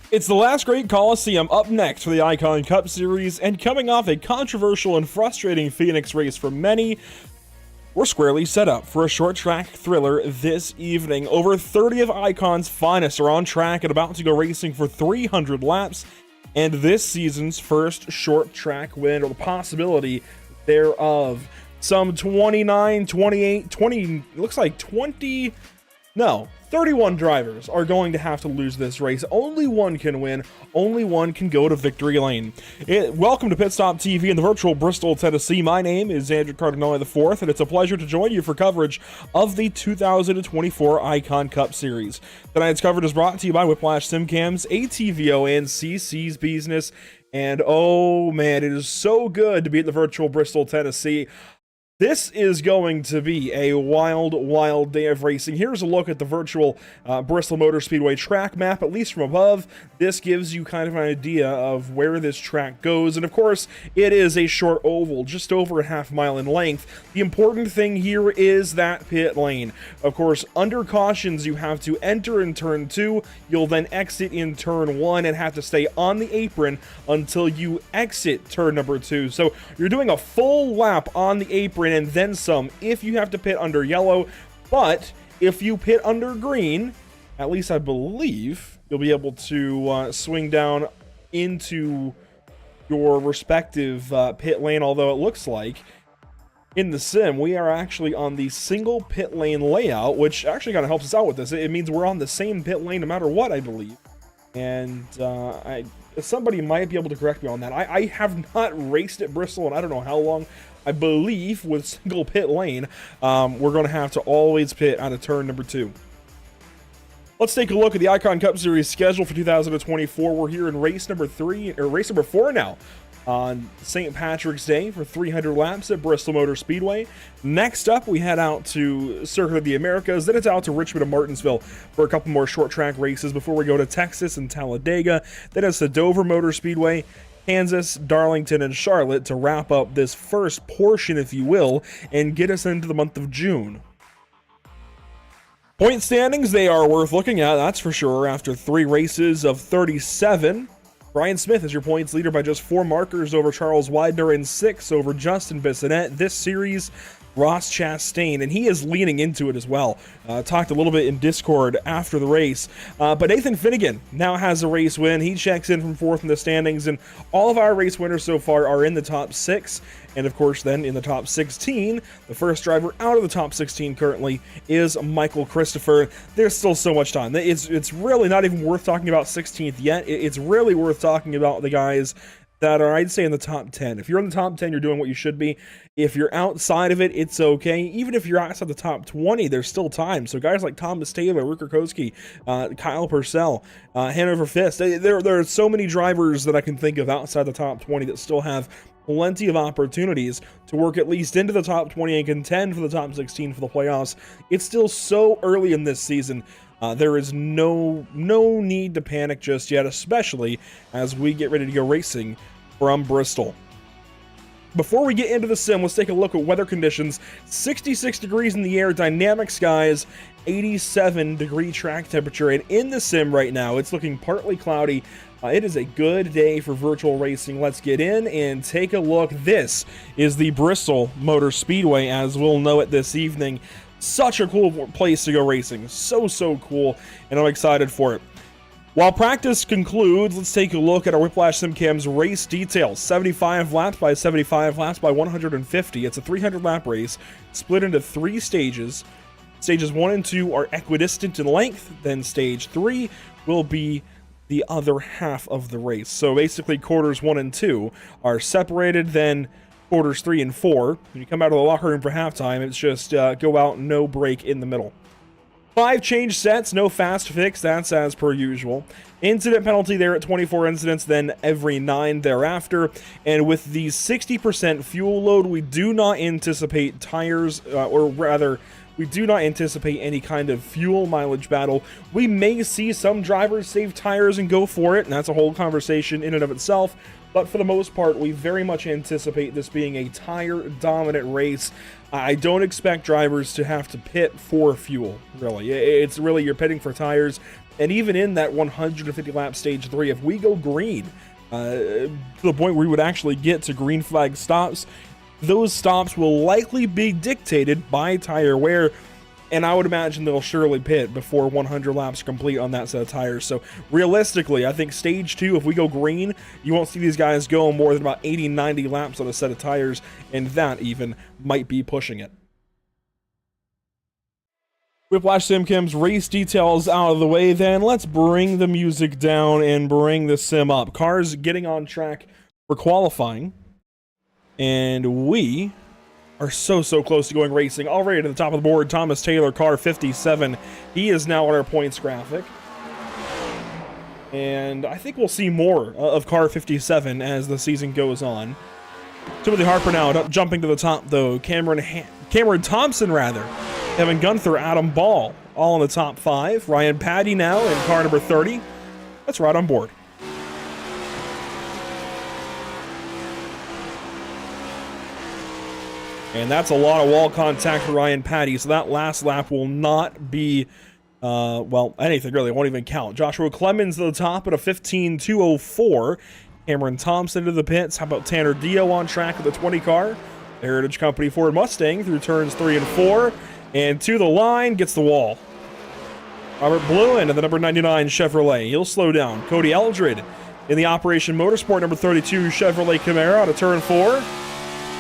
It's the last great Coliseum up next for the Icon Cup Series, and coming off a controversial and frustrating Phoenix race for many, we're squarely set up for a short track thriller this evening. Over 30 of Icon's finest are on track and about to go racing for 300 laps, and this season's first short track win, or the possibility thereof. Some 29, 28, 20, looks like 20, no, 31 drivers are going to have to lose this race. Only one can win. Only one can go to victory lane. Welcome to Pit Stop TV in the virtual Bristol, Tennessee. My name is Andrew Cardinale IV, and it's a pleasure to join you for coverage of the 2024 Icon Cup Series. Tonight's coverage is brought to you by Whiplash SimCams, ATVO, and CC's Business. And oh man, it is so good to be at the virtual Bristol, Tennessee. This is going to be a wild, wild day of racing. Here's a look at the virtual Bristol Motor Speedway track map, at least from above. This gives you kind of an idea of where this track goes. And of course, it is a short oval, just over a half mile in length. The important thing here is that pit lane. Of course, under cautions, you have to enter in turn 2. You'll then exit in turn 1 and have to stay on the apron until you exit turn number 2. So you're doing a full lap on the apron and then some if you have to pit under yellow. But if you pit under green, at least I believe, you'll be able to swing down into your respective pit lane, although it looks like in the sim we are actually on the single pit lane layout, which actually kind of helps us out with this. It means we're on the same pit lane no matter what, I believe. And somebody might be able to correct me on that. I have not raced at Bristol and I don't know how long. I believe with single pit lane, we're going to have to always pit out of turn number 2. Let's take a look at the Icon Cup Series schedule for 2024. We're here in race number 4 now on St. Patrick's Day for 300 laps at Bristol Motor Speedway. Next up, we head out to Circuit of the Americas. Then it's out to Richmond and Martinsville for a couple more short track races before we go to Texas and Talladega. Then it's the Dover Motor Speedway, Kansas, Darlington, and Charlotte to wrap up this first portion, if you will, and get us into the month of June. Point standings, they are worth looking at, that's for sure. After 3 races of 37, Brian Smith is your points leader by just 4 markers over Charles Widener and 6 over Justin Bissonette. This series, Ross Chastain, and he is leaning into it as well. Talked a little bit in Discord after the race, but Nathan Finnegan now has a race win. He checks in from 4th in the standings, and all of our race winners so far are in the top 6, and of course then in the top 16. The first driver out of the top 16 currently is Michael Christopher. There's still so much time. It's really not even worth talking about 16th yet. It's really worth talking about the guys that are, I'd say, in the top 10. If you're in the top 10, you're doing what you should be. If you're outside of it, it's okay. Even if you're outside the top 20, there's still time. So guys like Thomas Taylor, Rick Rakowski, Kyle Purcell, Hanover Fist, there are so many drivers that I can think of outside the top 20 that still have plenty of opportunities to work at least into the top 20 and contend for the top 16 for the playoffs. It's still so early in this season. There is no need to panic just yet, especially as we get ready to go racing from Bristol. Before we get into the sim, let's take a look at weather conditions. 66 degrees in the air, dynamic skies, 87-degree track temperature, and in the sim right now, it's looking partly cloudy. It is a good day for virtual racing. Let's get in and take a look. This is the Bristol Motor Speedway, as we'll know it this evening. Such a cool place to go racing. So cool, and I'm excited for it. While practice concludes, let's take a look at our Whiplash SimCams race details. 75 laps by 75 laps by 150. It's a 300-lap race split into 3 stages. Stages 1 and 2 are equidistant in length. Then stage 3 will be the other half of the race. So basically, quarters 1 and 2 are separated. Then quarters 3 and 4. When you come out of the locker room for halftime, it's just go out, no break in the middle. 5 change sets, no fast fix, that's as per usual. Incident penalty there at 24 incidents, then every 9 thereafter. And with the 60% fuel load, we do not anticipate tires, or rather We do not anticipate any kind of fuel mileage battle. We may see some drivers save tires and go for it, and that's a whole conversation in and of itself. But for the most part, we very much anticipate this being a tire-dominant race. I don't expect drivers to have to pit for fuel, really. It's really, you're pitting for tires. And even in that 150-lap Stage 3, if we go green, to the point where we would actually get to green flag stops, those stops will likely be dictated by tire wear, and I would imagine they'll surely pit before 100 laps are complete on that set of tires. So realistically, I think Stage 2, if we go green, you won't see these guys go more than about 80-90 laps on a set of tires, and that even might be pushing it. Whiplash Simcam's race details out of the way, then let's bring the music down and bring the sim up. Cars getting on track for qualifying. And we are so close to going racing. Already to the top of the board, Thomas Taylor, car 57. He is now on our points graphic. And I think we'll see more of car 57 as the season goes on. Timothy Harper now jumping to the top, though. Cameron Thompson, rather. Evan Gunther, Adam Ball, all in the top 5. Ryan Paddy now in car number 30. That's right on board. And that's a lot of wall contact for Ryan Paddy, so that last lap will not be, well, anything really. It won't even count. Joshua Clemens to the top at a 15.204. Cameron Thompson to the pits. How about Tanner Dio on track with the 20 car? Heritage Company Ford Mustang through turns 3 and 4. And to the line, gets the wall. Robert Bluen in the number 99 Chevrolet. He'll slow down. Cody Eldred in the Operation Motorsport number 32 Chevrolet Camaro out of turn 4.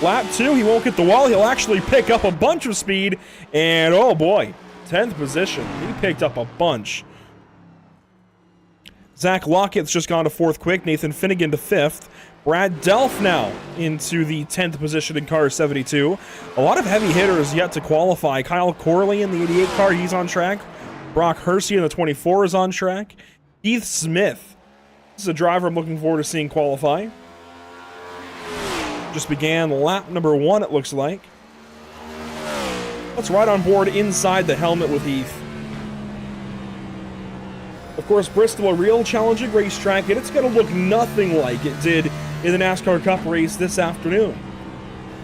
Lap 2, he won't get the wall. He'll actually pick up a bunch of speed. And, oh boy, 10th position. He picked up a bunch. Zach Lockett's just gone to 4th quick. Nathan Finnegan to 5th. Brad Delph now into the 10th position in car 72. A lot of heavy hitters yet to qualify. Kyle Corley in the 88 car, he's on track. Brock Hersey in the 24 is on track. Keith Smith. This is a driver I'm looking forward to seeing qualify. Just began lap number 1, it looks like. Let's ride on board inside the helmet with Heath. Of course, Bristol, a real challenging racetrack, and it's going to look nothing like it did in the NASCAR Cup race this afternoon.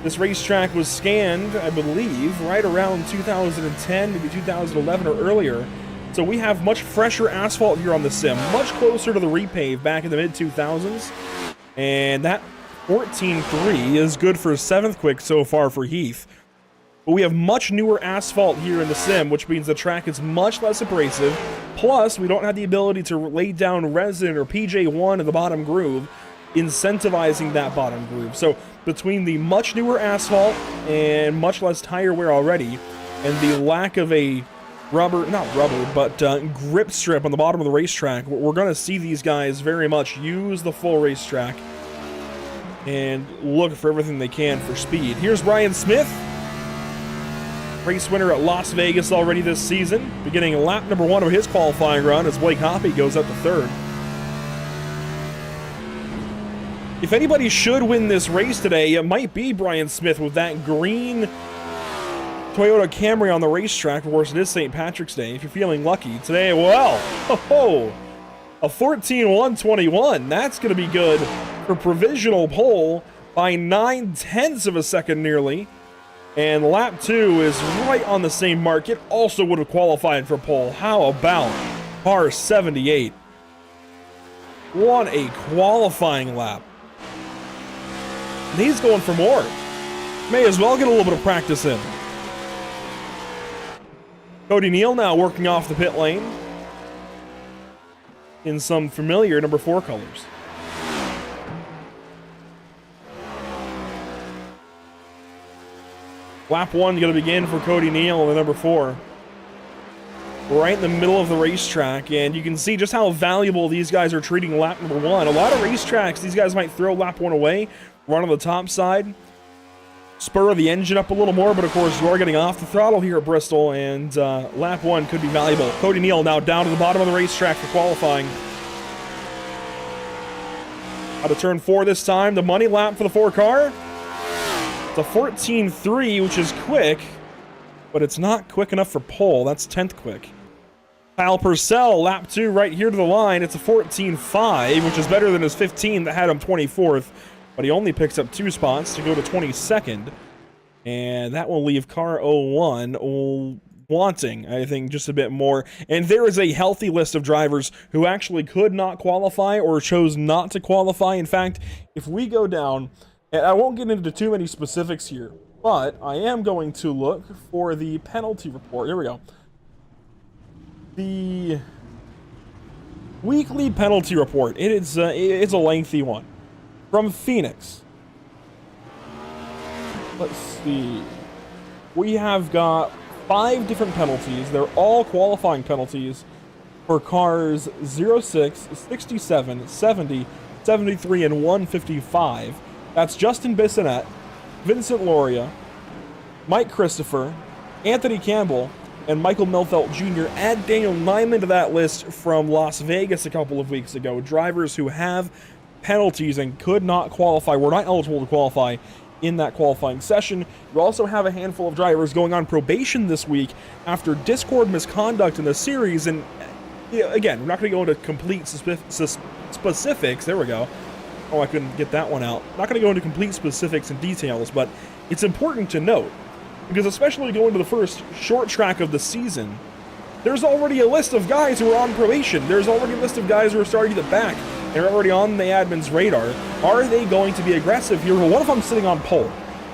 This racetrack was scanned, I believe, right around 2010, maybe 2011 or earlier. So we have much fresher asphalt here on the sim, much closer to the repave back in the mid-2000s. And that 14.3 is good for 7th quick so far for Heath. But we have much newer asphalt here in the sim, which means the track is much less abrasive. Plus, we don't have the ability to lay down resin or PJ1 in the bottom groove, incentivizing that bottom groove. So between the much newer asphalt and much less tire wear already, and the lack of a grip strip on the bottom of the racetrack, we're going to see these guys very much use the full racetrack and look for everything they can for speed. Here's Ryan Smith, race winner at Las Vegas already this season, beginning lap number 1 of his qualifying run as Blake Hoppy goes up to 3rd. If anybody should win this race today, it might be Brian Smith with that green Toyota Camry on the racetrack. Of course, it is St. Patrick's Day. If you're feeling lucky today, well, a 14.121. That's going to be good for provisional pole by 9/10 of a second nearly. And lap 2 is right on the same mark. It also would have qualified for pole. How about car 78? What a qualifying lap. And he's going for more. May as well get a little bit of practice in. Cody Neal now working off the pit lane in some familiar number 4 colors. Lap 1 going to begin for Cody Neal in the number 4. Right in the middle of the racetrack, and you can see just how valuable these guys are treating lap number 1. A lot of racetracks, these guys might throw lap 1 away, run on the top side, spur the engine up a little more, but of course you are getting off the throttle here at Bristol, and lap 1 could be valuable. Cody Neal now down to the bottom of the racetrack for qualifying. Out of turn 4 this time, the money lap for the 4 car. It's a 14.3, which is quick. but it's not quick enough for pole. That's 10th quick. Kyle Purcell, lap 2 right here to the line. It's a 14.5, which is better than his 15 that had him 24th, but he only picks up 2 spots to go to 22nd. And that will leave car 01 wanting, I think, just a bit more. And there is a healthy list of drivers who actually could not qualify or chose not to qualify. In fact, if we go down, and I won't get into too many specifics here, but I am going to look for the penalty report. Here we go. The weekly penalty report. It's a lengthy one from Phoenix. Let's see. We have got 5 different penalties. They're all qualifying penalties for cars 06, 67, 70, 73, and 155. That's Justin Bissonette, Vincent Loria, Mike Christopher, Anthony Campbell, and Michael Melfelt Jr. Add Daniel Nyman to that list from Las Vegas a couple of weeks ago. Drivers who have penalties and could not qualify, were not eligible to qualify in that qualifying session. You also have a handful of drivers going on probation this week after Discord misconduct in the series. And again, we're not going to go into complete specifics. There we go. Oh, I couldn't get that one out. Not going to go into complete specifics and details, but it's important to note, because especially going to the first short track of the season, there's already a list of guys who are on probation. There's already a list of guys who are starting to get back. They're already on the admin's radar. Are they going to be aggressive here? Well, what if I'm sitting on pole,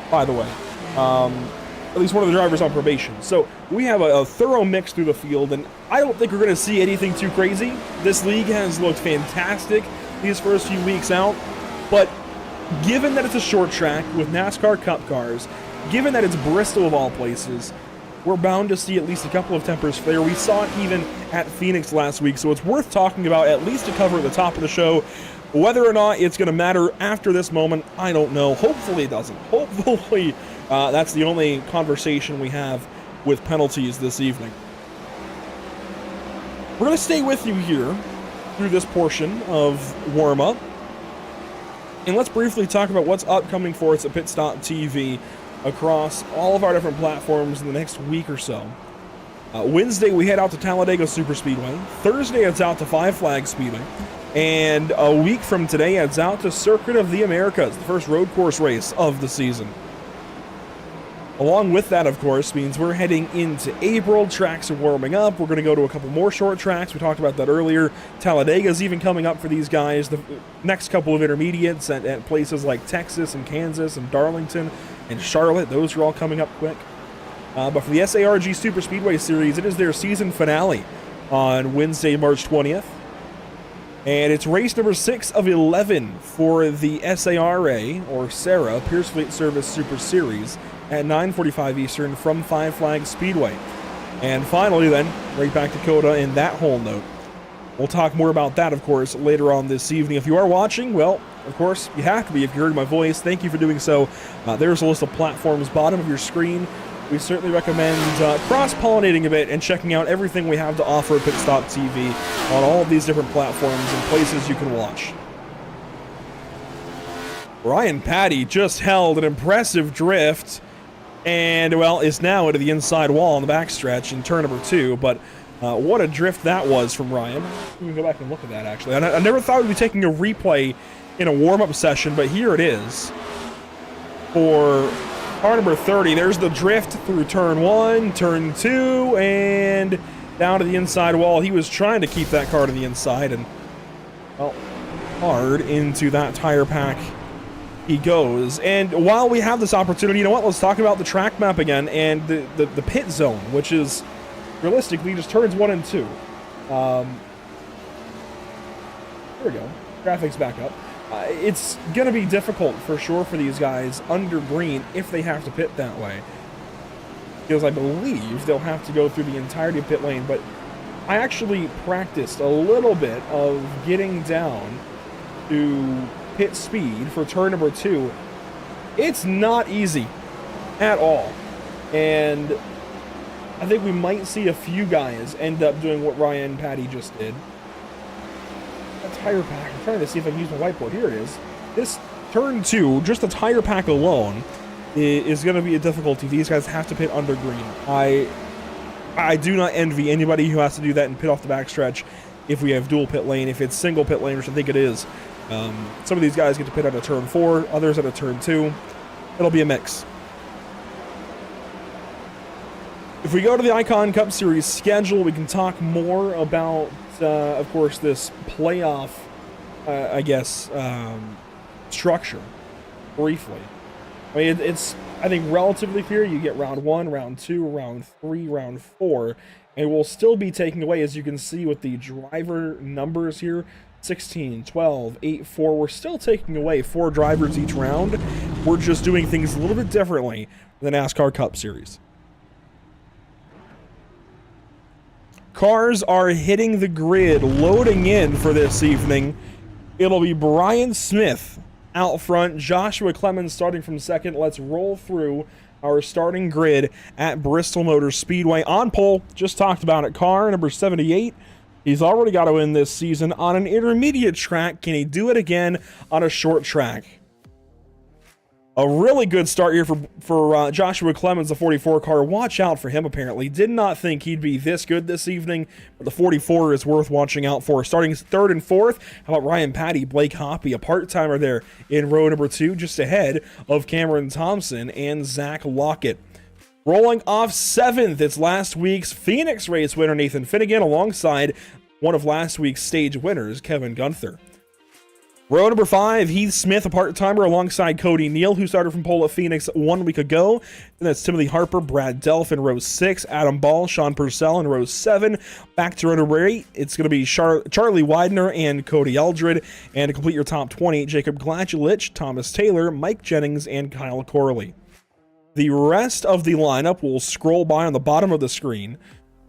by the way? At least one of the drivers on probation. So we have a thorough mix through the field, and I don't think we're going to see anything too crazy. This league has looked fantastic these first few weeks out, but given that it's a short track with NASCAR Cup cars, given that it's Bristol of all places, we're bound to see at least a couple of tempers flare. We saw it even at Phoenix last week, so it's worth talking about at least to cover at the top of the show. Whether or not it's going to matter after this moment, I don't know. Hopefully it doesn't. Hopefully that's the only conversation we have with penalties this evening. We're going to stay with you here through this portion of warm-up, and let's briefly talk about what's upcoming for us at Pit Stop TV across all of our different platforms in the next week or so. Wednesday, we head out to Talladega Superspeedway. Thursday, it's out to Five Flags Speedway. And a week from today, it's out to Circuit of the Americas, the first road course race of the season. Along with that, of course, means we're heading into April. Tracks are warming up. We're going to go to a couple more short tracks. We talked about that earlier. Talladega's even coming up for these guys. The next couple of intermediates at places like Texas and Kansas and Darlington and Charlotte. Those are all coming up quick. But for the SARG Super Speedway Series, it is their season finale on Wednesday, March 20th. And it's race number 6 of 11 for the SARA, or SARA, Pierce Fleet Service Super Series, at 9:45 Eastern from Five Flags Speedway. And finally then, right back to COTA in that whole note. We'll talk more about that, of course, later on this evening. If you are watching, well, of course, you have to be if you heard my voice. Thank you for doing so. There's a list of platforms, bottom of your screen. We certainly recommend cross-pollinating a bit and checking out everything we have to offer at Pit Stop TV on all of these different platforms and places you can watch. Ryan Patty just held an impressive drift and, well, is now into the inside wall on the backstretch in turn number 2, but what a drift that was from Ryan. We can go back and look at that, actually. I never thought we'd be taking a replay in a warm-up session, but here it is for car number 30. There's the drift through turn 1, turn 2, and down to the inside wall. He was trying to keep that car to the inside, and, well, hard into that tire pack he goes. And while we have this opportunity, you know what? Let's talk about the track map again and the pit zone, which is realistically just turns 1 and 2. There we go. Graphics back up. It's going to be difficult for sure for these guys under green if they have to pit that way, because I believe they'll have to go through the entirety of pit lane. But I actually practiced a little bit of getting down to pit speed for turn number 2. It's not easy at all, and I think we might see a few guys end up doing what Ryan Patty just did. A tire pack. I'm trying to see if I can use my whiteboard. Here it is. This turn 2, just the tire pack alone, is going to be a difficulty. These guys have to pit under green. I do not envy anybody who has to do that and pit off the backstretch if we have dual pit lane. If it's single pit lane, which I think it is, some of these guys get to pit at a turn 4, others at a turn 2. It'll be a mix. If we go to the Icon Cup Series schedule, we can talk more about, of course, this playoff, structure, briefly. I mean, it's, I think, relatively clear. You get round 1, round 2, round 3, round 4, and we'll still be taking away, as you can see with the driver numbers here, 16, 12, 8, 4. We're still taking away 4 drivers each round. We're just doing things a little bit differently than the NASCAR Cup Series. Cars are hitting the grid, loading in for this evening. It'll be Brian Smith out front, Joshua Clemens starting from second. Let's roll through our starting grid at Bristol Motor Speedway. On pole, just talked about it, car number 78. He's already got to win this season on an intermediate track. Can he do it again on a short track? A really good start here for Joshua Clemens, the 44 car. Watch out for him, apparently. Did not think he'd be this good this evening, but the 44 is worth watching out for. Starting 3rd and 4th, how about Ryan Patty, Blake Hoppy, a part-timer there in row number 2, just ahead of Cameron Thompson and Zach Lockett. Rolling off 7th, it's last week's Phoenix race winner, Nathan Finnegan, alongside one of last week's stage winners, Kevin Gunther. Row number 5, Heath Smith, a part-timer alongside Cody Neal, who started from pole at Phoenix 1 week ago. Then that's Timothy Harper, Brad Delph in row 6, Adam Ball, Sean Purcell in row 7. Back to row number 8, it's going to be Charlie Widener and Cody Eldred. And to complete your top 20, Jacob Gladulich, Thomas Taylor, Mike Jennings, and Kyle Corley. The rest of the lineup will scroll by on the bottom of the screen.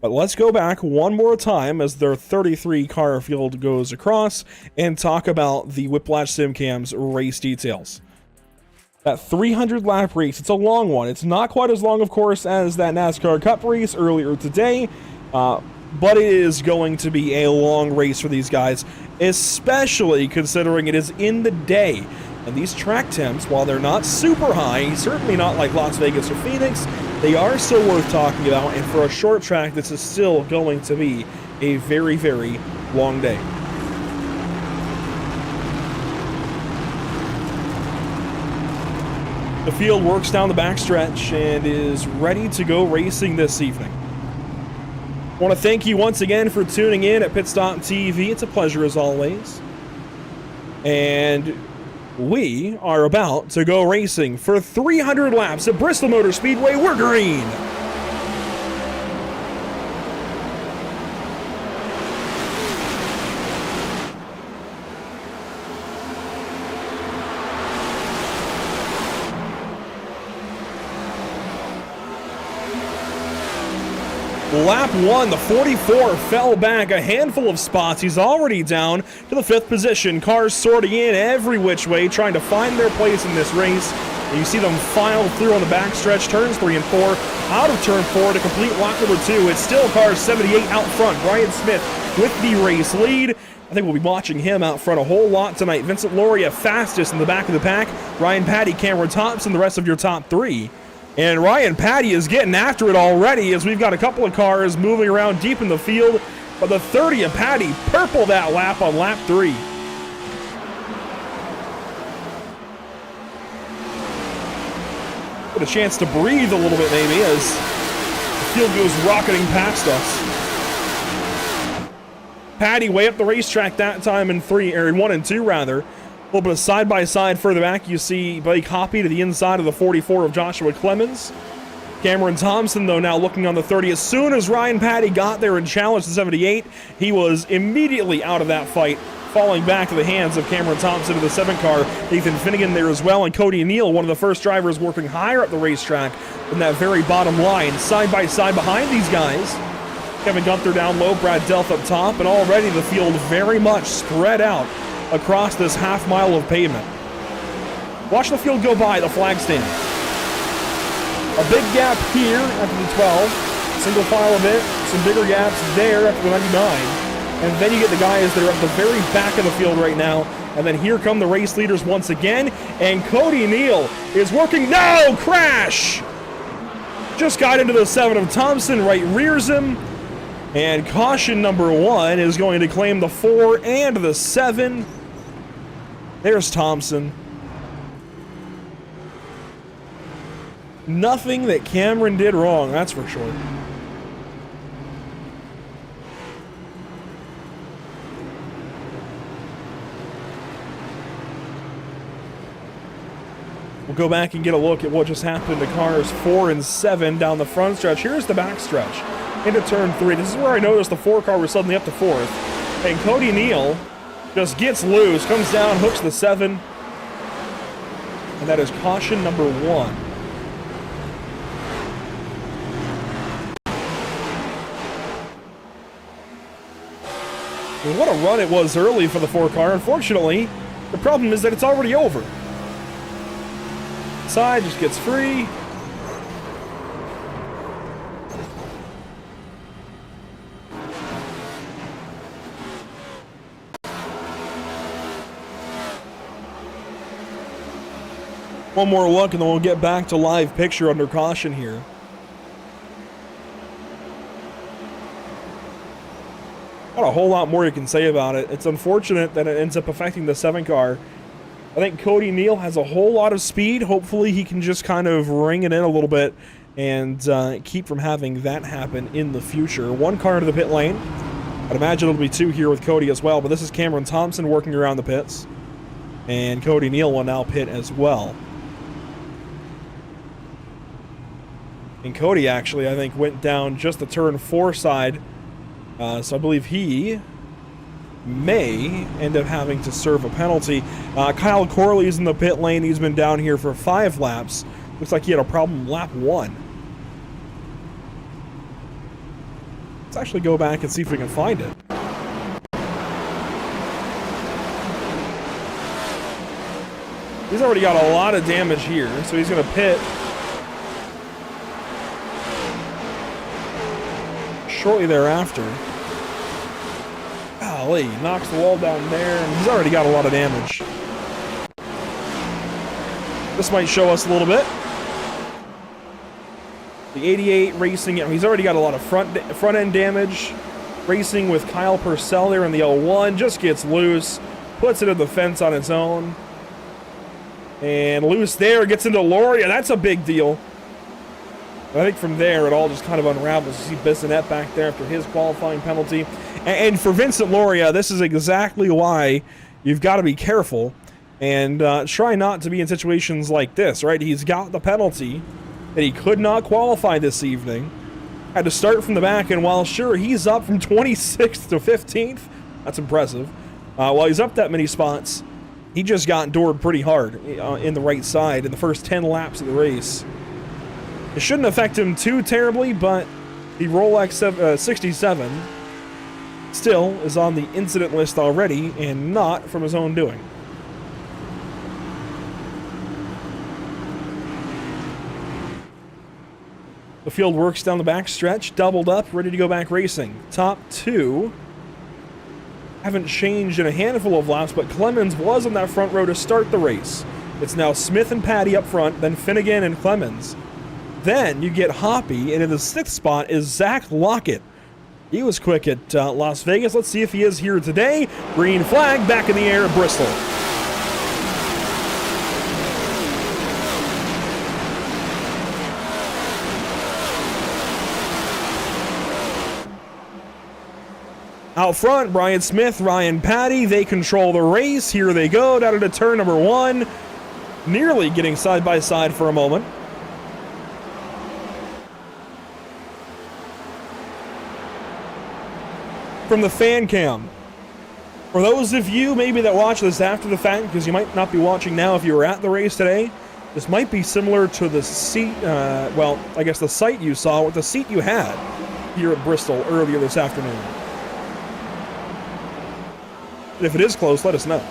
But let's go back one more time as their 33 car field goes across and talk about the Whiplash SimCam's race details. That 300 lap race, it's a long one. It's not quite as long, of course, as that NASCAR Cup race earlier today, but it is going to be a long race for these guys, especially considering it is in the day. And these track temps, while they're not super high, certainly not like Las Vegas or Phoenix, they are still worth talking about, and for a short track, this is still going to be a very, very long day. The field works down the backstretch and is ready to go racing this evening. I want to thank you once again for tuning in at Pit Stop TV. It's a pleasure as always. And we are about to go racing for 300 laps at Bristol Motor Speedway. We're green. Lap 1, the 44 fell back a handful of spots. He's already down to the 5th position. Cars sorting in every which way, trying to find their place in this race. And you see them file through on the backstretch, turns 3 and 4, out of turn 4 to complete lap number 2. It's still cars 78 out front. Brian Smith with the race lead. I think we'll be watching him out front a whole lot tonight. Vincent Loria fastest in the back of the pack. Ryan Patty, Cameron Thompson, the rest of your top 3. And Ryan Patty is getting after it already as we've got a couple of cars moving around deep in the field. But the 30 of Patty purple that lap on lap 3. Get a chance to breathe a little bit maybe as the field goes rocketing past us. Patty way up the racetrack that time in 1 and 2 rather. A little bit of side-by-side further back, you see Blake Hoppy to the inside of the 44 of Joshua Clemens. Cameron Thompson, though, now looking on the 30. As soon as Ryan Patty got there and challenged the 78, he was immediately out of that fight, falling back to the hands of Cameron Thompson of the 7 car. Nathan Finnegan there as well, and Cody Neal, one of the first drivers working higher up the racetrack than that very bottom line. Side-by-side behind these guys, Kevin Gunther down low, Brad Delph up top, and already the field very much spread out across this half mile of pavement. Watch the field go by the flag stand. A big gap here after the 12, single file a bit, some bigger gaps there after the 99, and then you get the guys that are at the very back of the field right now And then here come the race leaders once again, and Cody Neal is working. No! Crash! Just got into the 7 of Thompson, right rears him. And caution number 1 is going to claim the 4 and the 7. There's Thompson. Nothing that Cameron did wrong, that's for sure. We'll go back and get a look at what just happened to cars 4 and 7 down the front stretch. Here's the back stretch into turn 3. This is where I noticed the 4 car was suddenly up to 4th. And Cody Neal just gets loose, comes down, hooks the 7. And that is caution number 1. And what a run it was early for the 4 car. Unfortunately, the problem is that it's already over. Side just gets free. One more look and then we'll get back to live picture under caution here. Not a whole lot more you can say about it. It's unfortunate that it ends up affecting the 7 car. I think Cody Neal has a whole lot of speed. Hopefully he can just kind of ring it in a little bit and keep from having that happen in the future. 1 car into the pit lane. I'd imagine it'll be 2 here with Cody as well, but this is Cameron Thompson working around the pits. And Cody Neal will now pit as well. And Cody actually, I think, went down just the turn 4 side. So I believe he may end up having to serve a penalty. Kyle Corley's in the pit lane. He's been down here for 5 laps. Looks like he had a problem lap 1. Let's actually go back and see if we can find it. He's already got a lot of damage here, so he's going to pit shortly thereafter. Golly, knocks the wall down there, and he's already got a lot of damage. This might show us a little bit. The 88 racing, he's already got a lot of front end damage. Racing with Kyle Purcell there in the L1, just gets loose, puts it in the fence on its own. And loose there, gets into Loria. That's a big deal. I think from there, it all just kind of unravels. You see Bissonette back there after his qualifying penalty. And for Vincent Loria, this is exactly why you've got to be careful and try not to be in situations like this, right? He's got the penalty that he could not qualify this evening. Had to start from the back, and while sure, he's up from 26th to 15th. That's impressive. While he's up that many spots, he just got endured pretty hard in the right side in the first 10 laps of the race. It shouldn't affect him too terribly, but the Rolex 67 still is on the incident list already and not from his own doing. The field works down the back stretch, doubled up, ready to go back racing. Top 2 haven't changed in a handful of laps, but Clemens was on that front row to start the race. It's now Smith and Patty up front, then Finnegan and Clemens. Then you get Hoppy, and in the 6th spot is Zach Lockett. He was quick at Las Vegas. Let's see if he is here today. Green flag back in the air at Bristol. Out front, Brian Smith, Ryan Patty, they control the race. Here they go, down into turn number 1. Nearly getting side by side for a moment. From the fan cam. For those of you maybe that watch this after the fact, because you might not be watching now if you were at the race today, this might be similar to the seat, well, I guess the site you saw with the seat you had here at Bristol earlier this afternoon. And if it is close, let us know.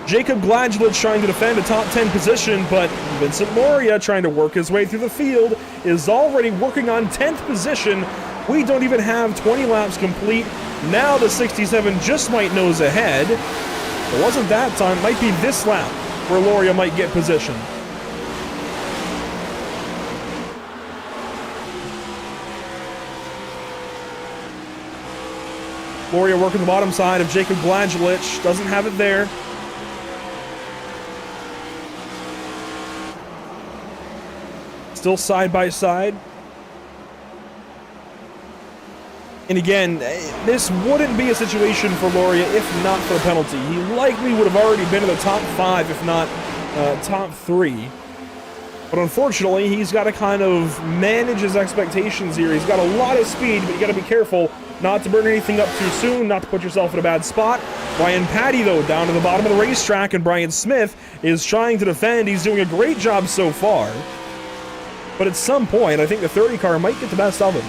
Jacob Gladulitz trying to defend a top 10 position, but Vincent Loria trying to work his way through the field is already working on 10th position. We don't even have 20 laps complete. Now the 67 just might nose ahead. It wasn't that time. It might be this lap where Loria might get position. Loria working the bottom side of Jacob Gladulich. Doesn't have it there. Still side by side. And again, this wouldn't be a situation for Loria if not for the penalty. He likely would have already been in the top 5, if not top 3. But unfortunately, he's got to kind of manage his expectations here. He's got a lot of speed, but you got to be careful not to burn anything up too soon, not to put yourself in a bad spot. Brian Patty, though, down to the bottom of the racetrack, and Brian Smith is trying to defend. He's doing a great job so far. But at some point, I think the 30 car might get the best of him.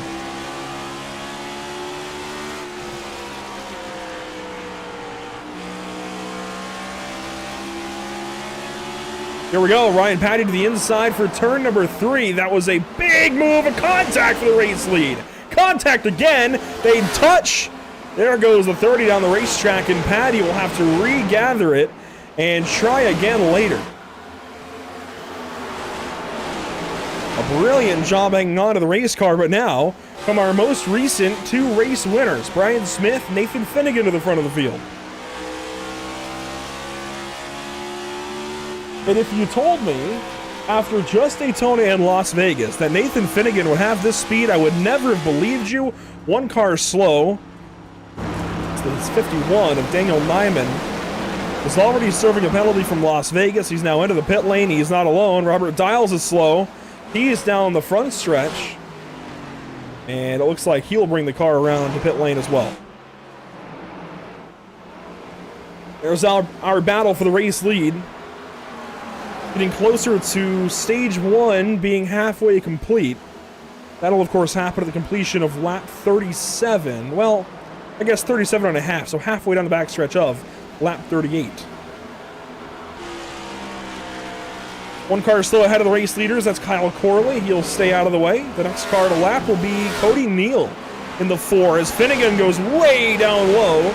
Here we go, Ryan Patty to the inside for turn number 3. That was a big move, a contact for the race lead. Contact again, they touch. There goes the 30 down the racetrack, and Patty will have to regather it and try again later. A brilliant job hanging on to the race car, but now, from our most recent 2 race winners, Brian Smith, Nathan Finnegan to the front of the field. And if you told me, after just Daytona and Las Vegas, that Nathan Finnegan would have this speed, I would never have believed you. 1 car slow. It's 51 of Daniel Nyman. Is already serving a penalty from Las Vegas. He's now into the pit lane. He's not alone. Robert Dials is slow. He's down the front stretch. And it looks like he'll bring the car around to pit lane as well. There's our battle for the race lead. Getting closer to stage 1 being halfway complete. That'll, of course, happen at the completion of lap 37. Well, I guess 37 and a half, so halfway down the backstretch of lap 38. 1 car still ahead of the race leaders. That's Kyle Corley. He'll stay out of the way. The next car to lap will be Cody Neal in the 4 as Finnegan goes way down low.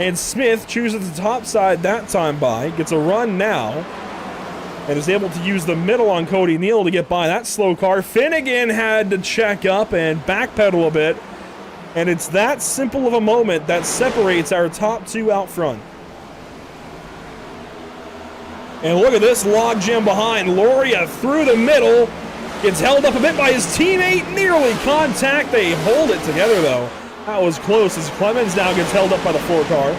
And Smith chooses the top side that time by. Gets a run now. And is able to use the middle on Cody Neal to get by that slow car. Finnegan had to check up and backpedal a bit. And it's that simple of a moment that separates our top 2 out front. And look at this logjam behind. Loria through the middle. Gets held up a bit by his teammate. Nearly contact. They hold it together, though. That was close as Clemens now gets held up by the 4 car.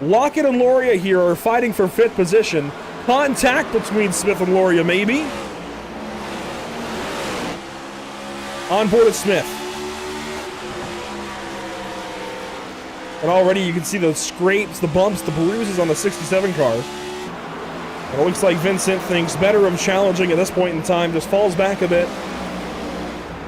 Lockett and Loria here are fighting for 5th position. Contact between Smith and Loria, maybe. On board at Smith. And already you can see the scrapes, the bumps, the bruises on the 67 car. And it looks like Vincent thinks better of challenging at this point in time. Just falls back a bit.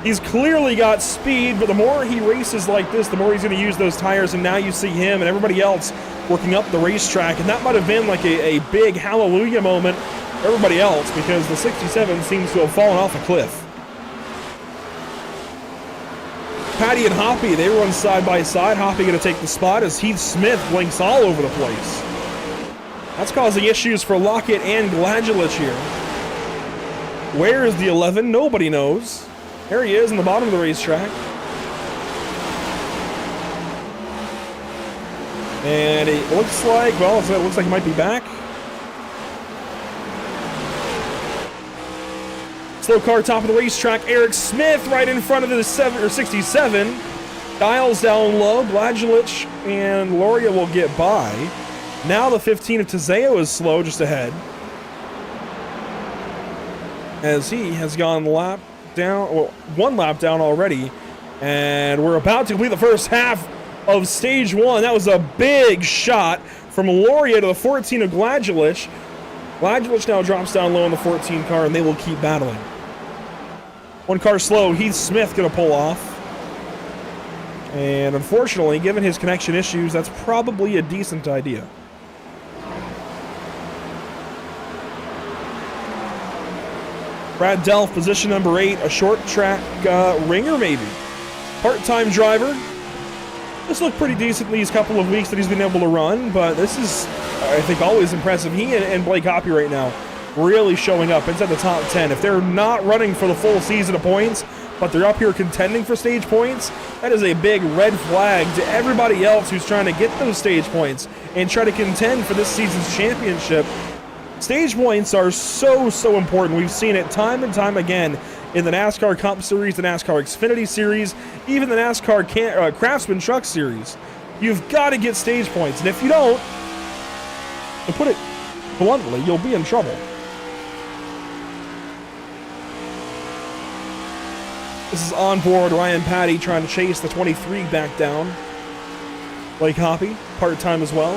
He's clearly got speed, but the more he races like this, the more he's going to use those tires. And now you see him and everybody else working up the racetrack, and that might have been like a big hallelujah moment for everybody else, because the 67 seems to have fallen off a cliff. Patty and Hoppy, they run side by side. Hoppy going to take the spot as Heath Smith blinks all over the place. That's causing issues for Lockett and Gladulich here. Where is the 11? Nobody knows. There he is in the bottom of the racetrack. And it looks like, well, it looks like he might be back. Slow car top of the racetrack. Eric Smith right in front of the 67. Dials down low. Gladulich and Loria will get by. Now the 15 of Tizeo is slow just ahead. As he has gone lap down, well, 1 lap down already. And we're about to complete the first half of stage 1. That was a big shot from Loria to the 14 of Gladulich. Gladulich now drops down low in the 14 car, and they will keep battling. 1 car slow. Heath Smith going to pull off. And unfortunately, given his connection issues, that's probably a decent idea. Brad Delph, position number 8, a short track ringer maybe. Part-time driver. This looked pretty decent these couple of weeks that he's been able to run, but this is, I think, always impressive. He and Blake Hoppy right now really showing up inside the top 10. If they're not running for the full season of points, but they're up here contending for stage points, that is a big red flag to everybody else who's trying to get those stage points and try to contend for this season's championship. Stage points are so important. We've seen it time and time again in the NASCAR Cup Series, the NASCAR Xfinity Series, even the NASCAR Craftsman Truck Series. You've got to get stage points, and if you don't, to put it bluntly, you'll be in trouble. This is on board Ryan Patty trying to chase the 23 back down. Blake Hoppy, part-time as well.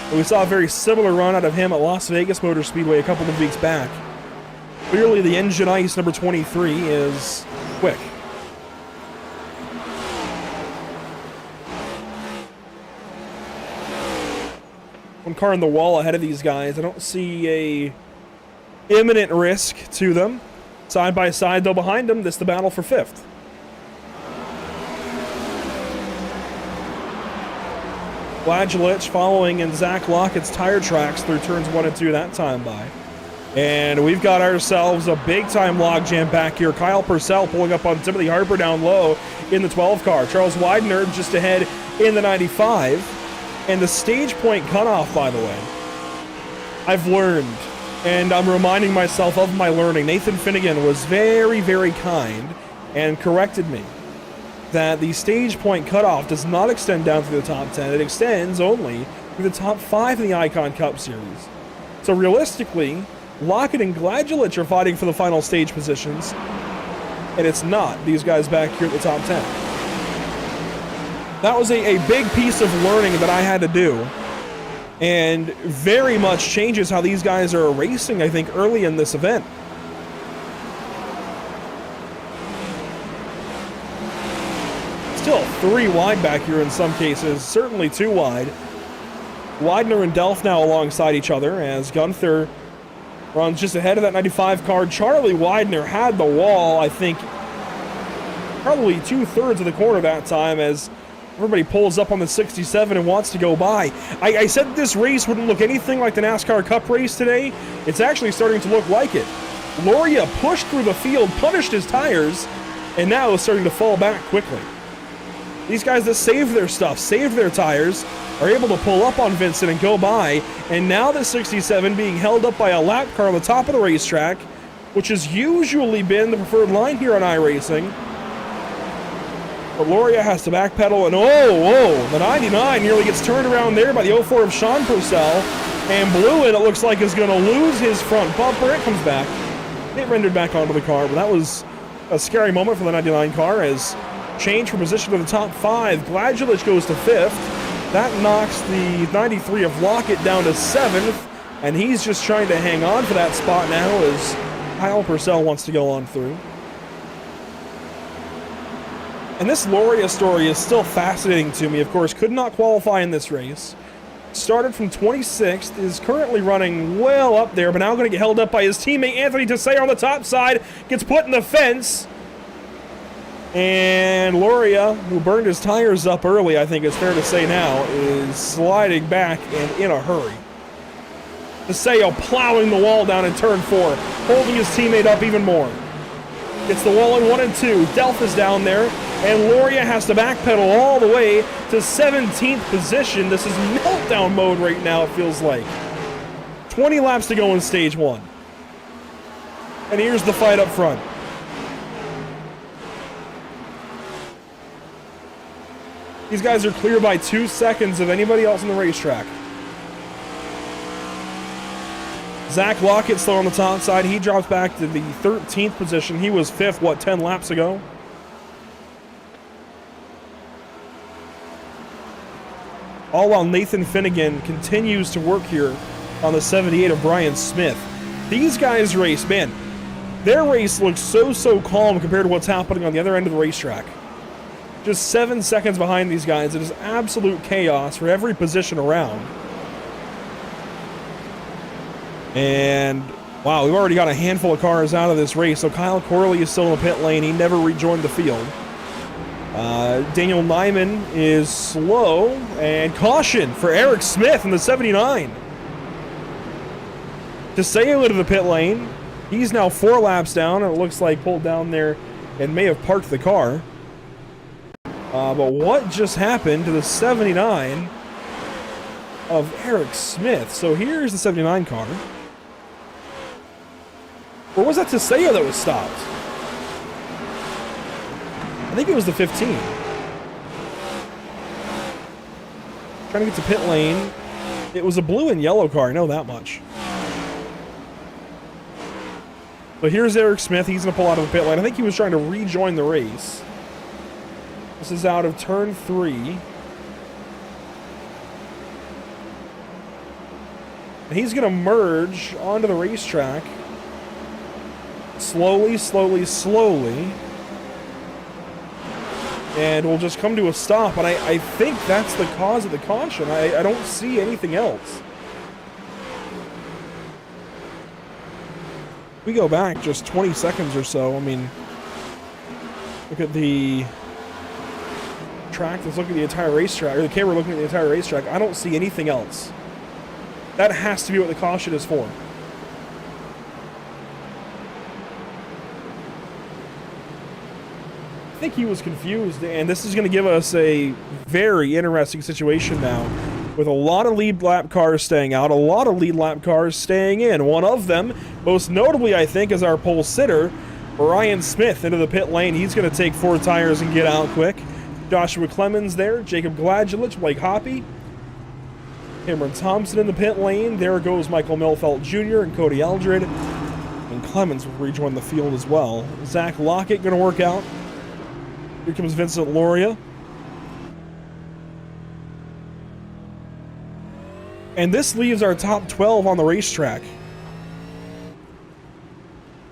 And we saw a very similar run out of him at Las Vegas Motor Speedway a couple of weeks back. Clearly the engine ice number 23 is quick. One car in the wall ahead of these guys. I don't see a imminent risk to them. Side by side, though, behind them, this is the battle for 5th. Blagelich following in Zach Lockett's tire tracks through turns 1 and 2 that time by. And we've got ourselves a big-time logjam back here. Kyle Purcell pulling up on Timothy Harper down low in the 12 car. Charles Widener just ahead in the 95. And the stage point cutoff, by the way, I've learned. And I'm reminding myself of my learning. Nathan Finnegan was very kind and corrected me that the stage point cutoff does not extend down through the top 10. It extends only through the top 5 in the Icon Cup Series. So realistically, Lockett and Blagelich are fighting for the final stage positions, and it's not these guys back here at the top 10. That was a big piece of learning that I had to do. And very much changes how these guys are racing, I think, early in this event. Still 3 wide back here in some cases, certainly 2 wide. Widener and Delph now alongside each other as Gunther runs just ahead of that 95 car. Charlie Widener had the wall, I think, probably 2/3 of the corner that time as everybody pulls up on the 67 and wants to go by. I said that this race wouldn't look anything like the NASCAR Cup race today. It's actually starting to look like it. Loria pushed through the field, punished his tires, and now is starting to fall back quickly. These guys that saved their stuff, saved their tires, are able to pull up on Vincent and go by, and now the 67 being held up by a lap car on the top of the racetrack, which has usually been the preferred line here on iRacing. But Loria has to backpedal, and the 99 nearly gets turned around there by the 04 of Sean Purcell, and Blewin, it looks like, is going to lose his front bumper. It comes back. It rendered back onto the car, but that was a scary moment for the 99 car as change for position to the top 5. Blagelich goes to 5th. That knocks the 93 of Lockett down to 7th, and he's just trying to hang on for that spot now as Kyle Purcell wants to go on through. And this Loria story is still fascinating to me. Of course, could not qualify in this race. Started from 26th, is currently running well up there, but now going to get held up by his teammate Anthony Tessay on the top side. Gets put in the fence. And Loria, who burned his tires up early, I think it's fair to say now, is sliding back and in a hurry. Tessay plowing the wall down in turn 4, holding his teammate up even more. Gets the wall in 1 and 2. Delph is down there, and Loria has to backpedal all the way to 17th position. This is meltdown mode right now, it feels like. 20 laps to go in stage 1. And here's the fight up front. These guys are clear by 2 seconds of anybody else on the racetrack. Zach Lockett still on the top side. He drops back to the 13th position. He was 5th, 10 laps ago? All while Nathan Finnegan continues to work here on the 78 of Brian Smith. These guys race, man, their race looks so calm compared to what's happening on the other end of the racetrack. Just 7 seconds behind these guys. It is absolute chaos for every position around. And, wow, we've already got a handful of cars out of this race. So Kyle Corley is still in the pit lane. He never rejoined the field. Daniel Nyman is slow, and caution for Eric Smith in the 79. DeSeo into the pit lane. He's now 4 laps down, and it looks like pulled down there and may have parked the car. But what just happened to the 79 of Eric Smith? So here's the 79 car. Or was that DeSeo that was stopped? I think it was the 15. Trying to get to pit lane. It was a blue and yellow car, I know that much. But here's Eric Smith. He's going to pull out of the pit lane. I think he was trying to rejoin the race. This is out of turn 3. And he's going to merge onto the racetrack. Slowly, slowly, slowly. And we'll just come to a stop. And I think that's the cause of the caution. I don't see anything else. We go back just 20 seconds or so. I mean, look at the track. Let's look at the entire racetrack, or the camera looking at the entire racetrack. I don't see anything else. That has to be what the caution is for. I think he was confused, and this is going to give us a very interesting situation now, with a lot of lead lap cars staying out, a lot of lead lap cars staying in. One of them, most notably, I think, is our pole sitter, Brian Smith, into the pit lane. He's going to take 4 tires and get out quick. Joshua Clemens there, Jacob Gladulich, Blake Hoppy, Cameron Thompson in the pit lane. There goes Michael Milfelt Jr. and Cody Eldred. And Clemens will rejoin the field as well. Zach Lockett going to work out. Here comes Vincent Loria. And this leaves our top 12 on the racetrack,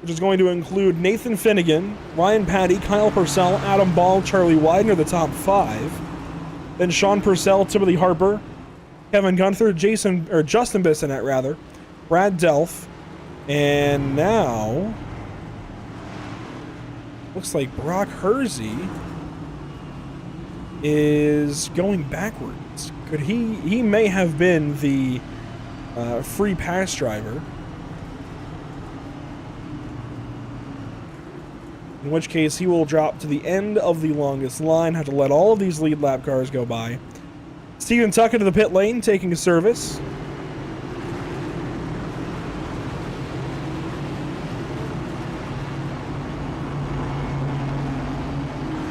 which is going to include Nathan Finnegan, Ryan Patty, Kyle Purcell, Adam Ball, Charlie Widener, the top 5. Then Sean Purcell, Timothy Harper, Kevin Gunther, Justin Bissonette, rather, Brad Delph, and now looks like Brock Hersey is going backwards. Could he may have been the free pass driver, in which case he will drop to the end of the longest line, have to let all of these lead lap cars go by. Steven Tuck into the pit lane, taking a service.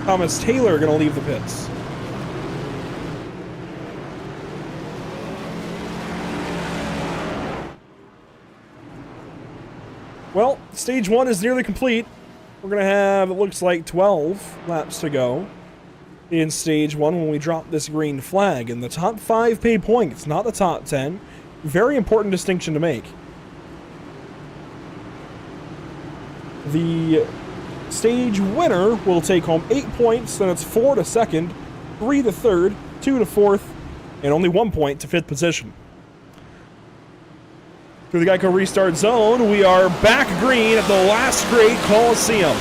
Thomas Taylor going to leave the pits. Well, stage 1 is nearly complete. We're going to have, it looks like, 12 laps to go in stage 1 when we drop this green flag. And the top 5 pay points, not the top 10. Very important distinction to make. The stage winner will take home 8 points, then it's 4 to second, 3 to third, 2 to fourth, and only 1 point to fifth position. Through the Geico Restart Zone, we are back green at the last great Coliseum.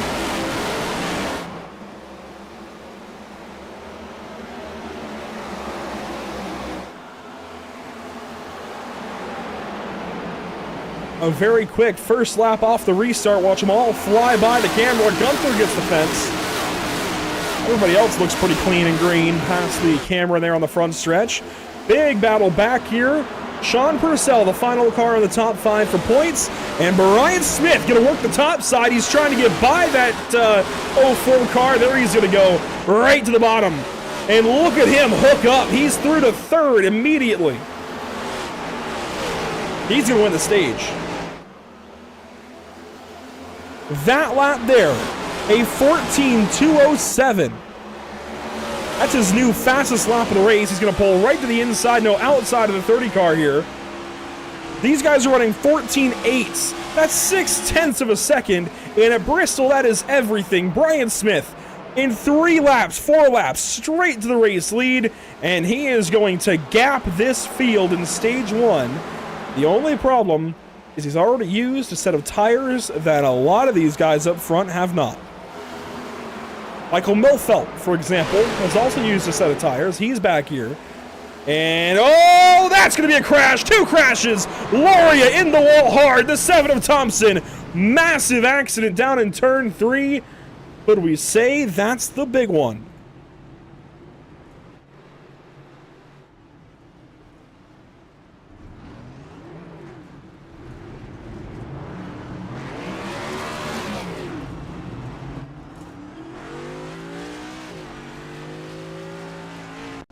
A very quick first lap off the restart. Watch them all fly by the camera. Gunther gets the fence. Everybody else looks pretty clean and green past the camera there on the front stretch. Big battle back here. Sean Purcell, the final car in the top 5 for points. And Brian Smith going to work the top side. He's trying to get by that 04 car. There he's going to go right to the bottom. And look at him hook up. He's through to third immediately. He's going to win the stage. That lap there, a 14.207. That's his new fastest lap of the race. He's going to pull right to the inside, no, outside of the 30 car here. These guys are running 14.8s. That's 0.6 of a second. And at Bristol, that is everything. Brian Smith, in 3 laps, 4 laps, straight to the race lead. And he is going to gap this field in stage 1. The only problem is he's already used a set of tires that a lot of these guys up front have not. Michael Milfelt, for example, has also used a set of tires. He's back here. And, oh, that's going to be a crash. 2 crashes. Loria in the wall hard. The 7 of Thompson. Massive accident down in turn 3. But we say that's the big one.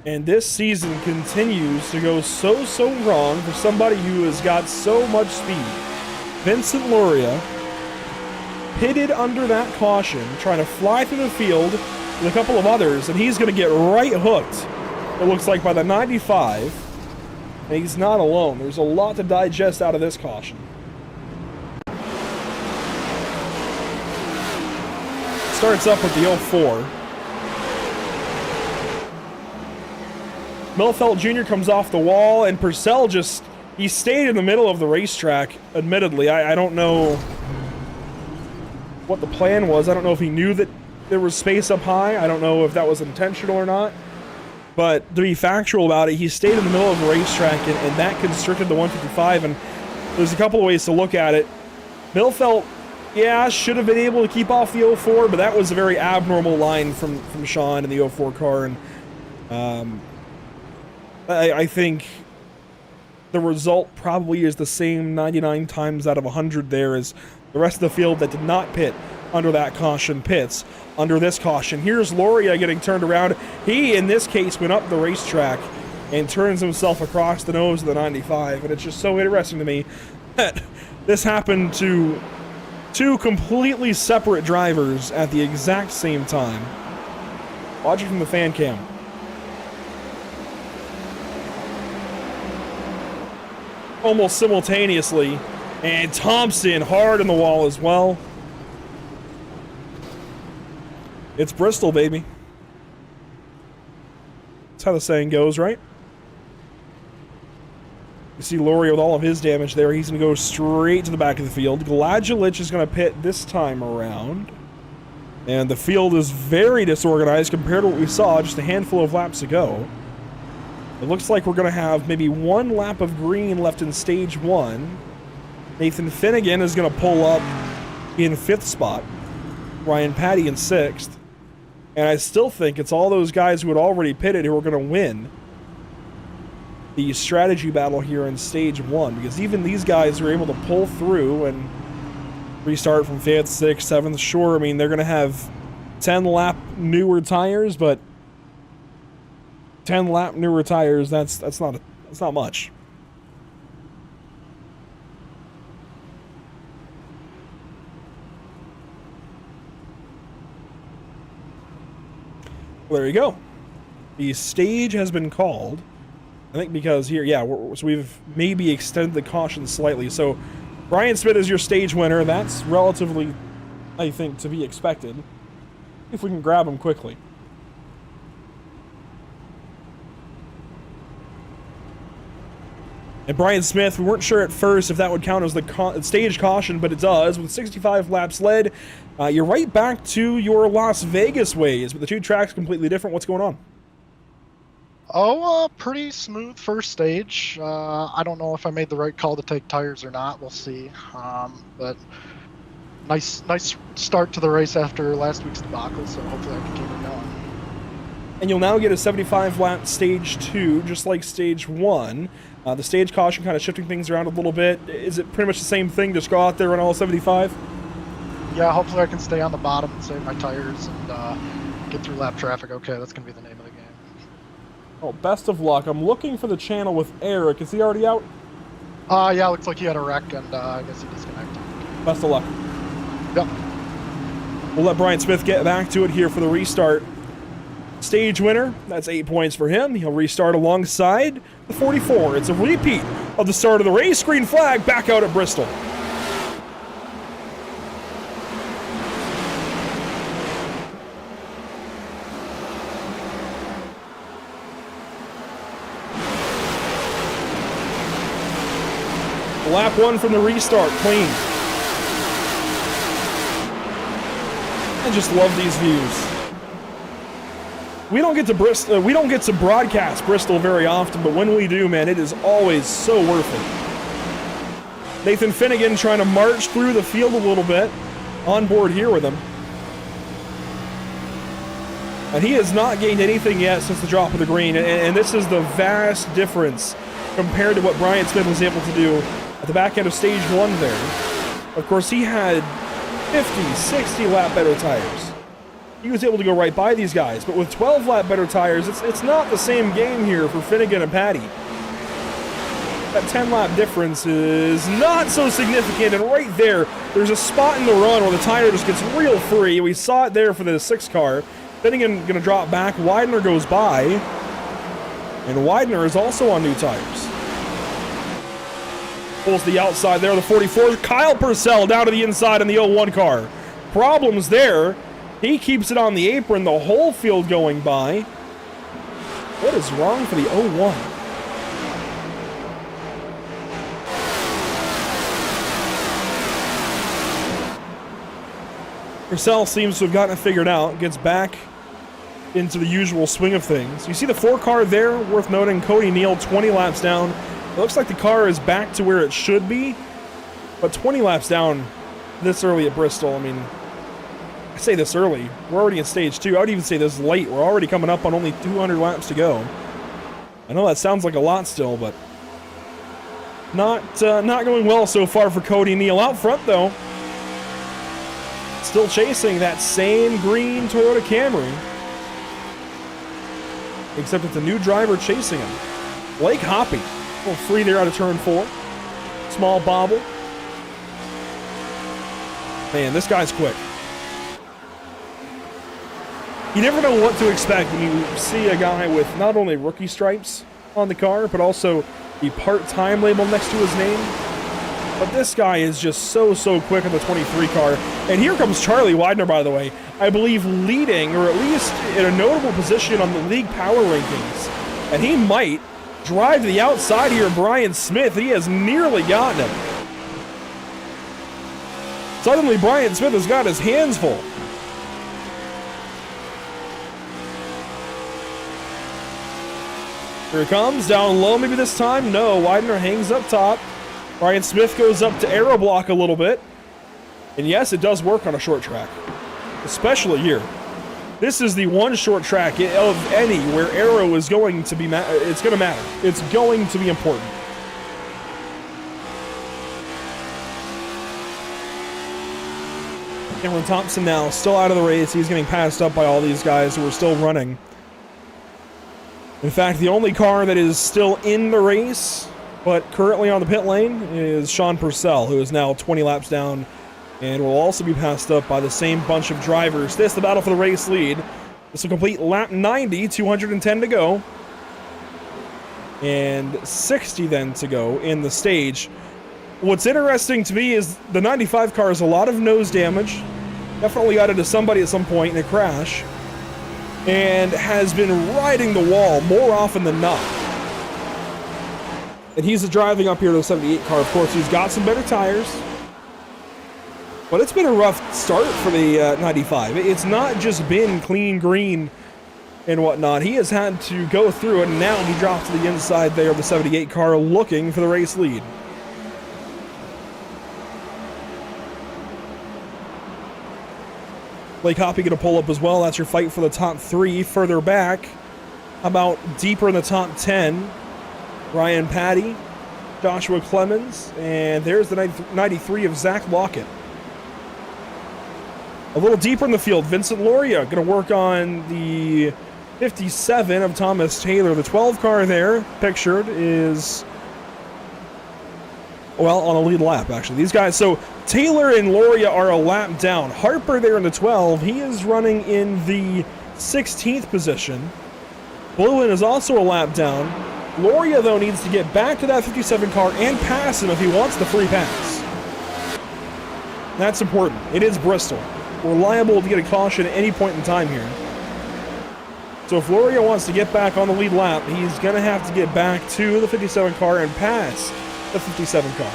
And this season continues to go so wrong for somebody who has got so much speed. Vincent Loria pitted under that caution, trying to fly through the field with a couple of others, and he's going to get right hooked, it looks like, by the 95. And he's not alone. There's a lot to digest out of this caution. Starts up with the 04. Milfelt Jr. comes off the wall, and Purcell he stayed in the middle of the racetrack, admittedly. I don't know what the plan was. I don't know if he knew that there was space up high. I don't know if that was intentional or not. But to be factual about it, he stayed in the middle of the racetrack, and that constricted the 155, and there's a couple of ways to look at it. Milfelt, yeah, should have been able to keep off the 04, but that was a very abnormal line from Sean in the 04 car, and I think the result probably is the same 99 times out of 100 there as the rest of the field that did not pit under that caution pits under this caution. Here's Loria getting turned around. He, in this case, went up the racetrack and turns himself across the nose of the 95, and it's just so interesting to me that this happened to 2 completely separate drivers at the exact same time. Watch it from the fan cam. Almost simultaneously, and Thompson hard in the wall as well. It's Bristol, baby. That's how the saying goes, right? You see Loria with all of his damage there. He's going to go straight to the back of the field. Gladulich is going to pit this time around. And the field is very disorganized compared to what we saw just a handful of laps ago. It looks like we're going to have maybe 1 lap of green left in stage 1. Nathan Finnegan is going to pull up in 5th spot. Ryan Patty in 6th. And I still think it's all those guys who had already pitted who are going to win the strategy battle here in stage 1. Because even these guys are able to pull through and restart from 5th, 6th, 7th. Sure, I mean, they're going to have 10 lap newer tires, but 10 lap newer tires, that's not much. Well, there you go. The stage has been called. I think because here, yeah, so we've maybe extended the caution slightly. So Brian Smith is your stage winner. That's relatively, I think, to be expected. If we can grab him quickly. And Brian Smith, we weren't sure at first if that would count as the stage caution, but it does. With 65 laps led, you're right back to your Las Vegas ways, but the 2 tracks completely different. What's going on? Oh, pretty smooth first stage. I don't know if I made the right call to take tires or not. We'll see. But nice start to the race after last week's debacle, so hopefully I can keep it going. And you'll now get a 75 lap stage 2, just like stage 1. The stage caution kind of shifting things around a little bit. Is it pretty much the same thing? Just go out there and all 75? Yeah, hopefully I can stay on the bottom and save my tires and get through lap traffic. Okay, that's going to be the name of the game. Oh, best of luck. I'm looking for the channel with Eric. Is he already out? Yeah, looks like he had a wreck and I guess he disconnected. Best of luck. Yep. We'll let Brian Smith get back to it here for the restart. Stage winner, that's 8 points for him. He'll restart alongside the 44. It's a repeat of the start of the race. Green flag back out at Bristol. Lap 1 from the restart, clean. I just love these views. We don't get to Bristol. We don't get to broadcast Bristol very often, but when we do, man, it is always so worth it. Nathan Finnegan trying to march through the field a little bit, on board here with him, and he has not gained anything yet since the drop of the green. And this is the vast difference compared to what Brian Smith was able to do at the back end of stage 1 there. Of course, he had 50, 60 lap better tires. He was able to go right by these guys, but with 12 lap better tires, it's not the same game here for Finnegan and Patty. That 10 lap difference is not so significant, and right there's a spot in the run where the tire just gets real free. We saw it there for the 6 car. Finnegan gonna drop back, Widener goes by, and Widener is also on new tires. Pulls the outside there, the 44. Kyle Purcell down to the inside in the 01 car. Problems there. He keeps it on the apron, the whole field going by. What is wrong for the 01? Purcell seems to have gotten it figured out, gets back into the usual swing of things. You see the 4 car there, worth noting, Cody Neal 20 laps down. It looks like the car is back to where it should be, but 20 laps down this early at Bristol, I mean, I say this early, we're already in stage 2. I would even say this late. We're already coming up on only 200 laps to go. I know that sounds like a lot still, but not going well so far for Cody Neal. Out front, though, still chasing that same green Toyota Camry, except it's a new driver chasing him. Blake Hoppy, a little free there out of turn 4. Small bobble. Man, this guy's quick. You never know what to expect when you see a guy with not only rookie stripes on the car, but also the part-time label next to his name. But this guy is just so quick on the 23 car. And here comes Charlie Widener, by the way. I believe leading, or at least in a notable position on the league power rankings. And he might drive to the outside here of Brian Smith. He has nearly gotten him. Suddenly, Brian Smith has got his hands full. Here it comes, down low maybe this time. No, Widener hangs up top. Brian Smith goes up to aero block a little bit. And yes, it does work on a short track, especially here. This is the one short track of any where aero is going to be, it's going to matter. It's going to be important. Cameron Thompson now still out of the race. He's getting passed up by all these guys who are still running. In fact, the only car that is still in the race, but currently on the pit lane, is Sean Purcell, who is now 20 laps down and will also be passed up by the same bunch of drivers. This, the battle for the race lead. This will complete lap 90, 210 to go. And 60 then to go in the stage. What's interesting to me is the 95 car has a lot of nose damage. Definitely got into somebody at some point in a crash. And has been riding the wall more often than not. And he's driving up here to the 78 car. Of course, he's got some better tires. But it's been a rough start for the 95. It's not just been clean green and whatnot. He has had to go through it, and now he drops to the inside there of the 78 car looking for the race lead. Blake Hoppy going to pull up as well. That's your fight for the top 3. Further back, how about deeper in the top 10? Ryan Patty, Joshua Clemens, and there's the 93 of Zach Lockett. A little deeper in the field, Vincent Loria going to work on the 57 of Thomas Taylor. The 12 car there, pictured, is, well, on a lead lap, actually. These guys, so Taylor and Loria are a lap down. Harper there in the 12, he is running in the 16th position. Bluen is also a lap down. Loria, though, needs to get back to that 57 car and pass him if he wants the free pass. That's important. It is Bristol. We're liable to get a caution at any point in time here. So if Loria wants to get back on the lead lap, he's going to have to get back to the 57 car and pass the 57 car.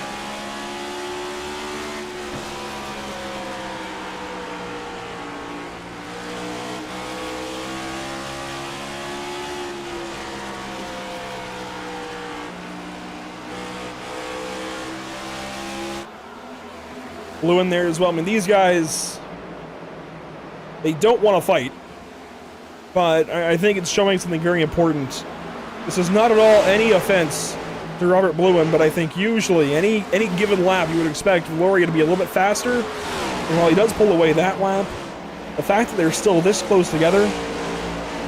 Blue in there as well. I mean, these guys, they don't want to fight, but I think it's showing something very important. This is not at all any offense to Robert Bluen, but I think usually any given lap you would expect Loria to be a little bit faster, and while he does pull away that lap, the fact that they're still this close together,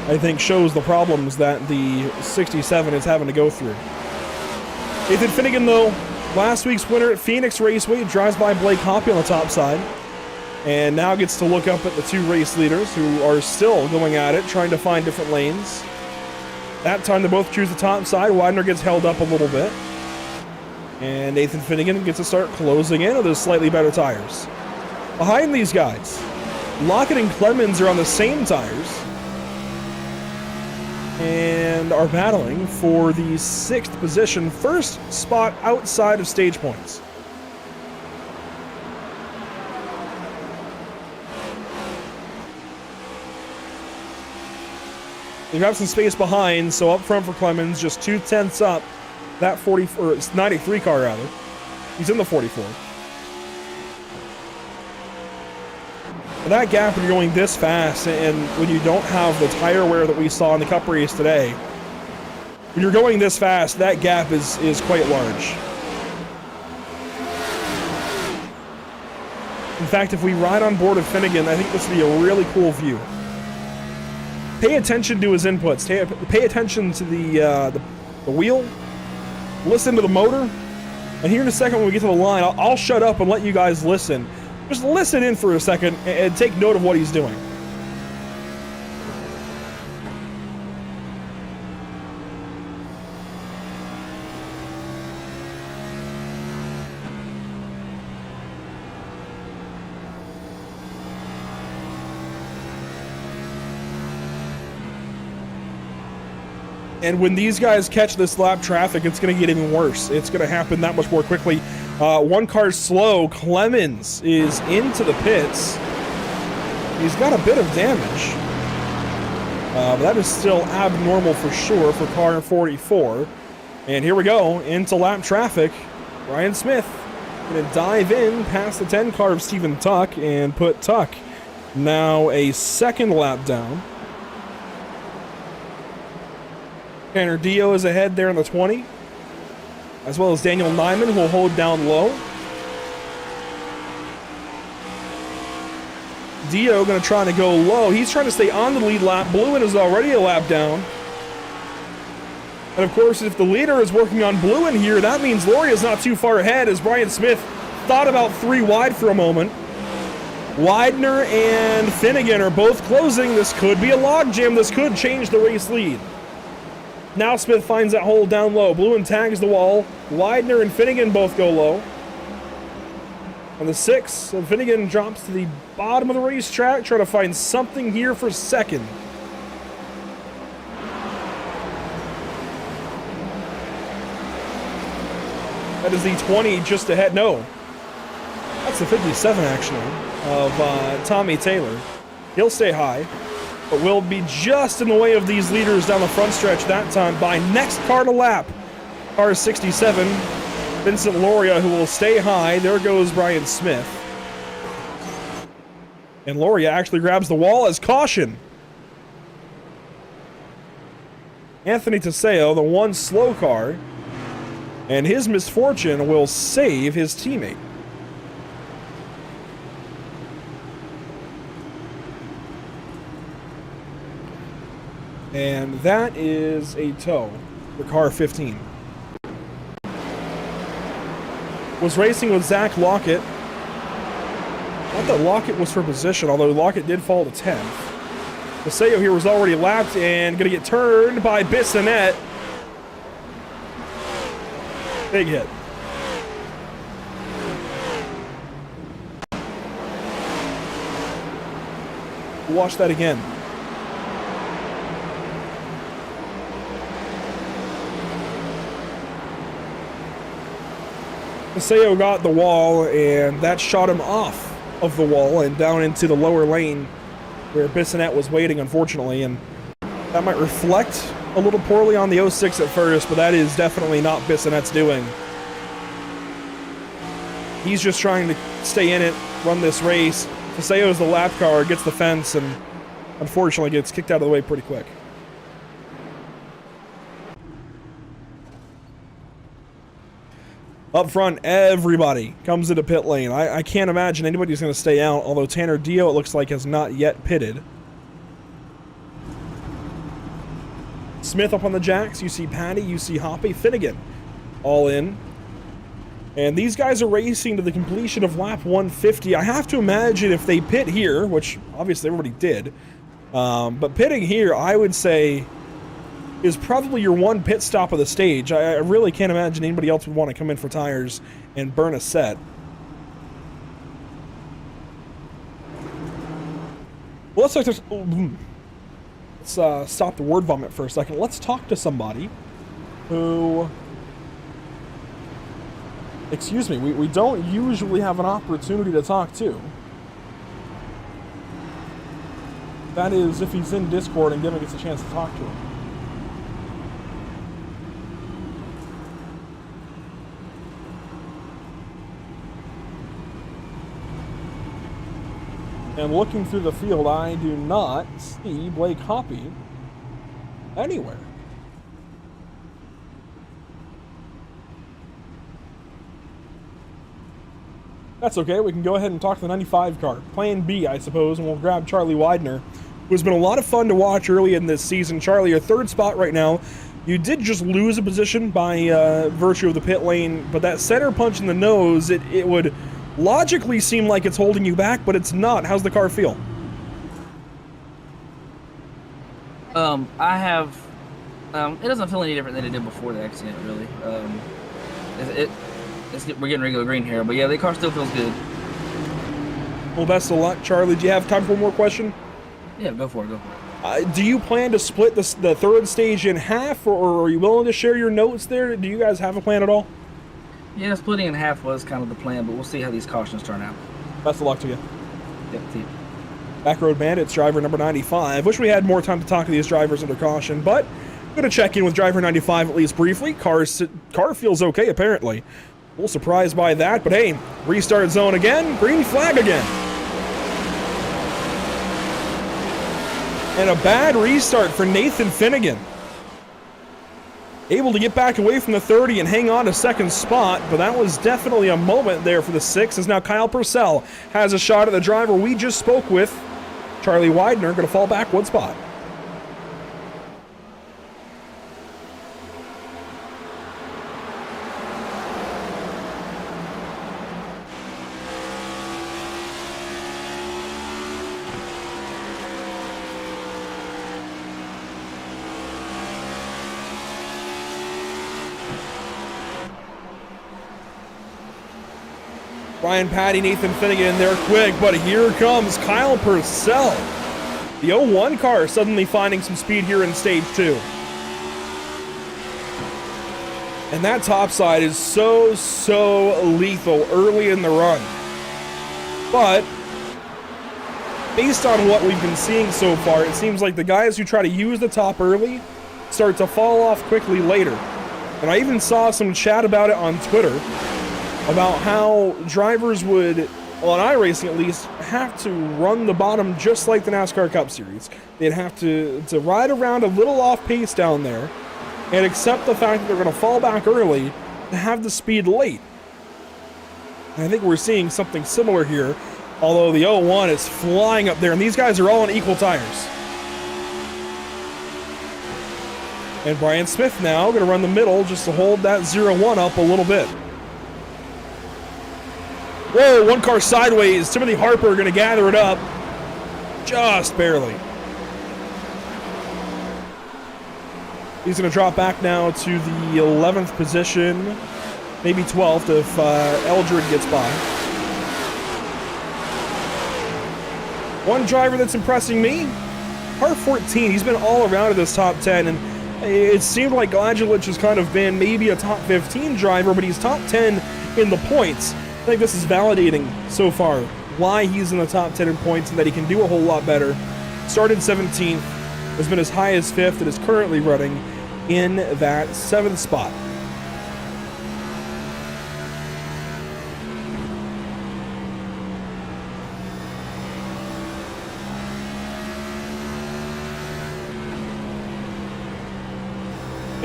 I think shows the problems that the 67 is having to go through. Nathan Finnegan, though, last week's winner at Phoenix Raceway, drives by Blake Hoppy on the top side, and now gets to look up at the two race leaders who are still going at it, trying to find different lanes. That time they both choose the top side. Widener gets held up a little bit, and Nathan Finnegan gets to start closing in with his slightly better tires. Behind these guys, Lockett and Clemens are on the same tires and are battling for the 6th position, first spot outside of stage points. They have some space behind, so up front for Clemens, just 2/10 up. That 40 or it's 93 car rather. He's in the 44. And that gap when you're going this fast, and when you don't have the tire wear that we saw in the Cup race today, when you're going this fast, that gap is quite large. In fact, if we ride on board of Finnegan, I think this would be a really cool view. Pay attention to his inputs. Pay attention to the wheel. Listen to the motor. And here in a second when we get to the line, I'll shut up and let you guys listen. Just listen in for a second and take note of what he's doing. And when these guys catch this lap traffic, it's going to get even worse. It's going to happen that much more quickly. One car slow. Clemens is into the pits. He's got a bit of damage. But that is still abnormal for sure for car 44. And here we go into lap traffic. Ryan Smith going to dive in past the 10 car of Stephen Tuck and put Tuck now a second lap down. Tanner Dio is ahead there in the 20, as well as Daniel Nyman, who will hold down low. Dio going to try to go low. He's trying to stay on the lead lap. Bluen is already a lap down. And of course, if the leader is working on Bluen here, that means Loria is not too far ahead, as Brian Smith thought about 3 wide for a moment. Widener and Finnegan are both closing. This could be a logjam. This could change the race lead. Now Smith finds that hole down low. Bluen tags the wall. Widener and Finnegan both go low. On the 6, Finnegan drops to the bottom of the racetrack, trying to find something here for second. That is the 20 just ahead. No, that's the 57 actually of Tommy Taylor. He'll stay high, but will be just in the way of these leaders down the front stretch that time by next car to lap. Car 67, Vincent Loria, who will stay high. There goes Brian Smith. And Loria actually grabs the wall as caution. Anthony Teseo, the one slow car, and his misfortune will save his teammate. And that is a tow for car 15. Was racing with Zach Lockett. Not that Lockett was for position, although Lockett did fall to 10th. Paseo here was already lapped and going to get turned by Bissonette. Big hit. Watch that again. Paseo got the wall, and that shot him off of the wall and down into the lower lane where Bissonette was waiting, unfortunately, and that might reflect a little poorly on the 06 at first, but that is definitely not Bissonette's doing. He's just trying to stay in it, run this race. Paseo's the lap car, gets the fence, and unfortunately gets kicked out of the way pretty quick. Up front, everybody comes into pit lane. I can't imagine anybody's going to stay out, although Tanner Dio, it looks like, has not yet pitted. Smith up on the jacks. You see Patty, you see Hoppy, Finnegan all in. And these guys are racing to the completion of lap 150. I have to imagine if they pit here, which obviously everybody did, but pitting here, I would say, is probably your one pit stop of the stage. I really can't imagine anybody else would want to come in for tires and burn a set. Well, let's stop the word vomit for a second. Let's talk to somebody who... Excuse me, we don't usually have an opportunity to talk to. That is, if he's in Discord and giving us a chance to talk to him. And looking through the field, I do not see Blake Hoppy anywhere. That's okay, we can go ahead and talk to the 95 car. Plan B, I suppose, and we'll grab Charlie Widener, who's been a lot of fun to watch early in this season. Charlie, your third spot right now. You did just lose a position by virtue of the pit lane, but that center punch in the nose, it would logically seem like it's holding you back, but it's not. How's the car feel? It doesn't feel any different than it did before the accident, really. We're getting regular green here, but yeah, the car still feels good. Well, best of luck, Charlie. Do you have time for one more question? Yeah, go for it. Do you plan to split the third stage in half, or are you willing to share your notes there? Do you guys have a plan at all? Yeah, splitting in half was kind of the plan, but we'll see how these cautions turn out. Best of luck to you. Yep, see you. Backroad Bandits, driver number 95. Wish we had more time to talk to these drivers under caution, but I'm going to check in with driver 95 at least briefly. Car feels okay, apparently. A little surprised by that, but hey, restart zone again, green flag again. And a bad restart for Nathan Finnegan. Able to get back away from the 30 and hang on to second spot, but that was definitely a moment there for the 6, as now Kyle Purcell has a shot at the driver we just spoke with. Charlie Widener going to fall back one spot. Brian Patty, Nathan Finnegan, they're quick, but here comes Kyle Purcell. The 01 car suddenly finding some speed here in stage 2. And that topside is so lethal early in the run. But based on what we've been seeing so far, it seems like the guys who try to use the top early start to fall off quickly later. And I even saw some chat about it on Twitter, about how drivers would, well, in iRacing at least, have to run the bottom just like the NASCAR Cup Series. They'd have to ride around a little off pace down there and accept the fact that they're going to fall back early to have the speed late. And I think we're seeing something similar here, although the 01 is flying up there, and these guys are all on equal tires. And Brian Smith now going to run the middle just to hold that 0-1 up a little bit. Whoa, one car sideways. Timothy Harper going to gather it up. Just barely. He's going to drop back now to the 11th position. Maybe 12th if Eldred gets by. One driver that's impressing me, car 14. He's been all around in this top 10, and it seemed like Gladjulich has kind of been maybe a top 15 driver, but he's top 10 in the points. I think this is validating so far why he's in the top 10 in points and that he can do a whole lot better. Started 17th, has been as high as 5th, and is currently running in that 7th spot.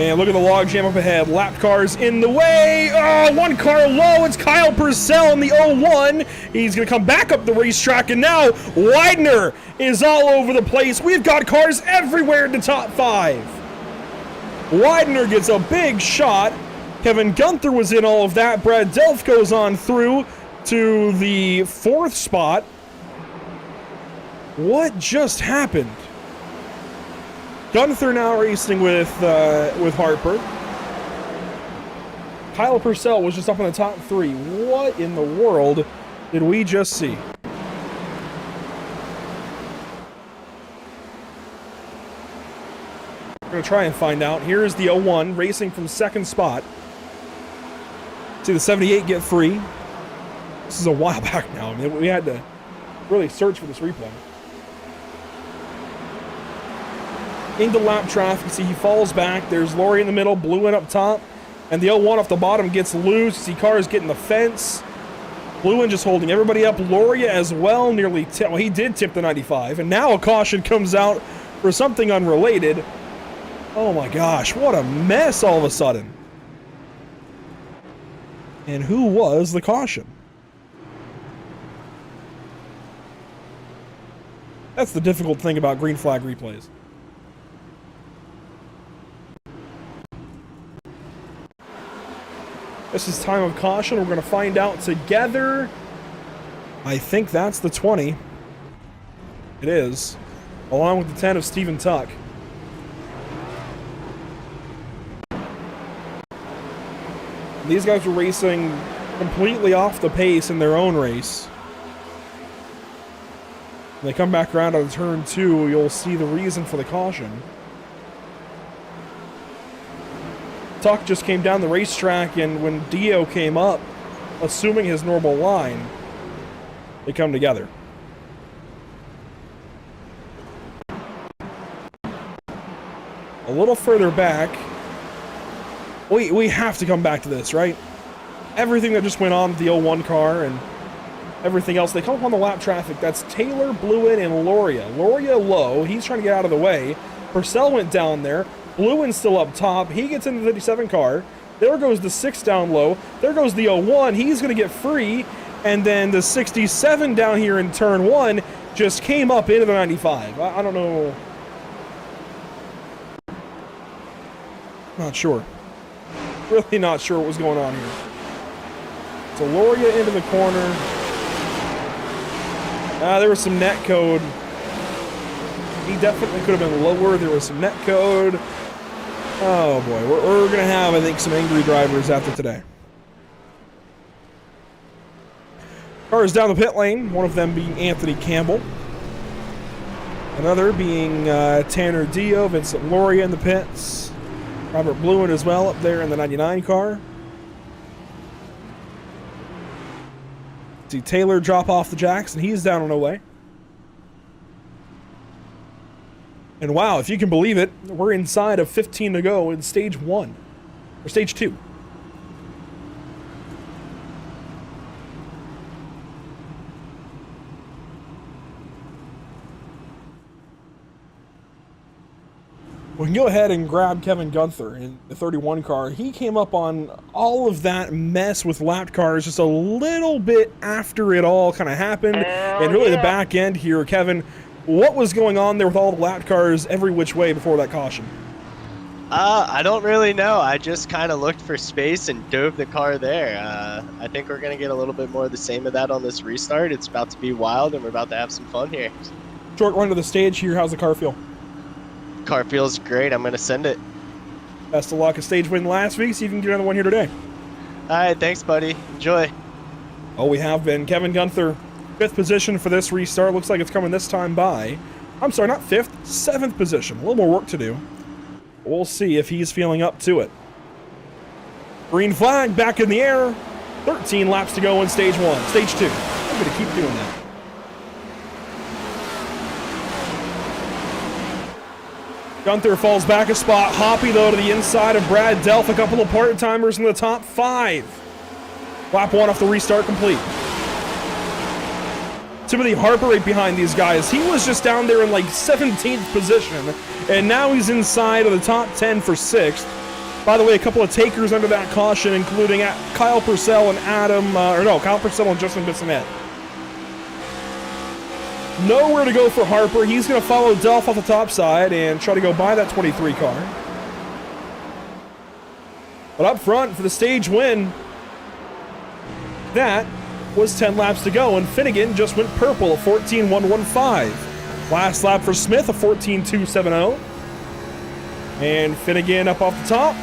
And look at the logjam up ahead. Lap cars in the way. Oh, one car low. It's Kyle Purcell in the 01. He's going to come back up the racetrack. And now Widener is all over the place. We've got cars everywhere in the top 5. Widener gets a big shot. Kevin Gunther was in all of that. Brad Delph goes on through to the 4th spot. What just happened? Gunther now racing with Harper. Kyle Purcell was just up in the top 3. What in the world did we just see? We're going to try and find out. Here's the 01 racing from 2nd spot. See the 78 get free. This is a while back now. I mean, we had to really search for this replay. Into lap traffic, see he falls back. There's Laurie in the middle, Bluin up top, and the 01 off the bottom gets loose. See cars getting the fence. Bluin just holding everybody up. Loria as well, nearly well, he did tip the 95, and now a caution comes out for something unrelated. Oh my gosh, what a mess all of a sudden. And who was the caution? That's the difficult thing about green flag replays. This is time of caution. We're going to find out together. I think that's the 20. It is. Along with the 10 of Stephen Tuck. These guys were racing completely off the pace in their own race. When they come back around on turn 2, you'll see the reason for the caution. Tuck just came down the racetrack, and when Dio came up, assuming his normal line, they come together. A little further back, we have to come back to this, right? Everything that just went on with the 01 car and everything else, they come up on the lap traffic. That's Taylor, Bluin, and Loria. Loria low, he's trying to get out of the way. Purcell went down there. Bluin's still up top. He gets into the 57 car. There goes the 6 down low. There goes the 01. He's going to get free. And then the 67 down here in turn 1 just came up into the 95. I don't know. Not sure. Really not sure what was going on here. So Loria into the corner. There was some net code. He definitely could have been lower. There was some net code. Oh boy, we're going to have, I think, some angry drivers after today. Cars down the pit lane, one of them being Anthony Campbell. Another being Tanner Dio, Vincent Loria in the pits. Robert Bluin as well up there in the 99 car. See Taylor drop off the jacks, and he's down and away. And wow, if you can believe it, we're inside of 15 to go in stage 1, or stage 2. We can go ahead and grab Kevin Gunther in the 31 car. He came up on all of that mess with lap cars just a little bit after it all kind of happened. And really the back end here, Kevin, what was going on there with all the lap cars every which way before that caution? I don't really know. I just kind of looked for space and dove the car there. I think we're going to get a little bit more of the same of that on this restart. It's about to be wild, and we're about to have some fun here. Short run to the stage here. How's the car feel? Car feels great. I'm going to send it. Best of luck. A stage win last week, so you can get another one here today. All right, thanks, buddy. Enjoy. Oh, we have been. Kevin Gunther, 5th position for this restart. Looks like it's coming this time by. I'm sorry, not 5th, 7th position. A little more work to do. We'll see if he's feeling up to it. Green flag back in the air. 13 laps to go in stage 1. Stage 2. I'm going to keep doing that. Gunther falls back a spot. Hoppy, though, to the inside of Brad Delph. A couple of part-timers in the top 5. Lap 1 off the restart complete. Timothy Harper right behind these guys. He was just down there in like 17th position, and now he's inside of the top 10 for 6th. By the way, a couple of takers under that caution, including Kyle Purcell and Kyle Purcell and Justin Bissonette. Nowhere to go for Harper. He's going to follow Delph off the top side and try to go by that 23 car. But up front for the stage win, that was 10 laps to go, and Finnegan just went purple, a 14.115. Last lap for Smith, a 14.270. And Finnegan up off the top.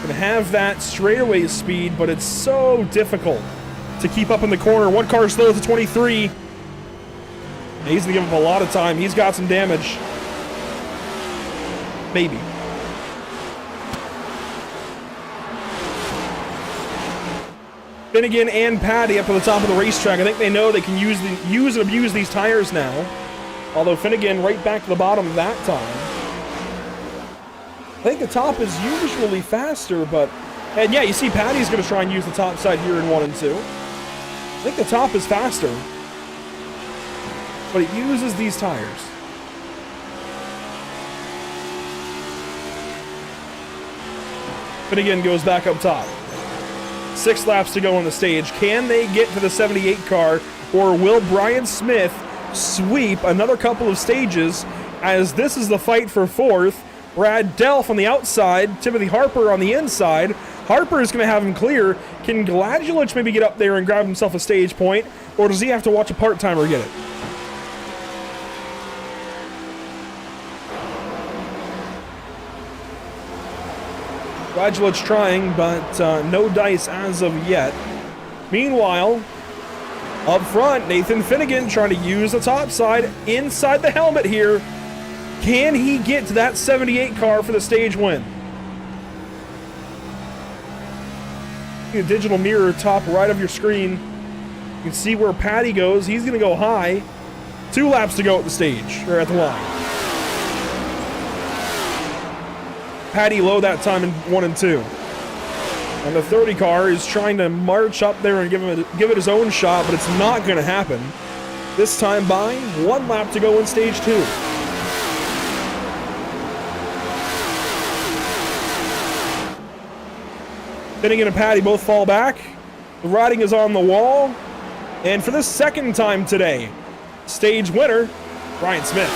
Gonna have that straightaway speed, but it's so difficult to keep up in the corner. One car slow to 23. And he's gonna give up a lot of time. He's got some damage. Maybe. Finnegan and Patty up to the top of the racetrack. I think they know they can use and abuse these tires now. Although Finnegan right back to the bottom that time. I think the top is usually faster, but... And yeah, you see Patty's going to try and use the top side here in 1 and 2. I think the top is faster. But it uses these tires. Finnegan goes back up top. 6 laps to go on the stage. Can they get to the 78 car, or will Brian Smith sweep another couple of stages, as this is the fight for 4th? Brad Delph on the outside, Timothy Harper on the inside. Harper is going to have him clear. Can Gladulich maybe get up there and grab himself a stage point, or does he have to watch a part-timer get it? Gladulich trying, but no dice as of yet. Meanwhile, up front, Nathan Finnegan trying to use the top side inside the helmet here. Can he get to that 78 car for the stage win? The digital mirror top right of your screen. You can see where Patty goes. He's going to go high. 2 laps to go at the stage, or at the line. Patty low that time in 1 and 2. And the 30 car is trying to march up there and give it his own shot, but it's not going to happen. This time by 1 lap to go in stage 2. Finnegan and Patty both fall back. The writing is on the wall. And for the 2nd time today, stage winner, Brian Smith.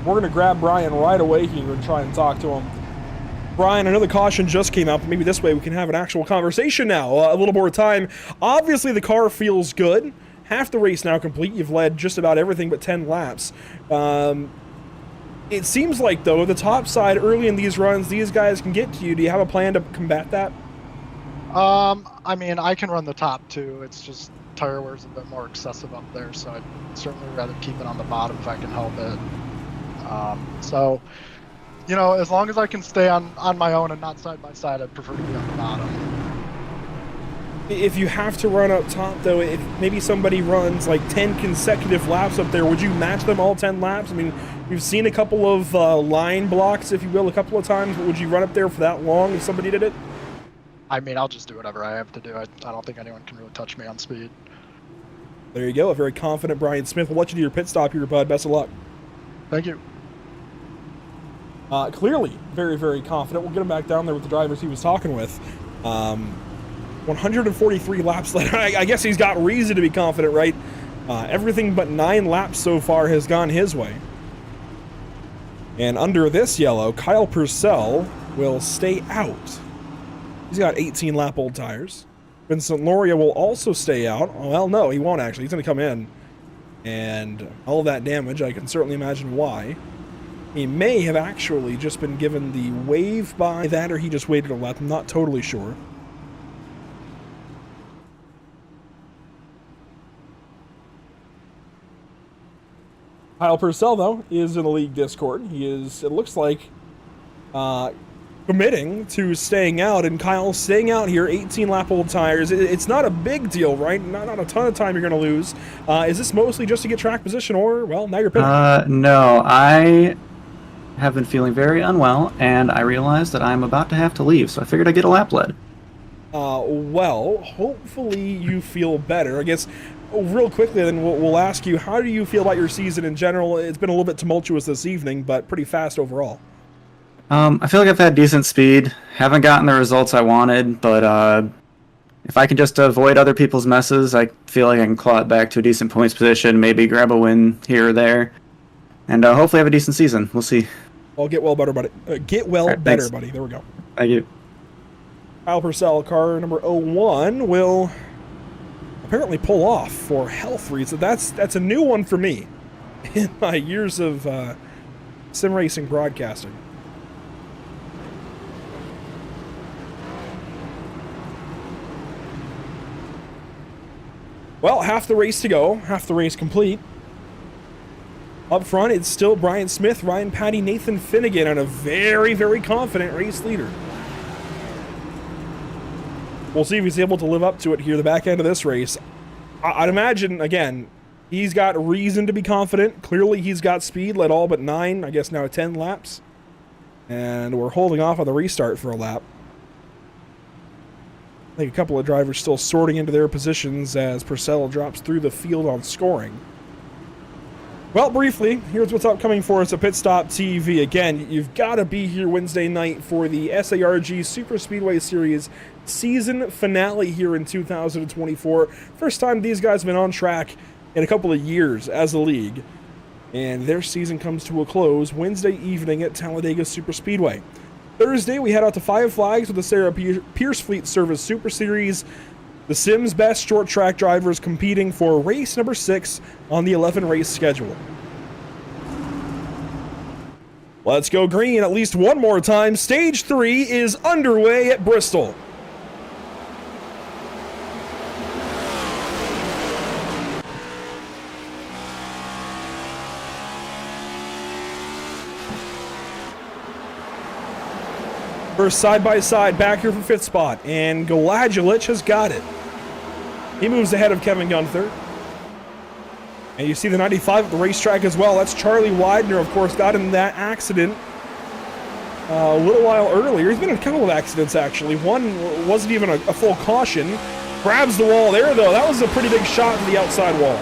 We're going to grab Brian right away here and try and talk to him. Brian, I know the caution just came out, but maybe this way we can have an actual conversation now. A little more time. Obviously, the car feels good. Half the race now complete. You've led just about everything but 10 laps. It seems like, though, the top side early in these runs, these guys can get to you. Do you have a plan to combat that? I mean, I can run the top too. It's just tire wear's a bit more excessive up there, so I'd certainly rather keep it on the bottom if I can help it. So, you know, as long as I can stay on my own and not side by side, I'd prefer to be on the bottom. If you have to run up top, though, if maybe somebody runs like 10 consecutive laps up there, would you match them all 10 laps? I mean, we've seen a couple of line blocks, if you will, a couple of times, but would you run up there for that long if somebody did it? I mean, I'll just do whatever I have to do. I don't think anyone can really touch me on speed. There you go. A very confident Brian Smith. We'll let you do your pit stop here, bud. Best of luck. Thank you. Clearly, very, very confident. We'll get him back down there with the drivers he was talking with. 143 laps later. I guess he's got reason to be confident, right? Everything but 9 laps so far has gone his way. And under this yellow, Kyle Purcell will stay out. He's got 18-lap-old tires. Vincent Loria will also stay out. Well, no, he won't actually. He's going to come in. And all of that damage, I can certainly imagine why. He may have actually just been given the wave by that, or he just waited a lap. I'm not totally sure. Kyle Purcell, though, is in the league Discord. He is, it looks like, going committing to staying out, and Kyle staying out here, 18-lap-old tires. It's not a big deal, right? Not a ton of time you're going to lose. Is this mostly just to get track position, or, well, now you're pitting? No, I have been feeling very unwell, and I realized that I'm about to have to leave, so I figured I'd get a lap lead. Well, hopefully you feel better. I guess, real quickly, then we'll ask you, how do you feel about your season in general? It's been a little bit tumultuous this evening, but pretty fast overall. I feel like I've had decent speed. Haven't gotten the results I wanted, but if I can just avoid other people's messes, I feel like I can claw it back to a decent points position, maybe grab a win here or there, and hopefully have a decent season. We'll see. Well, get well better, buddy. Get well right, better, thanks. buddy. There we go. Thank you. Kyle Purcell, car number 01, will apparently pull off for health reasons. That's a new one for me in my years of sim racing broadcasting. Well, half the race to go, half the race complete. Up front, it's still Brian Smith, Ryan Patty, Nathan Finnegan, and a very, very confident race leader. We'll see if he's able to live up to it here, the back end of this race. I'd imagine, again, he's got reason to be confident. Clearly, he's got speed, led all but 9, I guess now 10 laps. And we're holding off on the restart for a lap. I think a couple of drivers still sorting into their positions as Purcell drops through the field on scoring. Well, briefly, here's what's upcoming for us at Pit Stop TV. Again, you've got to be here Wednesday night for the SARG Super Speedway Series season finale here in 2024. First time these guys have been on track in a couple of years as a league. And their season comes to a close Wednesday evening at Talladega Super Speedway. Thursday, we head out to Five Flags with the Sarah Pierce Fleet Service Super Series. The Sim's best short track drivers competing for race number 6 on the 11 race schedule. Let's go green at least one more time. Stage 3 is underway at Bristol. First side-by-side back here for 5th spot, and Galadulich has got it. He moves ahead of Kevin Gunther. And you see the 95 at the racetrack as well. That's Charlie Widener, of course, got in that accident a little while earlier. He's been in a couple of accidents, actually. One wasn't even a full caution. Grabs the wall there, though. That was a pretty big shot to the outside wall.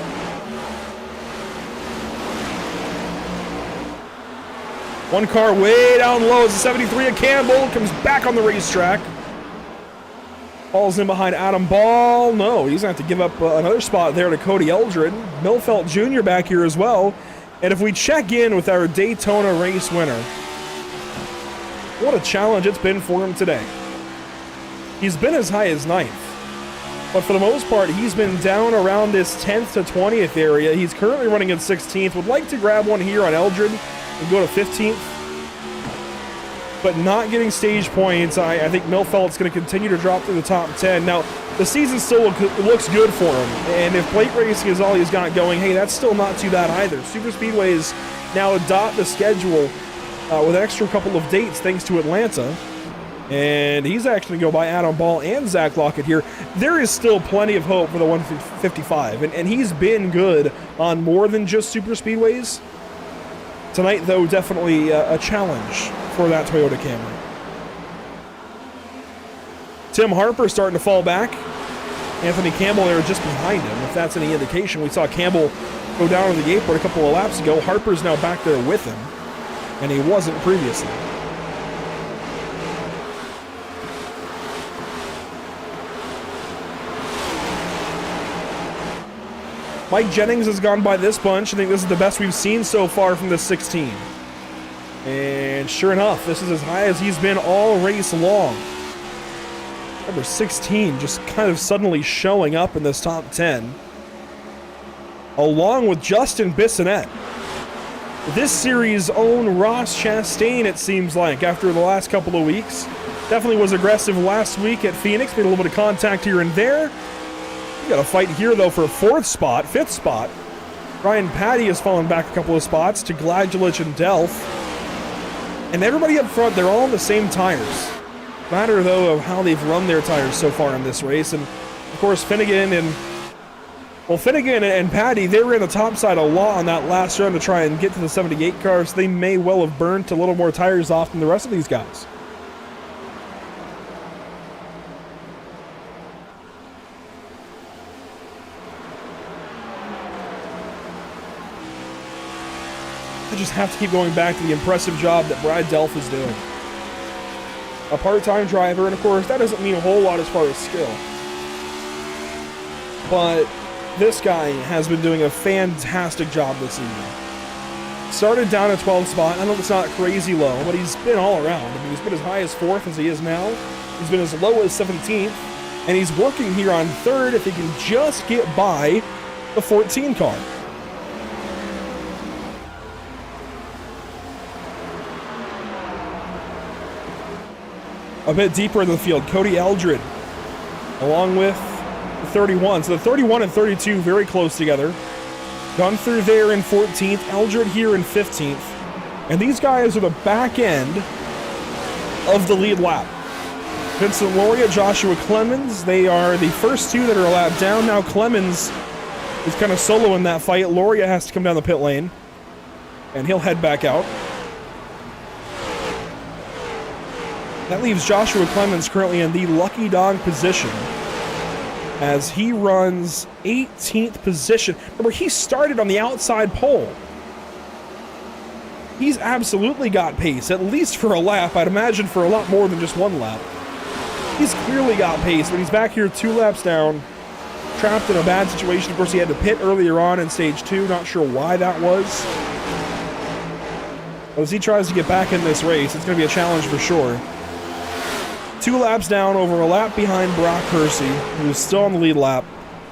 One car way down low is the 73 of Campbell. Comes back on the racetrack. Falls in behind Adam Ball. No, he's going to have to give up another spot there to Cody Eldred. Milfelt Jr. back here as well. And if we check in with our Daytona race winner, what a challenge it's been for him today. He's been as high as 9th. But for the most part, he's been down around this 10th to 20th area. He's currently running at 16th. Would like to grab one here on Eldred and go to 15th. But not getting stage points. I think Milfelt's going to continue to drop through the top 10. Now, the season still looks good for him. And if plate racing is all he's got going, hey, that's still not too bad either. Super Speedways now adopt the schedule with an extra couple of dates thanks to Atlanta. And he's actually going to go by Adam Ball and Zach Lockett here. There is still plenty of hope for the 155. And he's been good on more than just Super Speedways. Tonight, though, definitely a challenge for that Toyota Camry. Tim Harper starting to fall back. Anthony Campbell there just behind him. If that's any indication, we saw Campbell go down to the apron a couple of laps ago. Harper's now back there with him, and he wasn't previously. Mike Jennings has gone by this bunch. I think this is the best we've seen so far from the 16. And sure enough, this is as high as he's been all race long. Number 16 just kind of suddenly showing up in this top 10. Along with Justin Bissonette. This series' own Ross Chastain, it seems like, after the last couple of weeks. Definitely was aggressive last week at Phoenix. Made a little bit of contact here and there. Got a fight here, though, for 4th spot, 5th spot. Ryan Patty has fallen back a couple of spots to Gladulich and Delph. And everybody up front, they're all on the same tires. Matter, though, of how they've run their tires so far in this race. And, of course, Finnegan and Patty, they ran the top side a lot on that last run to try and get to the 78 car, so they may well have burnt a little more tires off than the rest of these guys. I just have to keep going back to the impressive job that Brad Delph is doing. A part-time driver, and of course, that doesn't mean a whole lot as far as skill. But this guy has been doing a fantastic job this season. Started down at 12th spot. I know it's not crazy low, but he's been all around. I mean, he's been as high as 4th as he is now. He's been as low as 17th. And he's working here on 3rd if he can just get by the 14 car. A bit deeper in the field, Cody Eldred, along with the 31. So the 31 and 32 very close together. Gunther there in 14th, Eldred here in 15th. And these guys are the back end of the lead lap. Vincent Loria, Joshua Clemens, they are the first two that are a lap down. Now Clemens is kind of solo in that fight. Loria has to come down the pit lane, and he'll head back out. That leaves Joshua Clemens currently in the lucky dog position as he runs 18th position. Remember, he started on the outside pole. He's absolutely got pace, at least for a lap. I'd imagine for a lot more than just one lap. He's clearly got pace, but he's back here 2 laps down, trapped in a bad situation. Of course, he had to pit earlier on in stage 2. Not sure why that was. But as he tries to get back in this race, it's going to be a challenge for sure. 2 laps down, over a lap behind Brock Hersey, who's still on the lead lap.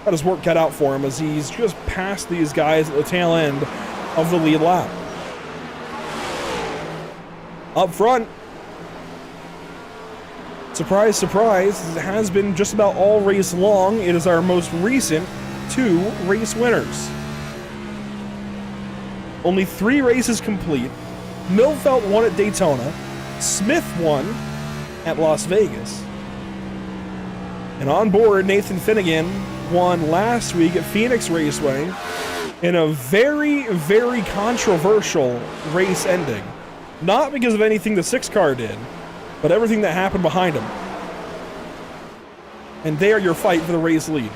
Got his work cut out for him as he's just passed these guys at the tail end of the lead lap. Up front, surprise, surprise, it has been just about all race long. It is our most recent 2 race winners. Only 3 races complete. Milfelt won at Daytona. Smith won at Las Vegas. And on board, Nathan Finnegan won last week at Phoenix Raceway in a very, very controversial race ending. Not because of anything the 6 car did, but everything that happened behind him. And they are your fight for the race lead.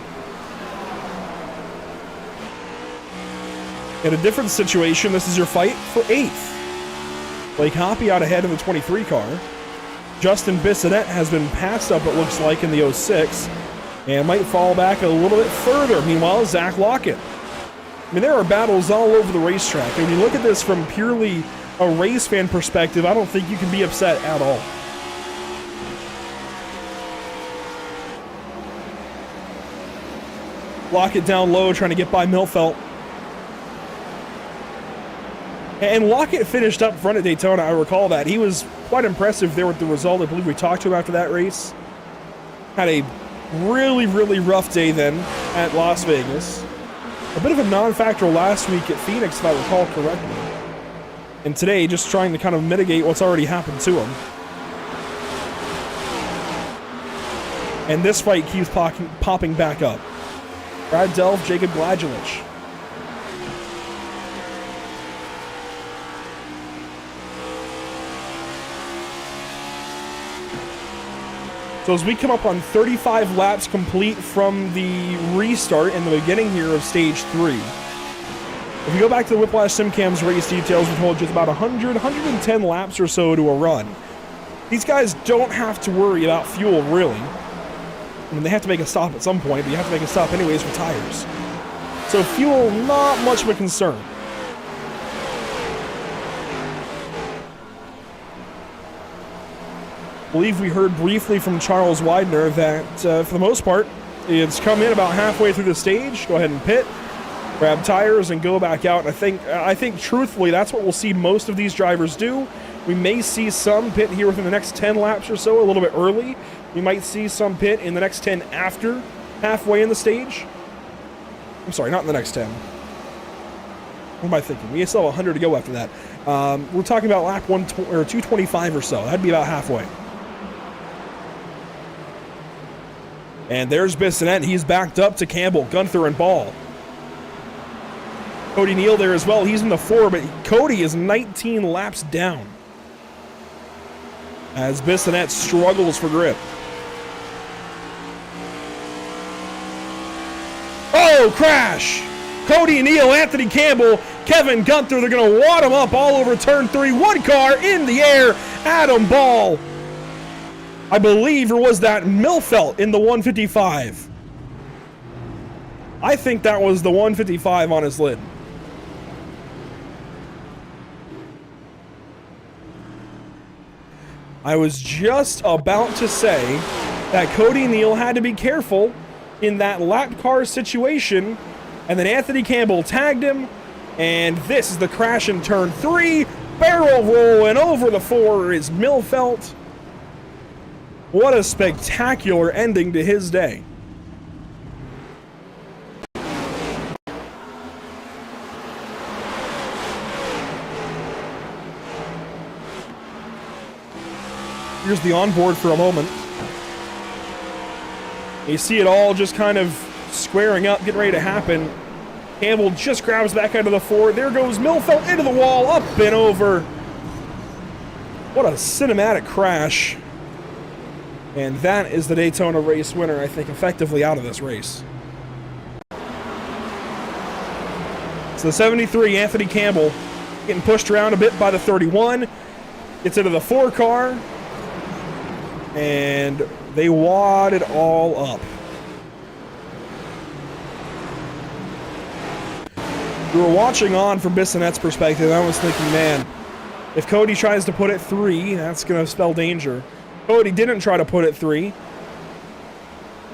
In a different situation, this is your fight for 8th. Blake Hoppe out ahead in the 23 car. Justin Bissonette has been passed up, it looks like, in the 06, and might fall back a little bit further. Meanwhile, Zach Lockett. I mean, there are battles all over the racetrack. And when you look at this from purely a race fan perspective, I don't think you can be upset at all. Lockett down low, trying to get by Milfelt. And Lockett finished up front at Daytona, I recall that. He was quite impressive there with the result. I believe we talked to him after that race. Had a really, really rough day then at Las Vegas. A bit of a non-factor last week at Phoenix, if I recall correctly. And today, just trying to kind of mitigate what's already happened to him. And this fight keeps popping back up. Brad Delph, Jacob Gladulich. So as we come up on 35 laps complete from the restart in the beginning here of stage 3. If you go back to the Whiplash SimCam's race details, we told you it's about 110 laps or so to a run. These guys don't have to worry about fuel, really. I mean, they have to make a stop at some point, but you have to make a stop anyways for tires. So fuel, not much of a concern. I believe we heard briefly from Charles Widener that, for the most part, it's come in about halfway through the stage. Go ahead and pit, grab tires, and go back out. I think truthfully, that's what we'll see most of these drivers do. We may see some pit here within the next 10 laps or so, a little bit early. We might see some pit in the next 10 after halfway in the stage. I'm sorry, not in the next 10. What am I thinking? We still have 100 to go after that. We're talking about lap 225 or so. That'd be about halfway. And there's Bissonette. He's backed up to Campbell, Gunther, and Ball. Cody Neal there as well. He's in the 4, but Cody is 19 laps down as Bissonette struggles for grip. Oh, crash! Cody Neal, Anthony Campbell, Kevin Gunther, they're going to wad him up all over turn 3. One car in the air, Adam Ball. I believe, or was that Milfelt in the 155? I think that was the 155 on his lid. I was just about to say that Cody Neal had to be careful in that lap car situation, and then Anthony Campbell tagged him, and this is the crash in turn 3. Barrel roll, and over the 4 is Milfelt. What a spectacular ending to his day. Here's the onboard for a moment. You see it all just kind of squaring up, getting ready to happen. Campbell just grabs back out of the 4. There goes Milfelt into the wall, up and over. What a cinematic crash. And that is the Daytona race winner, I think, effectively out of this race. So the 73, Anthony Campbell, getting pushed around a bit by the 31. Gets into the 4 car. And they wad it all up. We were watching on from Bissonette's perspective. I was thinking, man, if Cody tries to put it 3, that's going to spell danger. Cody didn't try to put it 3.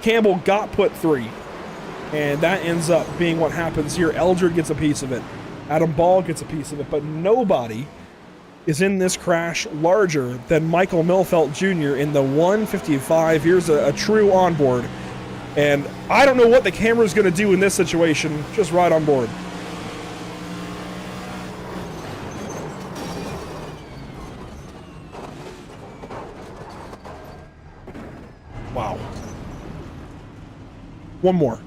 Campbell got put 3. And that ends up being what happens here. Eldred gets a piece of it. Adam Ball gets a piece of it. But nobody is in this crash larger than Michael Milfelt Jr. in the 155. Here's a true onboard. And I don't know what the camera's going to do in this situation. Just right on board. Wow. One more.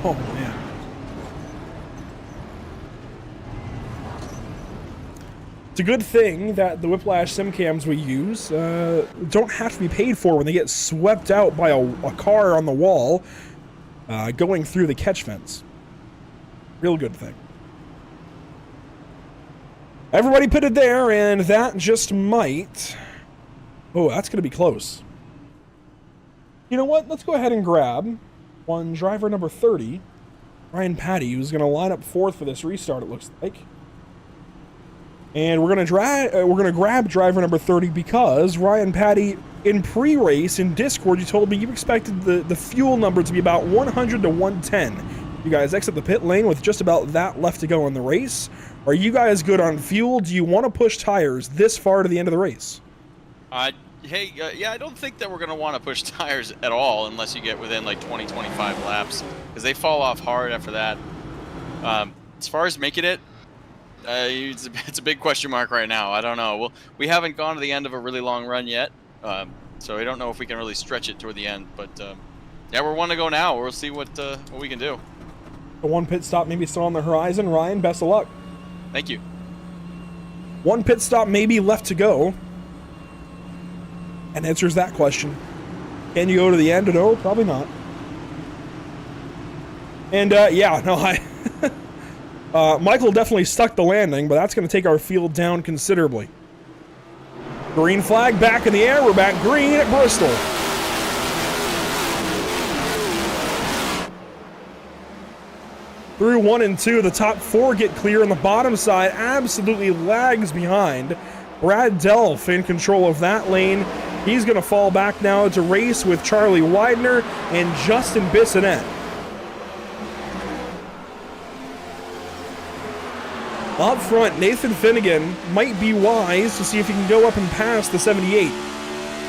Oh, man. It's a good thing that the Whiplash sim cams we use don't have to be paid for when they get swept out by a car on the wall going through the catch fence. Real good thing. Everybody pitted there, and that just might... Oh, that's going to be close. You know what? Let's go ahead and grab one driver number 30, Ryan Patty, who's going to line up 4th for this restart, it looks like. And we're going to grab driver number 30 because Ryan Patty, in pre-race in Discord, you told me you expected the fuel number to be about 100 to 110. You guys exit the pit lane with just about that left to go in the race. Are you guys good on fuel? Do you want to push tires this far to the end of the race? Yeah, I don't think that we're going to want to push tires at all unless you get within like 20, 25 laps, because they fall off hard after that. As far as making it, it's a big question mark right now. I don't know. We haven't gone to the end of a really long run yet, so I don't know if we can really stretch it toward the end. But yeah, we're one to go now. We'll see what we can do. The one pit stop maybe still on the horizon. Ryan, best of luck. Thank you. One pit stop maybe left to go. And answers that question. Can you go to the end? No, probably not. And yeah, no, Michael definitely stuck the landing, but that's going to take our field down considerably. Green flag back in the air. We're back green at Bristol. Through 1 and 2, the top 4 get clear, and the bottom side absolutely lags behind. Brad Delph in control of that lane. He's going to fall back now to race with Charlie Widener and Justin Bissonette. Up front, Nathan Finnegan might be wise to see if he can go up and pass the 78.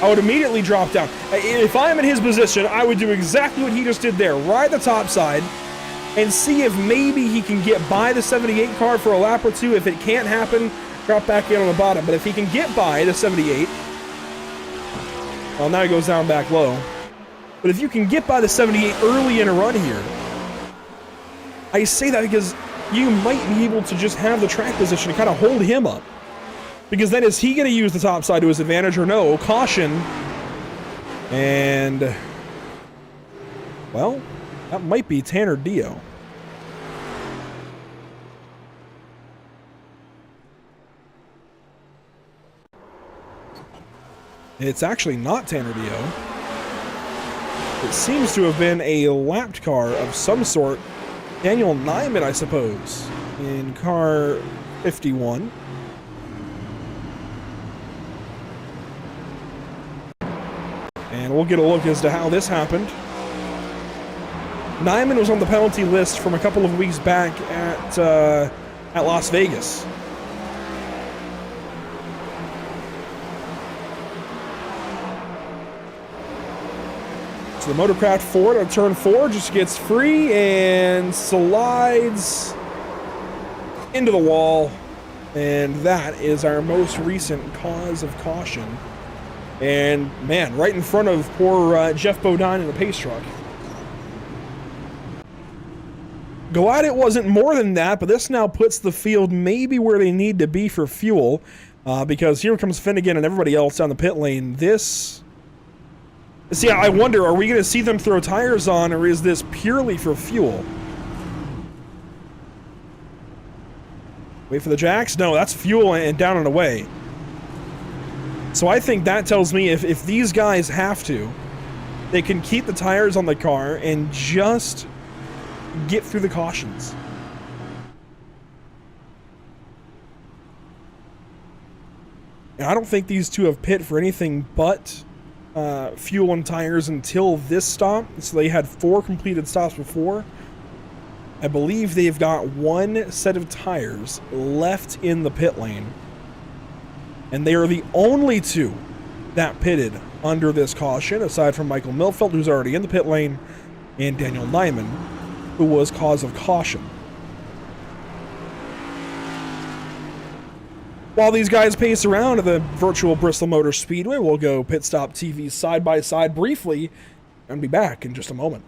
I would immediately drop down. If I'm in his position, I would do exactly what he just did there. Ride the top side and see if maybe he can get by the 78 car for a lap or two. If it can't happen, drop back in on the bottom. But if he can get by the 78, well, now he goes down back low. But if you can get by the 78 early in a run here, I say that because you might be able to just have the track position to kind of hold him up. Because then is he going to use the top side to his advantage or no? Caution. And, well, that might be Tanner Dio. It's actually not Tanner Dio. It seems to have been a lapped car of some sort. Daniel Nyman, I suppose, in car 51. And we'll get a look as to how this happened. Nyman was on the penalty list from a couple of weeks back at Las Vegas. So the Motorcraft Ford on turn 4 just gets free and slides into the wall. And that is our most recent cause of caution. And, man, right in front of poor Jeff Bodine in the pace truck. Glad it wasn't more than that, but this now puts the field maybe where they need to be for fuel. Because here comes Finnegan and everybody else down the pit lane. See, I wonder, are we going to see them throw tires on, or is this purely for fuel? Wait for the jacks? No, that's fuel and down and away. So I think that tells me if these guys have to, they can keep the tires on the car and just get through the cautions. And I don't think these two have pit for anything but fuel and tires until this stop. So they had 4 completed stops before. I believe they've got 1 set of tires left in the pit lane. And they are the only 2 that pitted under this caution, aside from Michael Milfeld, who's already in the pit lane, and Daniel Nyman, who was cause of caution. While these guys pace around at the virtual Bristol Motor Speedway, we'll go Pit Stop TV side by side briefly and be back in just a moment.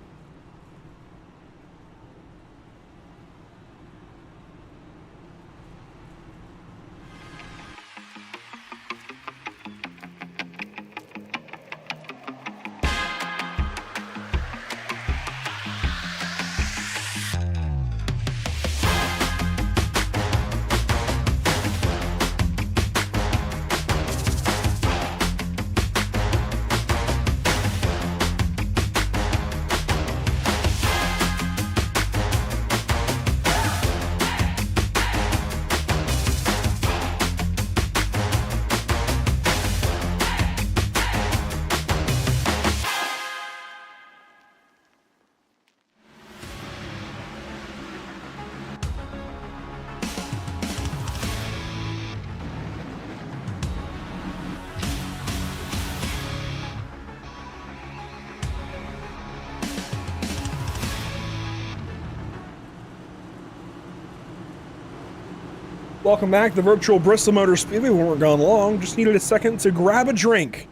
Welcome back to the virtual Bristol Motor Speedway. We weren't gone long, just needed a second to grab a drink.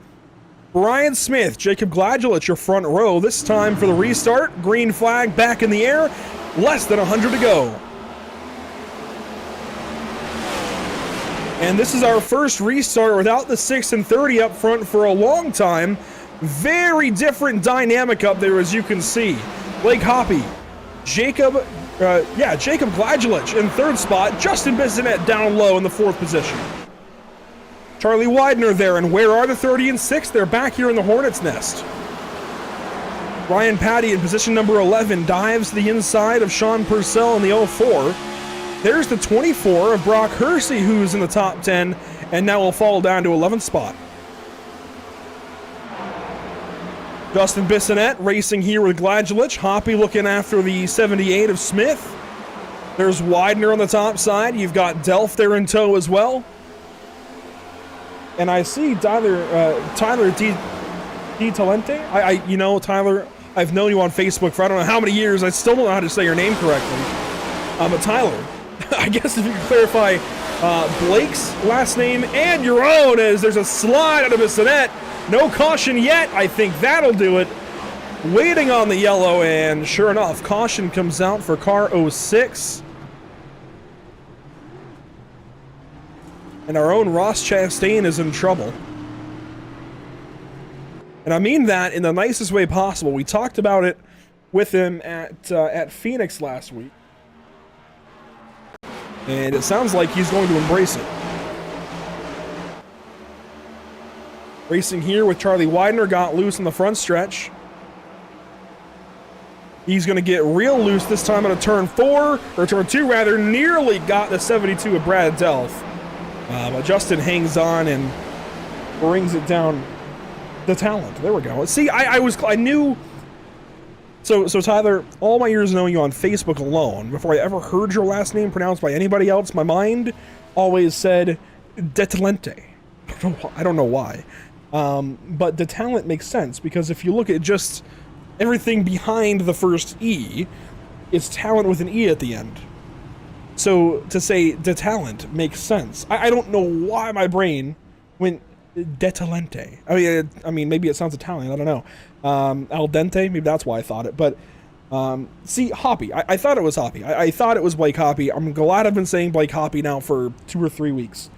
Brian Smith, Jacob Gladwell at your front row, this time for the restart. Green flag back in the air, less than 100 to go. And this is our first restart without the 6 and 30 up front for a long time. Very different dynamic up there, as you can see. Blake Hoppy, Jacob Gladwell in 3rd spot. Justin Bissonette down low in the 4th position. Charlie Widener there, and where are the 30 and 6? They're back here in the Hornet's Nest. Ryan Patty in position number 11 dives to the inside of Sean Purcell in the 04. There's the 24 of Brock Hersey, who's in the top 10, and now will fall down to 11th spot. Justin Bissonette racing here with Gladwell. Hoppy looking after the 78 of Smith. There's Widener on the top side. You've got Delph there in tow as well. And I see Tyler D. Talente. You know, Tyler, I've known you on Facebook for I don't know how many years. I still don't know how to say your name correctly. But Tyler, I guess if you could clarify Blake's last name and your own, as there's a slide out of his Sonnet. No caution yet. I think that'll do it. Waiting on the yellow, and sure enough, caution comes out for car 06. And our own Ross Chastain is in trouble. And I mean that in the nicest way possible. We talked about it with him at Phoenix last week. And it sounds like he's going to embrace it. Racing here with Charlie Widener, got loose in the front stretch. He's going to get real loose this time on a turn 4, or turn 2 rather, nearly got the 72 of Brad Delph. But Justin hangs on and brings it down the talent. There we go. See, I knew. So Tyler, all my years knowing you on Facebook alone, before I ever heard your last name pronounced by anybody else, my mind always said Detalente. I don't know why. But the talent makes sense, because if you look at just everything behind the first E, it's talent with an E at the end. So to say detalent makes sense. I don't know why my brain went detalente. I mean, maybe it sounds Italian. I don't know. Al dente. Maybe that's why I thought it. But see, Hoppy. I thought it was Hoppy. I thought it was Blake Hoppy. I'm glad I've been saying Blake Hoppy now for 2 or 3 weeks.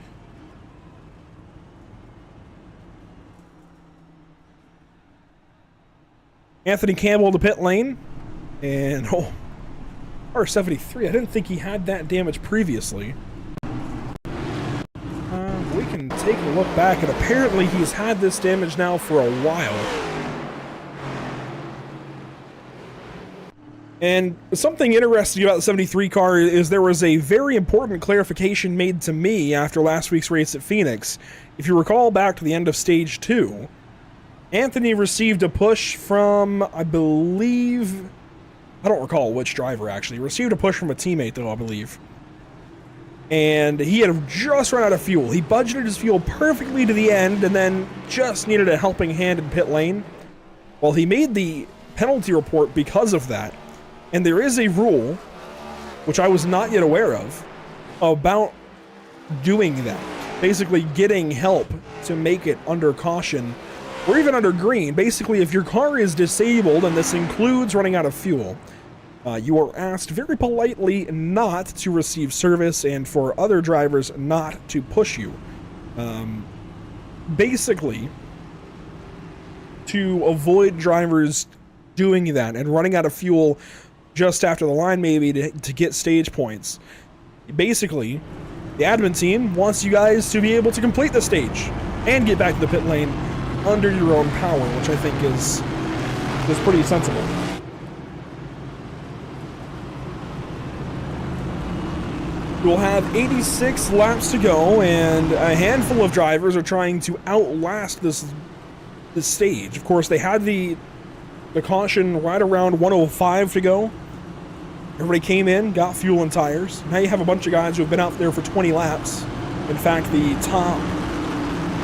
Anthony Campbell to pit lane, and R73. I didn't think he had that damage previously. We can take a look back, and apparently he's had this damage now for a while. And something interesting about the 73 car is there was a very important clarification made to me after last week's race at Phoenix. If you recall back to the end of stage 2, Anthony received a push from, I believe, I don't recall which driver actually. Received a push from a teammate though, I believe. And he had just run out of fuel. He budgeted his fuel perfectly to the end and then just needed a helping hand in pit lane. Well, he made the penalty report because of that. And there is a rule, which I was not yet aware of, about doing that. Basically getting help to make it under caution or even under green. Basically, if your car is disabled, and this includes running out of fuel, you are asked very politely not to receive service and for other drivers not to push you. Basically, to avoid drivers doing that and running out of fuel just after the line maybe to get stage points. Basically, the admin team wants you guys to be able to complete the stage and get back to the pit lane under your own power, which I think is pretty sensible. We'll have 86 laps to go, and a handful of drivers are trying to outlast this stage. Of course, they had the caution right around 105 to go. Everybody came in, got fuel and tires. Now you have a bunch of guys who have been out there for 20 laps. In fact, the top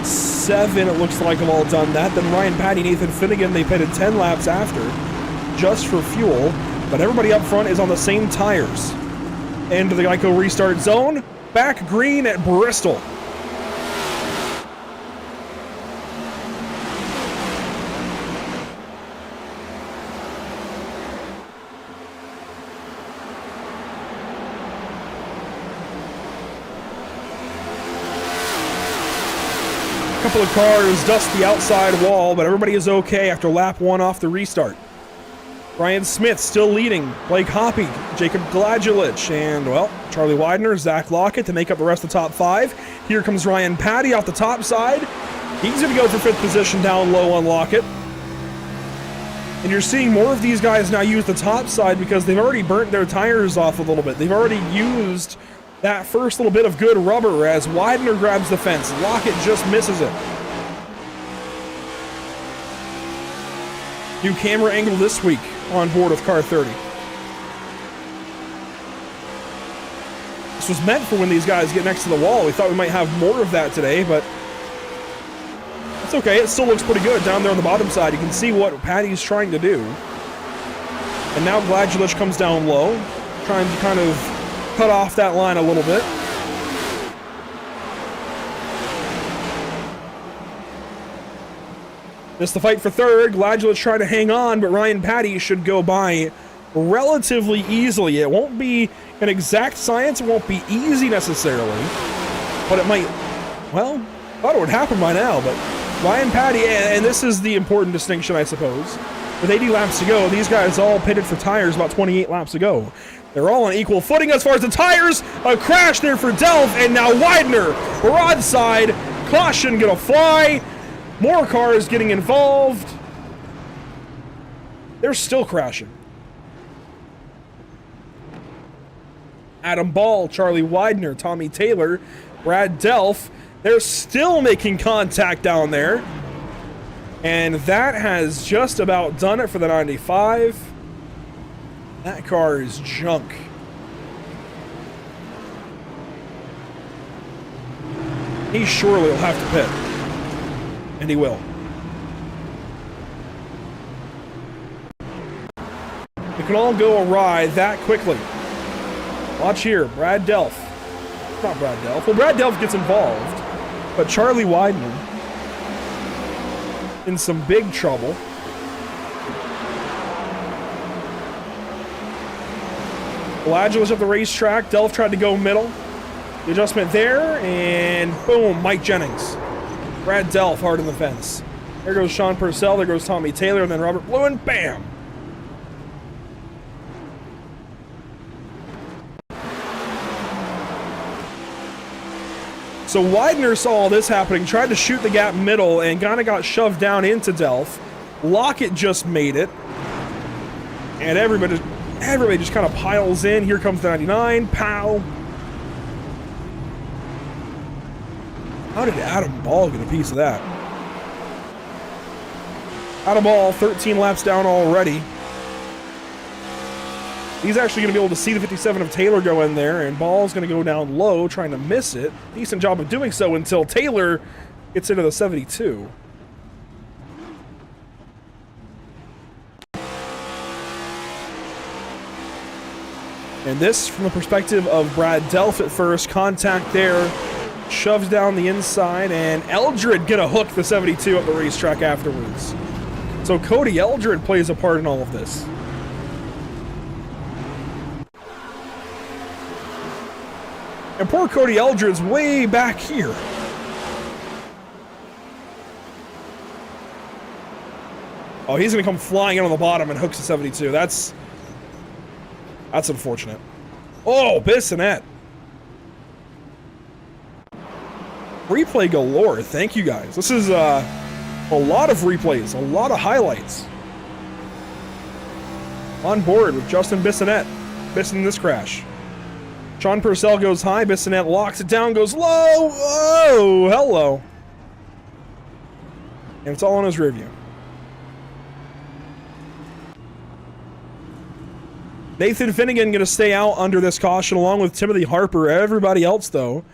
7, it looks like, have all done that. Then Ryan Patty, Nathan Finnegan, they pitted 10 laps after, just for fuel. But everybody up front is on the same tires. Into the Geico restart zone. Back green at Bristol. Couple of cars dust the outside wall, but everybody is okay after lap 1 off the restart. Ryan Smith still leading, Blake Hoppy, Jacob Gladulich, and, well, Charlie Widener, Zach Lockett to make up the rest of the top 5. Here comes Ryan Patty off the top side. He's going to go for 5th position down low on Lockett. And you're seeing more of these guys now use the top side because they've already burnt their tires off a little bit. They've already used that first little bit of good rubber as Widener grabs the fence. Lockett just misses it. New camera angle this week on board with car 30. this was meant for when these guys get next to the wall. We thought we might have more of that today, but it's okay. It still looks pretty good down there on the bottom side. You can see what Patty's trying to do. And now Gladulich comes down low, trying to kind of cut off that line a little bit. This is the fight for third. Gladulich trying to hang on, but Ryan Patty should go by relatively easily. It won't be an exact science. It won't be easy necessarily, but it might, well, thought it would happen by now, but Ryan Patty, and this is the important distinction, I suppose. With 80 laps to go, these guys all pitted for tires about 28 laps ago. They're all on equal footing as far as the tires. A crash there for Delph, and now Widener, broadside, caution gonna fly. More cars getting involved. They're still crashing. Adam Ball, Charlie Widener, Tommy Taylor, Brad Delph. They're still making contact down there. And that has just about done it for the 95. That car is junk. He surely will have to pit. And he will. It can all go awry that quickly. Watch here, Brad Delph. Not Brad Delph. Well, Brad Delph gets involved, but Charlie Widener in some big trouble. Gladulich up the racetrack. Delph tried to go middle. The adjustment there, and boom, Mike Jennings. Brad Delph hard in the fence. There goes Sean Purcell, there goes Tommy Taylor, and then Robert Blue, and bam! So Widener saw all this happening, tried to shoot the gap middle, and kind of got shoved down into Delph. Lockett just made it. And everybody just kind of piles in. Here comes the 99. Pow! How did Adam Ball get a piece of that? Adam Ball, 13 laps down already. He's actually going to be able to see the 57 of Taylor go in there, and Ball's going to go down low, trying to miss it. Decent job of doing so until Taylor gets into the 72. And this, from the perspective of Brad Delph at first, contact there. Shoves down the inside, and Eldred gonna hook the 72 up the racetrack afterwards. So Cody Eldred plays a part in all of this. And poor Cody Eldred's way back here. Oh, he's gonna come flying in on the bottom and hooks the 72. That's unfortunate. Oh, Bissonette. Replay galore. Thank you guys. This is a lot of replays, a lot of highlights. On board with Justin Bissonette. Bisson this crash. Sean Purcell goes high. Bissonette locks it down, goes low. Oh, hello. And it's all on his rear view. Nathan Finnegan going to stay out under this caution along with Timothy Harper. Everybody else, though,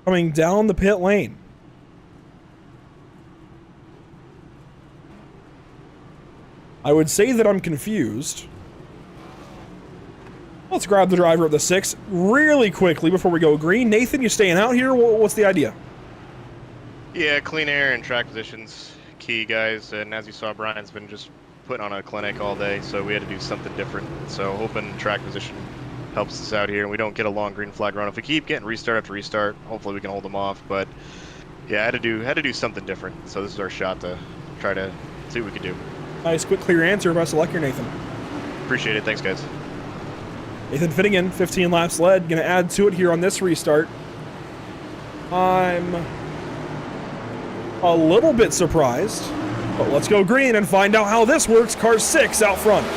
coming down the pit lane. I would say that I'm confused. Let's grab the driver of the 6 really quickly before we go green. Nathan, you staying out here? What's the idea? Yeah, clean air and track positions, key, guys. And as you saw, Brian's been just putting on a clinic all day, so we had to do something different. So hoping track position helps us out here, and we don't get a long green flag run. If we keep getting restart after restart, hopefully we can hold them off. But yeah, I had to do something different. So this is our shot to try to see what we can do. Nice, quick, clear answer. Best of luck here, Nathan. Appreciate it. Thanks, guys. Nathan Finnegan, 15 laps led. Going to add to it here on this restart. I'm a little bit surprised, but let's go green and find out how this works. Car 6 out front.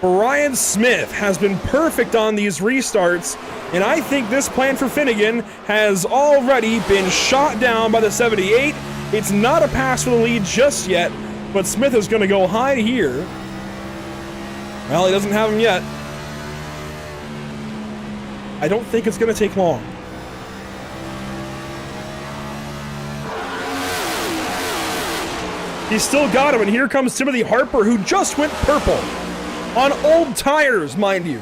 Brian Smith has been perfect on these restarts, and I think this plan for Finnegan has already been shot down by the 78. It's not a pass for the lead just yet, but Smith is going to go high here. Well, he doesn't have him yet. I don't think it's going to take long. He's still got him, and here comes Timothy Harper, who just went purple. On old tires, mind you.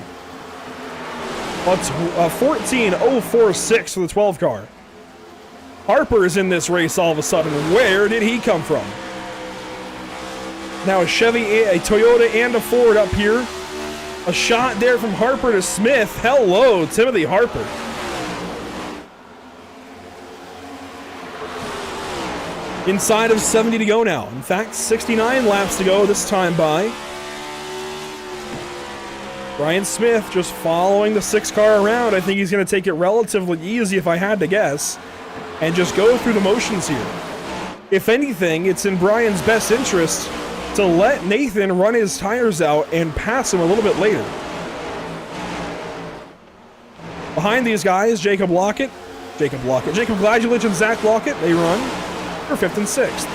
That's 14.046 for the 12 car. Harper is in this race all of a sudden. Where did he come from? Now a Chevy, a Toyota, and a Ford up here. A shot there from Harper to Smith. Hello, Timothy Harper. Inside of 70 to go now. In fact, 69 laps to go this time by. Brian Smith just following the 6 car around. I think he's going to take it relatively easy if I had to guess. And just go through the motions here. If anything, it's in Brian's best interest to let Nathan run his tires out and pass him a little bit later. Behind these guys, Jacob Gladulich and Zach Lockett, they run for 5th and 6th.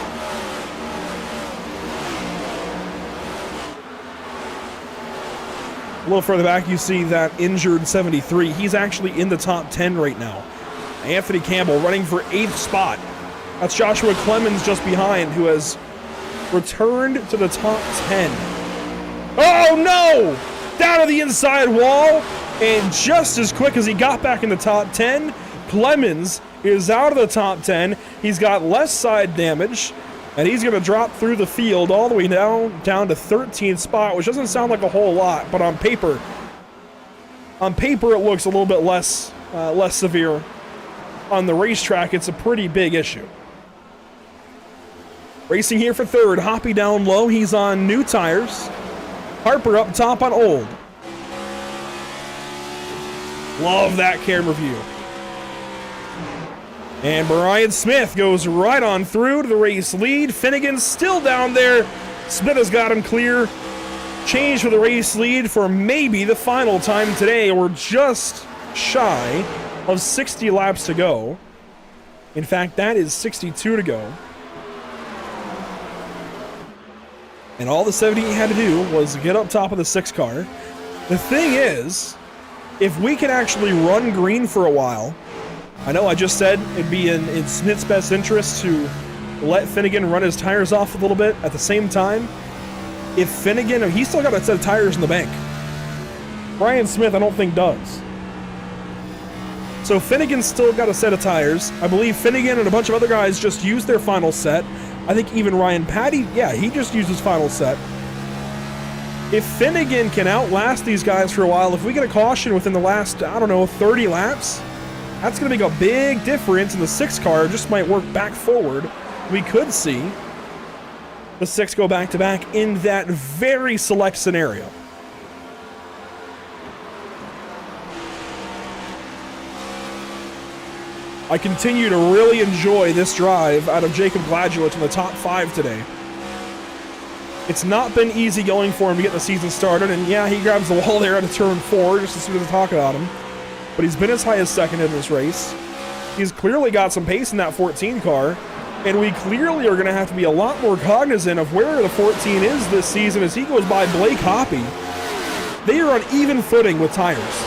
A little further back, you see that injured 73. He's actually in the top 10 right now. Anthony Campbell running for 8th spot. That's Joshua Clemens just behind, who has returned to the top 10. Oh no! Down to the inside wall, and just as quick as he got back in the top 10, Clemens is out of the top 10. He's got less side damage, and he's going to drop through the field all the way down to 13th spot, which doesn't sound like a whole lot, but on paper it looks a little bit less severe. On the racetrack, it's a pretty big issue. Racing here for 3rd, Hoppy down low. He's on new tires. Harper up top on old. Love that camera view. And Brian Smith goes right on through to the race lead. Finnegan's still down there. Smith has got him clear. Change for the race lead for maybe the final time today. We're just shy of 60 laps to go. In fact, that is 62 to go. And all the 78 had to do was get up top of the 6 car. The thing is, if we can actually run green for a while, I know I just said it'd be in Smith's best interest to let Finnegan run his tires off a little bit. At the same time, if Finnegan, he's still got a set of tires in the bank. Brian Smith, I don't think does. So Finnegan's still got a set of tires. I believe Finnegan and a bunch of other guys just used their final set. I think even Ryan Patty, yeah, he just used his final set. If Finnegan can outlast these guys for a while, if we get a caution within the last, 30 laps, that's going to make a big difference, and the 6 car just might work back forward. We could see the 6 go back-to-back in that very select scenario. I continue to really enjoy this drive out of Jacob Gladulich in the top 5 today. It's not been easy going for him to get the season started, and yeah, he grabs the wall there at a turn 4 just as soon as I talk about him. But he's been as high as 2nd in this race. He's clearly got some pace in that 14 car, and we clearly are going to have to be a lot more cognizant of where the 14 is this season as he goes by Blake Hoppy. They are on even footing with tires.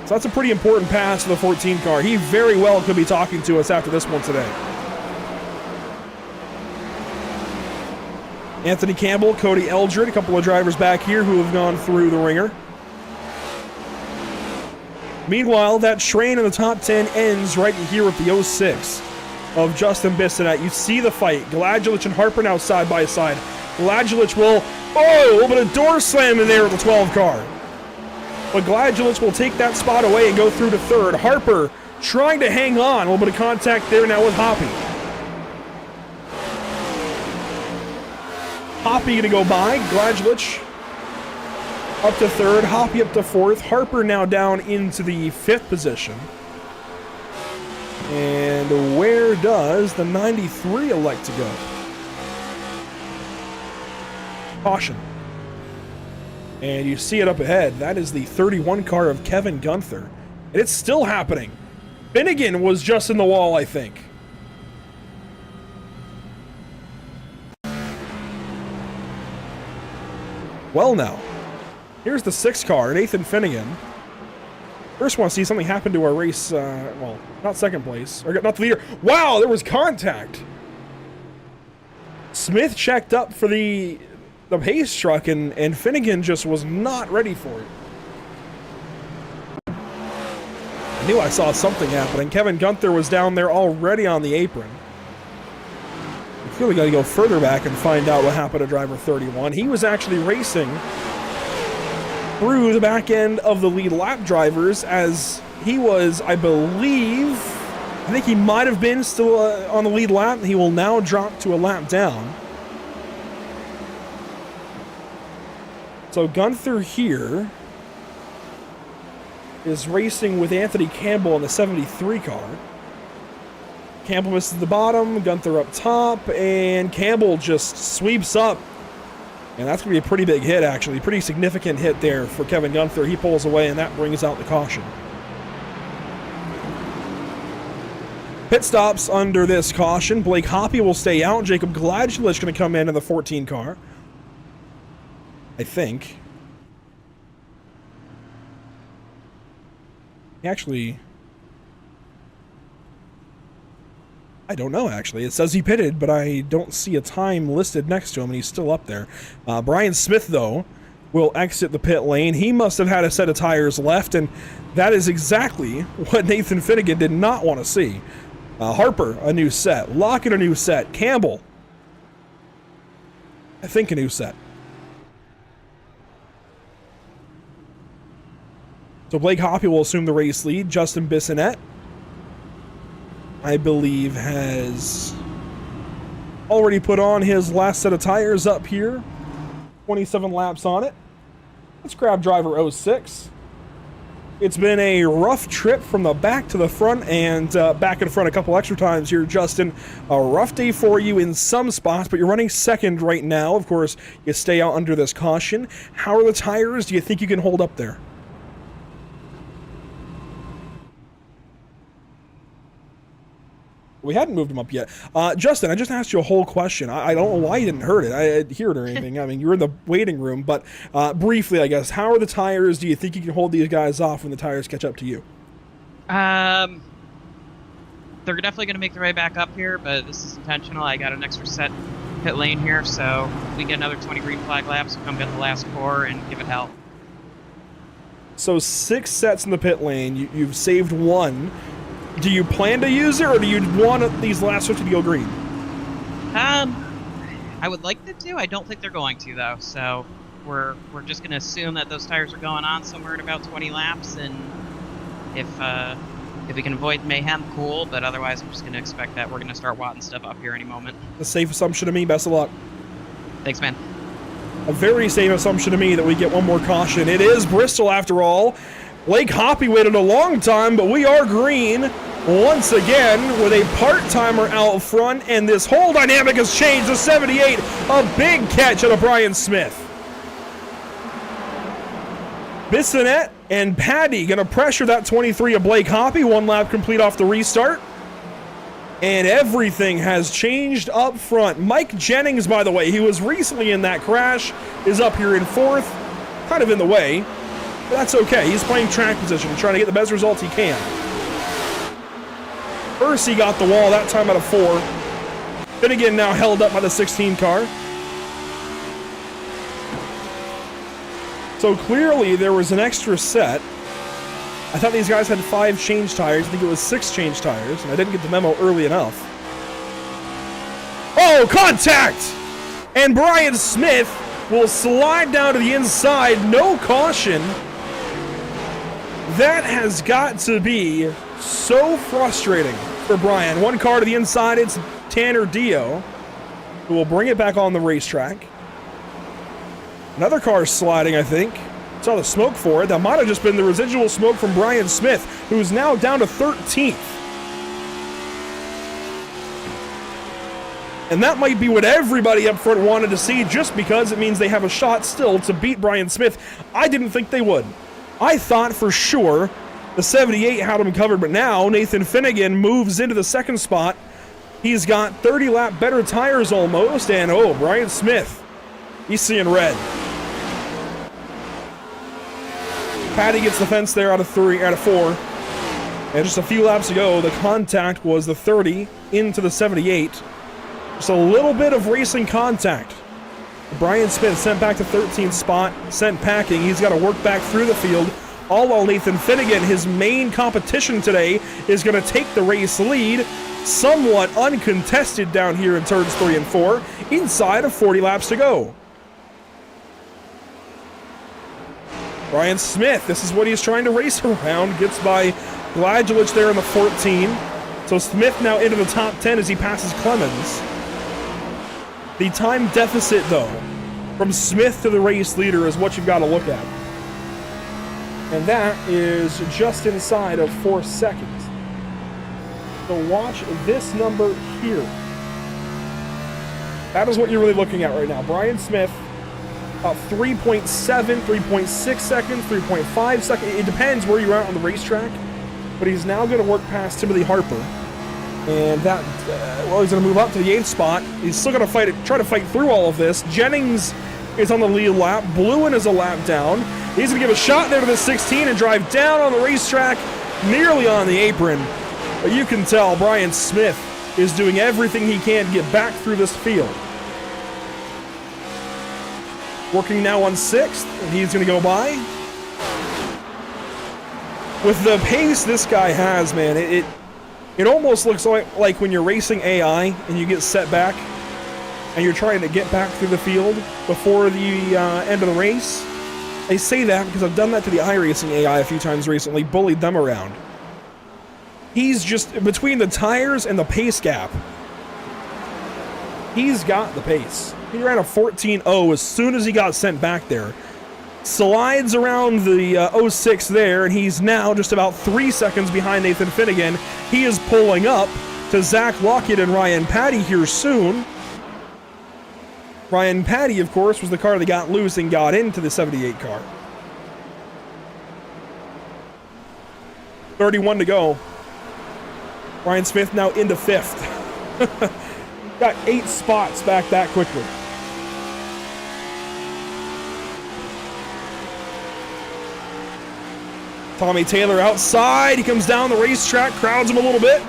So that's a pretty important pass to the 14 car. He very well could be talking to us after this one today. Anthony Campbell, Cody Eldred, a couple of drivers back here who have gone through the ringer. Meanwhile, that train in the top 10 ends right here with the 06 of Justin Bissonette. You see the fight. Gladulich and Harper now side by side. Gladulich will, a little bit of door slam in there with the 12 car. But Gladulich will take that spot away and go through to 3rd. Harper trying to hang on. A little bit of contact there now with Hoppy. Hoppy going to go by. Gladulich up to 3rd. Hoppy up to 4th. Harper now down into the 5th position. And where does the 93 elect to go? Caution. And you see it up ahead. That is the 31 car of Kevin Gunther. And it's still happening. Finnegan was just in the wall, I think. Well, now, here's the 6 car, Nathan Finnegan. First want to see something happen to our race, well, not second place, or not the leader. Wow, there was contact. Smith checked up for the pace truck, and Finnegan just was not ready for it. I knew I saw something happening. Kevin Gunther was down there already on the apron. I feel we got to go further back and find out what happened to driver 31. He was actually racing through the back end of the lead lap drivers, as he was, I think he might have been still on the lead lap. He will now drop to a lap down. So Gunther here is racing with Anthony Campbell in the 73 car. Campbell misses the bottom, Gunther up top, and Campbell just sweeps up. And that's going to be a pretty big hit, actually. Pretty significant hit there for Kevin Gunther. He pulls away, and that brings out the caution. Pit stops under this caution. Blake Hoppy will stay out. Jacob Gladulich going to come in the 14 car, I think. Actually, I don't know, actually. It says he pitted, but I don't see a time listed next to him, and he's still up there. Brian Smith, though, will exit the pit lane. He must have had a set of tires left, and that is exactly what Nathan Finnegan did not want to see. Harper, a new set. Lockett, a new set. Campbell, I think a new set. So Blake Hoppy will assume the race lead. Justin Bissonette, I believe, has already put on his last set of tires up here. 27 laps on it. Let's grab driver 06. It's been a rough trip from the back to the front, and back in front a couple extra times here, Justin. A rough day for you in some spots, but you're running second right now. Of course, you stay out under this caution. How are the tires? Do you think you can hold up there? We hadn't moved him up yet. Justin, I just asked you a whole question. I don't know why you didn't hear it. I didn't hear it or anything. I mean, you were in the waiting room, but briefly, I guess, how are the tires? Do you think you can hold these guys off when the tires catch up to you? They're definitely going to make their way back up here, but this is intentional. I got an extra set pit lane here, so we get another 20 green flag laps, come get the last core, and give it hell. So 6 sets in the pit lane. You've saved 1. Do you plan to use it, or do you want these last 50 to go green? I would like them to. I don't think they're going to, though. So we're just going to assume that those tires are going on somewhere at about 20 laps, and if we can avoid mayhem, cool. But otherwise, I'm just going to expect that we're going to start wadding stuff up here any moment. A safe assumption to me. Best of luck. Thanks, man. A very safe assumption to me that we get one more caution. It is Bristol, after all. Blake Hoppy waited a long time, but we are green once again with a part-timer out front, and this whole dynamic has changed. The 78, a big catch out of Brian Smith. Bissonette and Paddy going to pressure that 23 of Blake Hoppy. 1 lap complete off the restart. And everything has changed up front. Mike Jennings, by the way, he was recently in that crash, is up here in 4th, kind of in the way. But that's okay. He's playing track position, trying to get the best results he can. First, he got the wall, that time out of 4. Finnegan now held up by the 16 car. So clearly, there was an extra set. I thought these guys had 5 change tires. I think it was 6 change tires, and I didn't get the memo early enough. Oh, contact! And Brian Smith will slide down to the inside. No caution. That has got to be so frustrating for Brian. 1 car to the inside, it's Tanner Dio, who will bring it back on the racetrack. Another car sliding, I think. Saw the smoke for it. That might have just been the residual smoke from Brian Smith, who's now down to 13th. And that might be what everybody up front wanted to see, just because it means they have a shot still to beat Brian Smith. I didn't think they would. I thought for sure the 78 had him covered, but now Nathan Finnegan moves into the 2nd spot. He's got 30 lap better tires almost, and oh, Brian Smith, he's seeing red. Patty gets the fence there out of 4. And just a few laps to go, the contact was the 30 into the 78. Just a little bit of racing contact. Brian Smith sent back to 13th spot, sent packing. He's got to work back through the field. All while Nathan Finnegan, his main competition today, is going to take the race lead, somewhat uncontested down here in turns 3 and 4, inside of 40 laps to go. Brian Smith, this is what he's trying to race around. Gets by Gladulich there in the 14. So Smith now into the top 10 as he passes Clemens. The time deficit, though, from Smith to the race leader is what you've got to look at. And that is just inside of 4 seconds. So watch this number here. That is what you're really looking at right now. Brian Smith, about 3.7, 3.6 seconds, 3.5 seconds. It depends where you're at on the racetrack. But he's now going to work past Timothy Harper. And that, well, he's going to move up to the 8th spot. He's still going to try to fight through all of this. Jennings is on the lead lap. Bluen is a lap down. He's going to give a shot there to the 16 and drive down on the racetrack, nearly on the apron. But you can tell Brian Smith is doing everything he can to get back through this field. Working now on 6th, and he's going to go by. With the pace this guy has, man, it almost looks like when you're racing AI and you get set back and you're trying to get back through the field before the end of the race. I say that because I've done that to the iRacing AI a few times recently, bullied them around. He's just, between the tires and the pace gap, he's got the pace. He ran a 14.0 as soon as he got sent back there. Slides around the 06 there, and he's now just about 3 seconds behind Nathan Finnegan. He is pulling up to Zach Lockett and Ryan Patty here soon. Ryan Patty, of course, was the car that got loose and got into the 78 car. 31 to go. Brian Smith now into 5th. Got 8 spots back that quickly. Tommy Taylor outside. He comes down the racetrack, crowds him a little bit.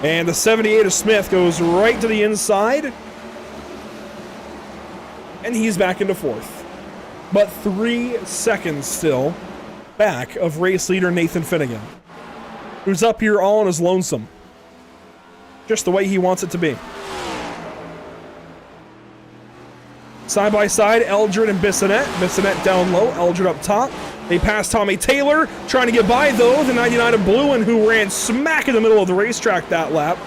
And the 78 of Smith goes right to the inside. And he's back into 4th. But 3 seconds still back of race leader Nathan Finnegan, who's up here all on his lonesome. Just the way he wants it to be. Side by side, Eldred and Bissonette. Bissonette down low, Eldred up top. They pass Tommy Taylor, trying to get by, though, the 99 of Bluen, who ran smack in the middle of the racetrack that lap.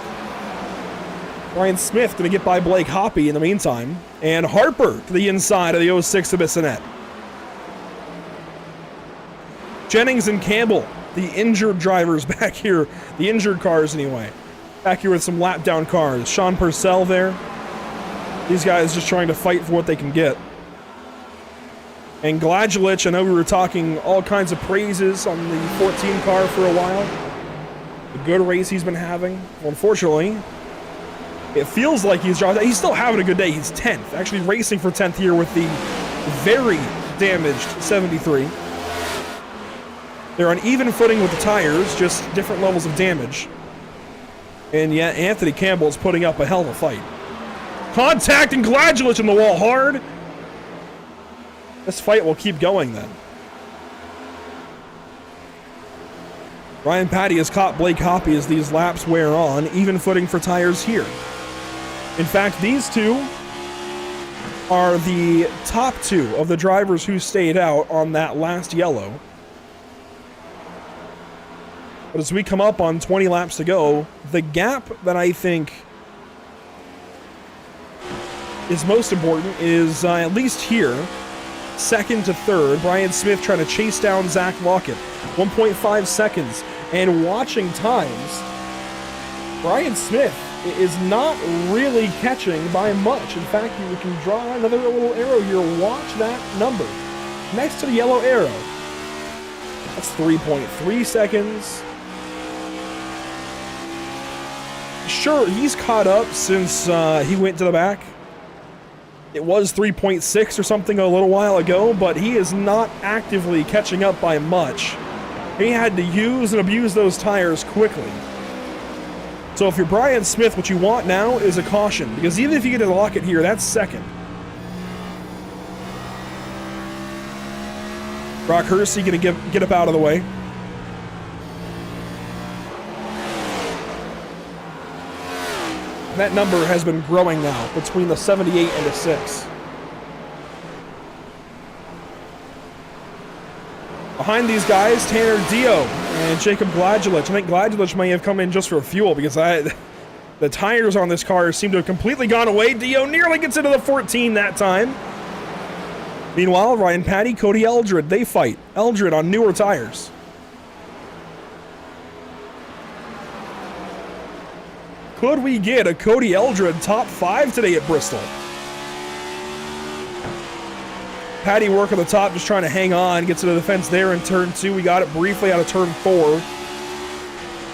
Ryan Smith going to get by Blake Hoppy in the meantime. And Harper to the inside of the 06 of Bissonette. Jennings and Campbell, the injured drivers back here. The injured cars, anyway. Back here with some lap down cars. Sean Purcell there. These guys just trying to fight for what they can get. And Gladulich, I know we were talking all kinds of praises on the 14 car for a while. The good race he's been having. Well, unfortunately, it feels like he's still having a good day. He's 10th, actually racing for 10th here with the very damaged 73. They're on even footing with the tires, just different levels of damage. And yet Anthony Campbell is putting up a hell of a fight. Contact and Gladulich in the wall hard. This fight will keep going then. Ryan Patty has caught Blake Hoppy as these laps wear on, even footing for tires here. In fact, these two are the top 2 of the drivers who stayed out on that last yellow. But as we come up on 20 laps to go, the gap that I think is most important is at least here, 2nd to 3rd. Brian Smith trying to chase down Zach Lockett. 1.5 seconds. And watching times, Brian Smith is not really catching by much. In fact, you can draw another little arrow here. Watch that number next to the yellow arrow. That's 3.3 seconds. Sure, he's caught up since he went to the back. It was 3.6 or something a little while ago, but he is not actively catching up by much. He had to use and abuse those tires quickly. So if you're Brian Smith, what you want now is a caution, because even if you get to lock it here, that's second. Brock Hersey gonna get up out of the way. That number has been growing now, between the 78 and the 6. Behind these guys, Tanner Dio and Jacob Gladulich. I think Gladulich may have come in just for fuel because the tires on this car seem to have completely gone away. Dio nearly gets into the 14 that time. Meanwhile, Ryan Patty, Cody Eldred, they fight. Eldred on newer tires. Could we get a Cody Eldred top 5 today at Bristol? Patty work on the top, just trying to hang on. Gets into the fence there in turn 2. We got it briefly out of turn 4.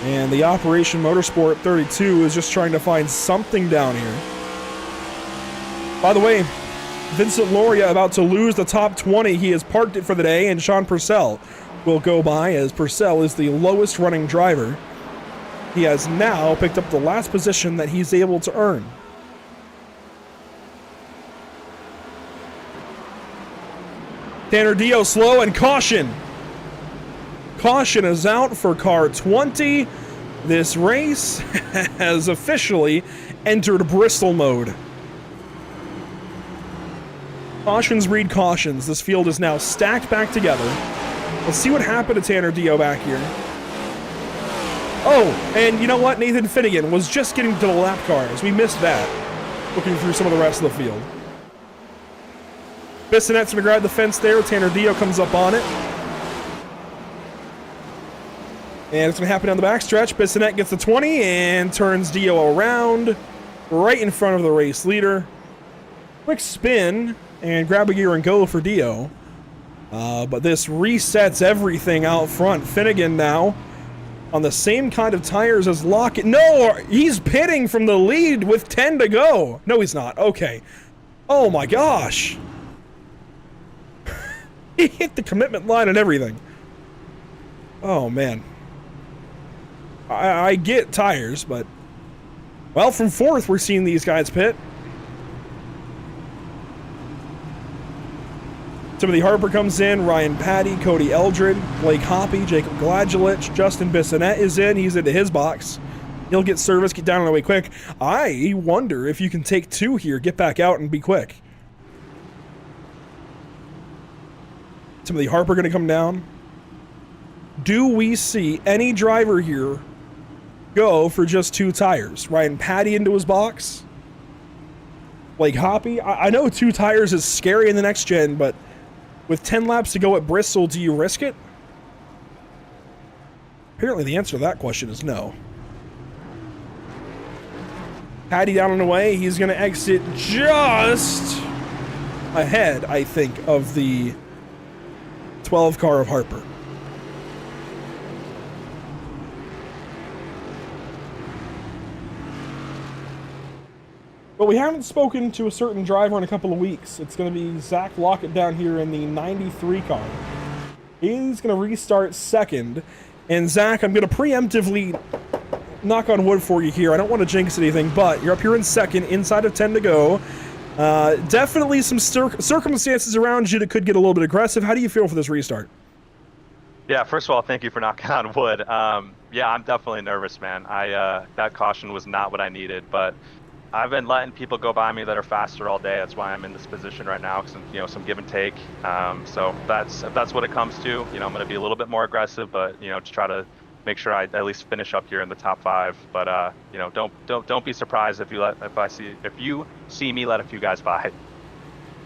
And the Operation Motorsport 32 is just trying to find something down here. By the way, Vincent Loria about to lose the top 20. He has parked it for the day, and Sean Purcell will go by, as Purcell is the lowest running driver. He has now picked up the last position that he's able to earn. Tanner Dio slow, and caution. Caution is out for car 20. This race has officially entered Bristol mode. Cautions breed cautions. This field is now stacked back together. Let's see what happened to Tanner Dio back here. Oh, and you know what? Nathan Finnegan was just getting to the lap cars. We missed that, looking through some of the rest of the field. Bissonette's going to grab the fence there. Tanner Dio comes up on it. And it's going to happen down the backstretch. Bissonette gets the 20 and turns Dio around right in front of the race leader. Quick spin and grab a gear and go for Dio. But this resets everything out front. Finnegan now on the same kind of tires as Lockett. No, he's pitting from the lead with 10 to go. No, he's not. Okay. Oh my gosh. He hit the commitment line and everything. Oh man. I get tires, but... Well, from 4th, we're seeing these guys pit. Timothy Harper comes in, Ryan Patty, Cody Eldred, Blake Hoppy, Jacob Gladulich, Justin Bissonette is in. He's into his box. He'll get service, get down on the way quick. I wonder if you can take 2 here, get back out, and be quick. Timothy Harper going to come down. Do we see any driver here go for just 2 tires? Ryan Patty into his box. Blake Hoppy. I know 2 tires is scary in the next gen, but with 10 laps to go at Bristol, do you risk it? Apparently the answer to that question is no. Patty down and away. He's going to exit just ahead, I think, of the 12 car of Harper. But we haven't spoken to a certain driver in a couple of weeks. It's going to be Zach Lockett down here in the 93 car. He's going to restart 2nd. And Zach, I'm going to preemptively knock on wood for you here. I don't want to jinx anything, but you're up here in 2nd, inside of 10 to go. Definitely some circumstances around you that could get a little bit aggressive. How do you feel for this restart? Yeah, first of all, thank you for knocking on wood. Yeah, I'm definitely nervous, man. That caution was not what I needed, but I've been letting people go by me that are faster all day. That's why I'm in this position right now, some give and take. So if that's what it comes to, I'm going to be a little bit more aggressive, but to try to make sure I at least finish up here in the top 5. But don't be surprised if you see me let a few guys by.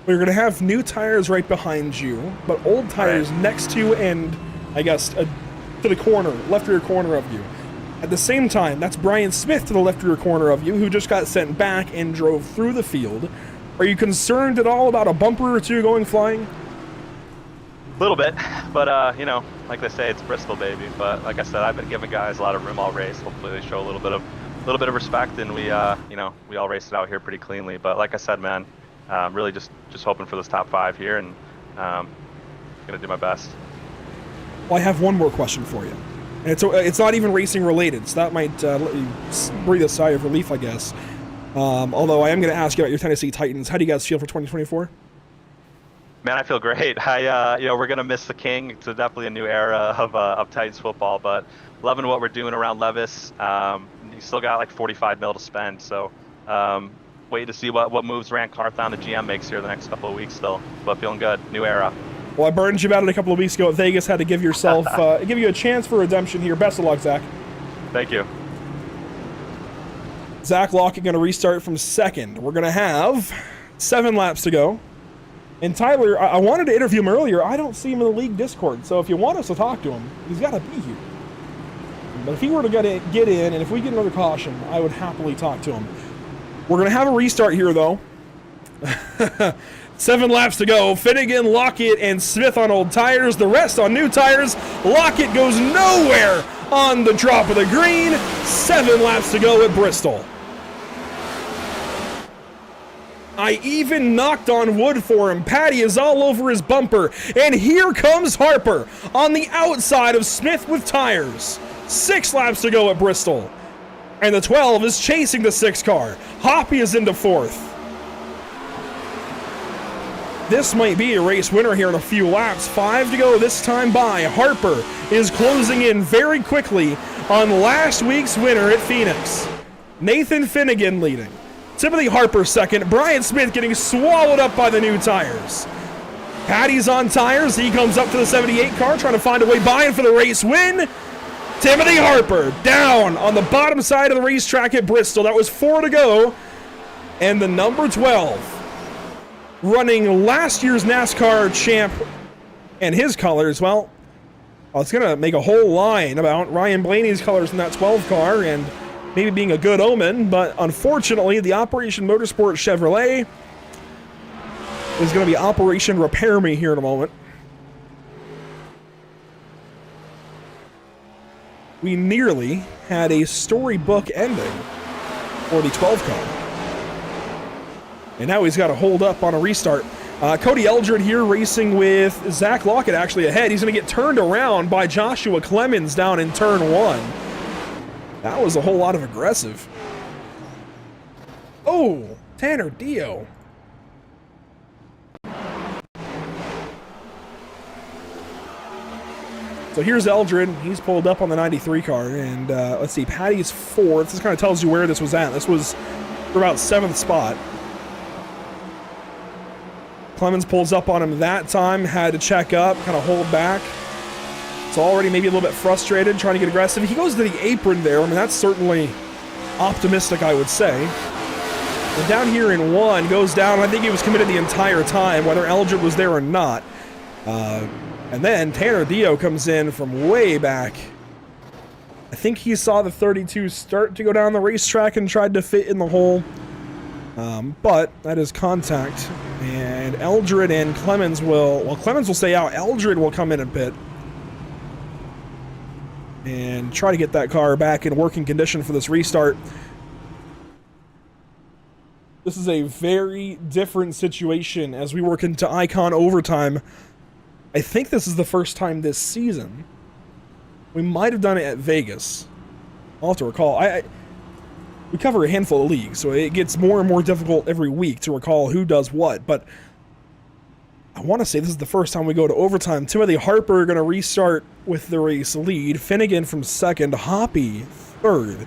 We're going to have new tires right behind you, but old tires next to and I guess to the corner, left rear corner of you. At the same time, that's Brian Smith to the left rear corner of you, who just got sent back and drove through the field. Are you concerned at all about a bumper or 2 going flying? A little bit, but like they say, it's Bristol, baby. But like I said, I've been giving guys a lot of room all race. Hopefully, they show a little bit of respect, and we all raced it out here pretty cleanly. But like I said, man, Really just hoping for this top 5 here, and gonna do my best. Well, I have one more question for you. And it's not even racing related, so that might let you breathe a sigh of relief, I guess. Although I am going to ask you about your Tennessee Titans. How do you guys feel for 2024? Man, I feel great. We're gonna miss the king. It's definitely a new era of Titans football, but loving what we're doing around Levis. You still got like 45 mil to spend, so wait to see what moves Rand Carthon, the GM, makes here the next couple of weeks still. But feeling good. New era. Well, I burned you about it a couple of weeks ago at Vegas. Had to give yourself, give you a chance for redemption here. Best of luck, Zach. Thank you. Zach Lockett going to restart from second. We're going to have 7 laps to go. And Tyler, I wanted to interview him earlier. I don't see him in the league Discord. So if you want us to talk to him, he's got to be here. But if he were to get in, and if we get another caution, I would happily talk to him. We're going to have a restart here, though. 7 laps to go. Finnegan, Lockett, and Smith on old tires. The rest on new tires. Lockett goes nowhere on the drop of the green. 7 laps to go at Bristol. I even knocked on wood for him. Patty is all over his bumper. And here comes Harper on the outside of Smith with tires. 6 laps to go at Bristol. And the 12 is chasing the 6 car. Hoppy is into 4th. This might be a race winner here in a few laps. 5 to go this time by. Harper is closing in very quickly on last week's winner at Phoenix. Nathan Finnegan leading. Timothy Harper second. Brian Smith getting swallowed up by the new tires. Patty's on tires. He comes up to the 78 car trying to find a way by him for the race win. Timothy Harper down on the bottom side of the racetrack at Bristol. That was 4 to go. And the number 12 running last year's NASCAR champ and his colors, well, it's going to make a whole line about Ryan Blaney's colors in that 12 car and maybe being a good omen, but unfortunately the Operation Motorsport Chevrolet is going to be Operation Repair Me here in a moment. We nearly had a storybook ending for the 12 car. And now he's got to hold up on a restart. Cody Eldred here racing with Zach Lockett actually ahead. He's going to get turned around by Joshua Clemens down in turn 1. That was a whole lot of aggressive. Oh, Tanner Dio. So here's Eldred. He's pulled up on the 93 car. And let's see, Patty's 4th. This kind of tells you where this was at. This was for about 7th spot. Clemens pulls up on him that time, had to check up, kind of hold back. So already maybe a little bit frustrated, trying to get aggressive. He goes to the apron there. I mean, that's certainly optimistic, I would say. And down here in 1, goes down. I think he was committed the entire time, whether Eldred was there or not. And then Tanner Dio comes in from way back. I think he saw the 32 start to go down the racetrack and tried to fit in the hole. But that is contact. And Eldred and Clemens will... Well, Clemens will stay out. Eldred will come in and pit. And try to get that car back in working condition for this restart. This is a very different situation as we work into Icon Overtime. I think this is the first time this season. We might have done it at Vegas. I'll have to recall. We cover a handful of leagues, so it gets more and more difficult every week to recall who does what, but I want to say this is the first time we go to overtime. Timothy Harper going to restart with the race lead. Finnegan from 2nd, Hoppy 3rd.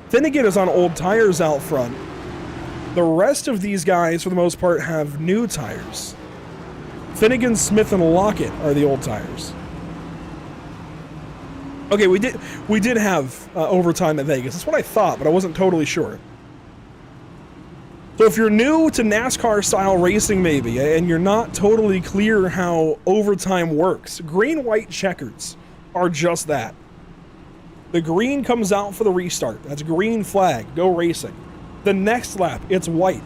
Finnegan is on old tires out front. The rest of these guys, for the most part, have new tires. Finnegan, Smith, and Lockett are the old tires. Okay, we did have overtime at Vegas. That's what I thought, but I wasn't totally sure. So if you're new to NASCAR-style racing, maybe, and you're not totally clear how overtime works, green-white checkers are just that. The green comes out for the restart. That's green flag. Go racing. The next lap, it's white.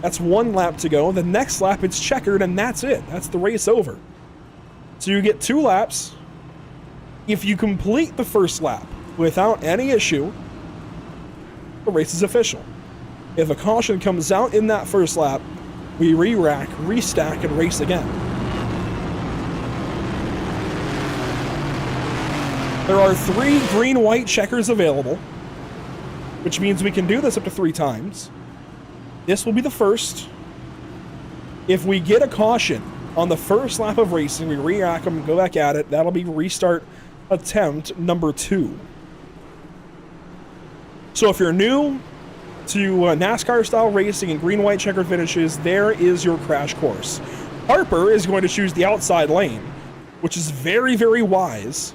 That's 1 lap to go. The next lap, it's checkered, and that's it. That's the race over. So you get 2 laps. If you complete the first lap without any issue, the race is official. If a caution comes out in that first lap, we re-rack, restack, and race again. There are 3 green-white checkers available, which means we can do this up to 3 times. This will be the first. If we get a caution on the first lap of racing, we re-rack them and go back at it. That'll be restart attempt number 2. So if you're new to NASCAR-style racing and green-white checkered finishes, there is your crash course. Harper is going to choose the outside lane, which is very, very wise.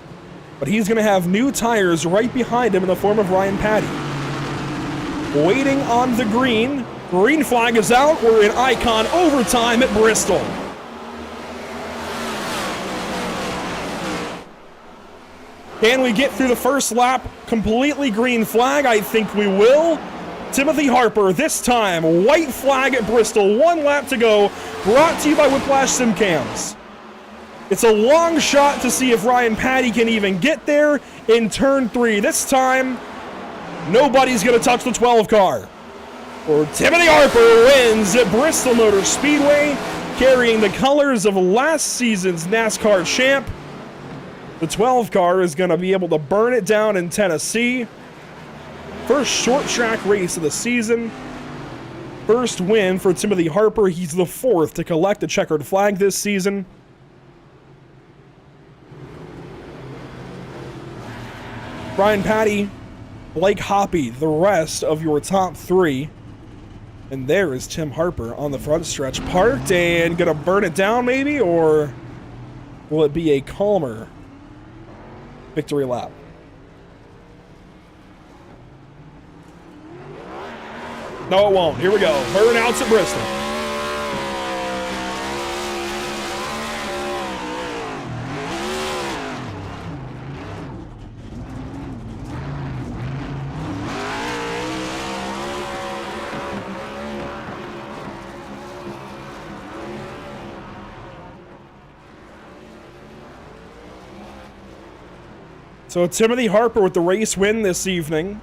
But he's going to have new tires right behind him in the form of Ryan Patty. Waiting on the green. Green flag is out. We're in Icon overtime at Bristol. Can we get through the first lap completely green flag? I think we will. Timothy Harper, this time, white flag at Bristol. 1 lap to go. Brought to you by Whiplash SimCams. It's a long shot to see if Ryan Patty can even get there in turn 3. This time, nobody's going to touch the 12 car. Or Timothy Harper wins at Bristol Motor Speedway, carrying the colors of last season's NASCAR champ. The 12 car is going to be able to burn it down in Tennessee. First short track race of the season. First win for Timothy Harper. He's the 4th to collect a checkered flag this season. Brian Patty, Blake Hoppy, the rest of your top 3. And there is Tim Harper on the front stretch, parked and gonna burn it down maybe, or will it be a calmer victory lap? No, it won't. Here we go. Burnouts at Bristol. So Timothy Harper with the race win this evening.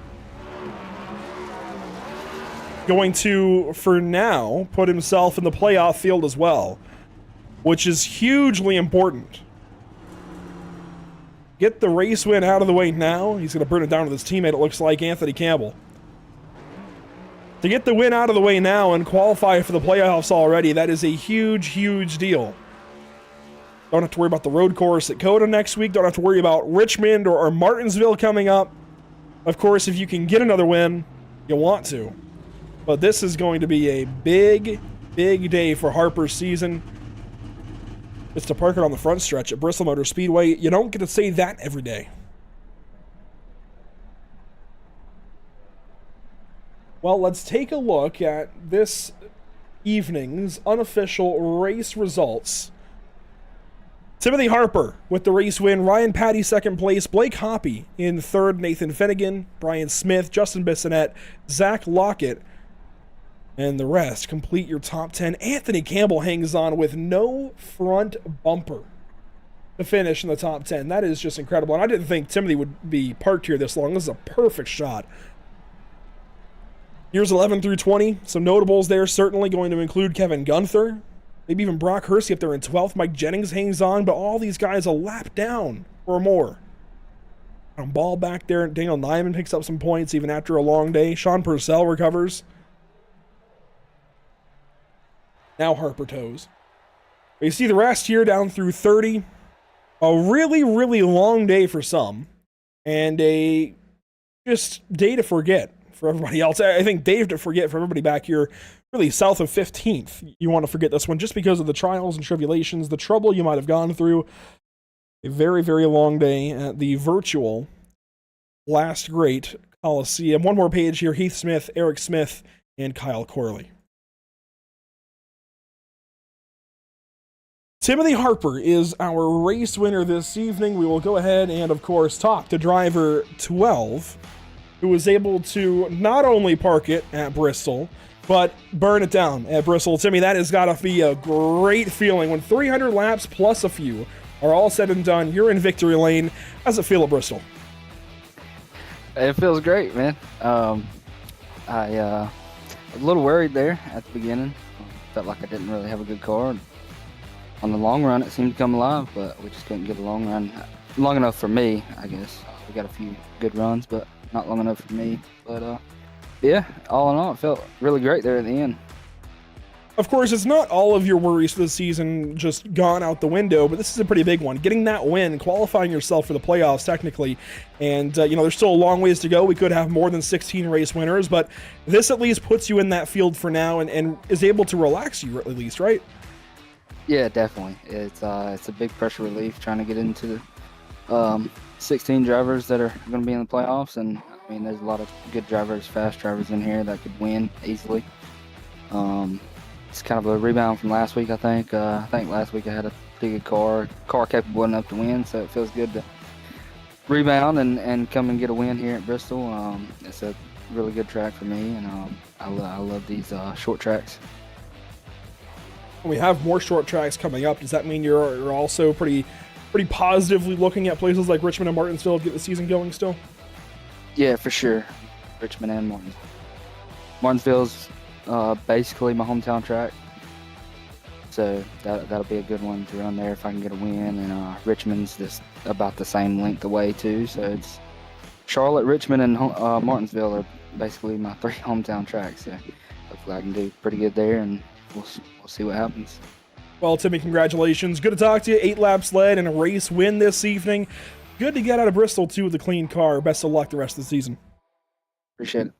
Going to, for now, put himself in the playoff field as well, which is hugely important. Get the race win out of the way now. He's going to burn it down with his teammate, it looks like, Anthony Campbell. To get the win out of the way now and qualify for the playoffs already, that is a huge, huge deal. Don't have to worry about the road course at Coda next week. Don't have to worry about Richmond or Martinsville coming up. Of course, if you can get another win, you want to. But this is going to be a big, big day for Harper's season. It's to park it on the front stretch at Bristol Motor Speedway. You don't get to say that every day. Well, let's take a look at this evening's unofficial race results. Timothy Harper with the race win, Ryan Patty 2nd place, Blake Hoppy in 3rd, Nathan Finnegan, Brian Smith, Justin Bissonette, Zach Lockett, and the rest complete your top 10. Anthony Campbell hangs on with no front bumper to finish in the top 10. That is just incredible, and I didn't think Timothy would be parked here this long. This is a perfect shot. Years 11 through 20, some notables there, certainly going to include Kevin Gunther. Maybe even Brock Hersey up there in 12th. Mike Jennings hangs on, but all these guys a lap down or more. Ball back there. Daniel Nyman picks up some points even after a long day. Sean Purcell recovers. Now Harper toes. But you see the rest here down through 30. A really, really long day for some. And a just day to forget for everybody else. I think Dave to forget for everybody back here. Really south of 15th, you want to forget this one just because of the trials and tribulations, the trouble you might have gone through. A very, very long day at the virtual Last Great Coliseum. One more page here, Heath Smith, Eric Smith, and Kyle Corley. Timothy Harper is our race winner this evening. We will go ahead and, of course, talk to driver 12, who was able to not only park it at Bristol, but burn it down at Bristol. Timmy, that has got to be a great feeling when 300 laps plus a few are all said and done. You're in victory lane. How's it feel at Bristol? It feels great, man. I was a little worried there at the beginning. felt like I didn't really have a good car. On the long run, it seemed to come alive, but we just couldn't get a long run long enough for me, I guess. We got a few good runs, but not long enough for me. But yeah, all in all, it felt really great there at the end. Of course, it's not all of your worries for the season just gone out the window, but this is a pretty big one. Getting that win, qualifying yourself for the playoffs technically, and there's still a long ways to go. We could have more than 16 race winners, but this at least puts you in that field for now and is able to relax you at least, right? Yeah, definitely. It's a big pressure relief trying to get into the 16 drivers that are going to be in the playoffs, and I mean, there's a lot of good drivers, fast drivers in here that could win easily. It's kind of a rebound from last week, I think. I think last week I had a pretty good car capable enough to win, so it feels good to rebound and come and get a win here at Bristol. It's a really good track for me, and I love these short tracks. We have more short tracks coming up. Does that mean you're also pretty positively looking at places like Richmond and Martinsville to get the season going still? Yeah, for sure. Richmond and Martinsville. Martinsville's basically my hometown track, so that'll be a good one to run there if I can get a win. And Richmond's just about the same length away too, so it's Charlotte, Richmond, and Martinsville are basically my 3 hometown tracks. So hopefully I can do pretty good there, and we'll see what happens. Well, Timmy, congratulations. Good to talk to you. 8 laps led and a race win this evening. Good to get out of Bristol too with a clean car. Best of luck the rest of the season. Appreciate it.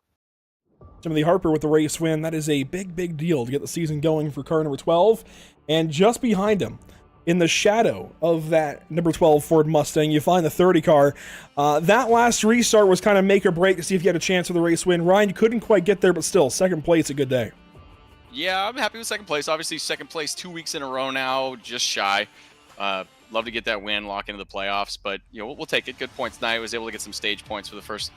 Timothy Harper with the race win. That is a big deal to get the season going for car number 12. And just behind him, in the shadow of that number 12 Ford Mustang, you find the 30 car. That last restart was kind of make or break to see if you had a chance for the race win. Ryan, you couldn't quite get there, but still, second place, a good day. Yeah, I'm happy with second place. Obviously, second place 2 weeks in a row now, just shy. Love to get that win, lock into the playoffs, but we'll take it. Good points tonight. I was able to get some stage points for the first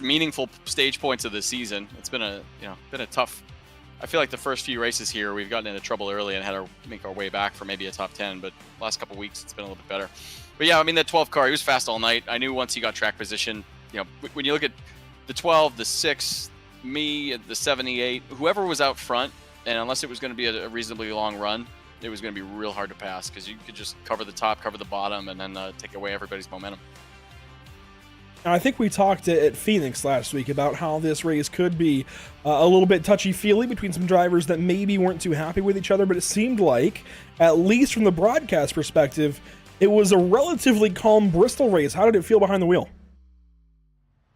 meaningful stage points of the season. It's been a tough. I feel like the first few races here we've gotten into trouble early and had to make our way back for maybe a top 10. But last couple weeks it's been a little bit better. But yeah, I mean that 12 car, he was fast all night. I knew once he got track position. When you look at the 12, the 6, me, the 78, whoever was out front, and unless it was going to be a reasonably long run, it was going to be real hard to pass because you could just cover the top, cover the bottom, and then take away everybody's momentum. Now, I think we talked at Phoenix last week about how this race could be a little bit touchy-feely between some drivers that maybe weren't too happy with each other, but it seemed like, at least from the broadcast perspective, it was a relatively calm Bristol race. How did it feel behind the wheel?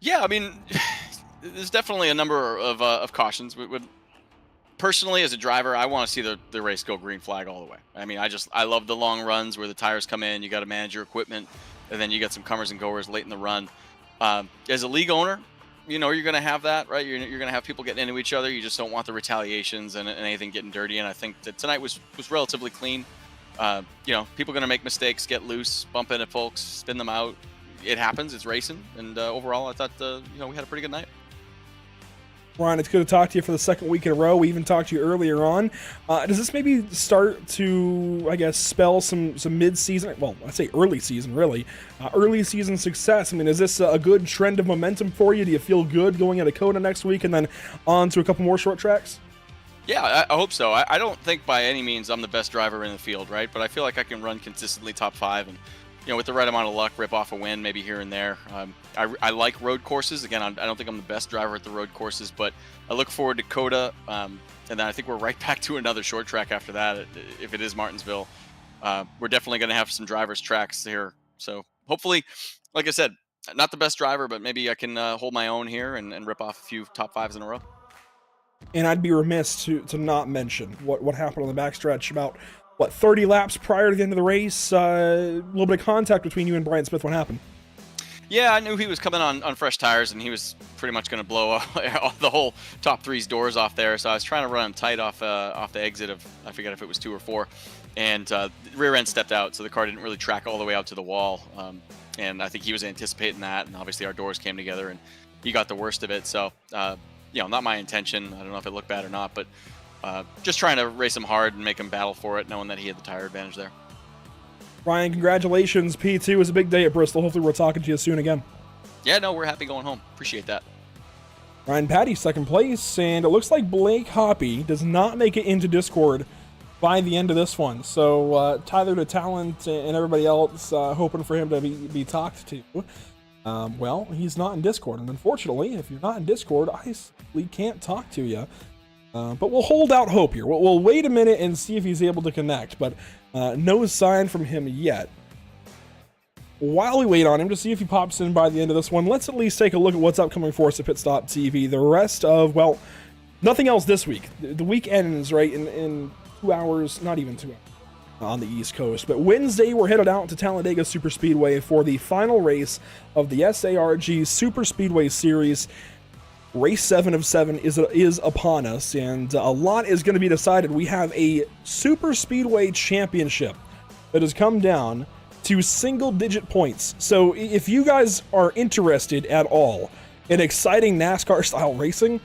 Yeah, I mean, there's definitely a number of cautions. Personally, as a driver, I want to see the race go green flag all the way. I mean, I love the long runs where the tires come in, you got to manage your equipment, and then you got some comers and goers late in the run. As a league owner, you're going to have that, right? You're going to have people getting into each other. You just don't want the retaliations and anything getting dirty. And I think that tonight was relatively clean. People are going to make mistakes, get loose, bump into folks, spin them out. It happens. It's racing. And overall, I thought we had a pretty good night. Ryan, it's good to talk to you for the second week in a row. We even talked to you earlier on. Does this maybe start to, I guess, spell some mid-season, well, I'd say early season, really, early season success? I mean, is this a good trend of momentum for you? Do you feel good going into Kona next week and then on to a couple more short tracks? Yeah, I hope so. I don't think by any means I'm the best driver in the field, right? But I feel like I can run consistently top 5 and, with the right amount of luck, rip off a win maybe here and there. I like road courses. Again, I don't think I'm the best driver at the road courses, but I look forward to Coda, and then I think we're right back to another short track after that, if it is Martinsville. We're definitely going to have some drivers' tracks here. So hopefully, like I said, not the best driver, but maybe I can hold my own here and rip off a few top 5s in a row. And I'd be remiss to not mention what happened on the backstretch about 30 laps prior to the end of the race. A little bit of contact between you and Brian Smith. What happened? Yeah, I knew he was coming on fresh tires, and he was pretty much going to blow the whole top 3's doors off there. So I was trying to run him tight off the exit of, I forget if it was 2 or 4, and the rear end stepped out, so the car didn't really track all the way out to the wall. And I think he was anticipating that, and obviously our doors came together, and he got the worst of it. So, not my intention. I don't know if it looked bad or not, but just trying to race him hard and make him battle for it, knowing that he had the tire advantage there. Ryan, congratulations. P2 was a big day at Bristol. Hopefully we're talking to you soon again. Yeah, no, we're happy going home. Appreciate that. Ryan Patty, second place, and it looks like Blake Hoppy does not make it into Discord by the end of this one. So Tyler the Talent and everybody else hoping for him to be talked to. Well, he's not in Discord, and unfortunately, if you're not in Discord, I simply can't talk to you. But we'll hold out hope here. We'll wait a minute and see if he's able to connect, but no sign from him yet. While we wait on him to see if he pops in by the end of this one, let's at least take a look at what's upcoming for us at Pit Stop TV. The rest of, well, nothing else this week. The week ends, right, in 2 hours, not even 2 hours on the East Coast. But Wednesday, we're headed out to Talladega Super Speedway for the final race of the SARG Super Speedway Series. Race 7 of 7 is upon us, and a lot is going to be decided. We have a Super Speedway Championship that has come down to single-digit points. So if you guys are interested at all in exciting NASCAR-style racing,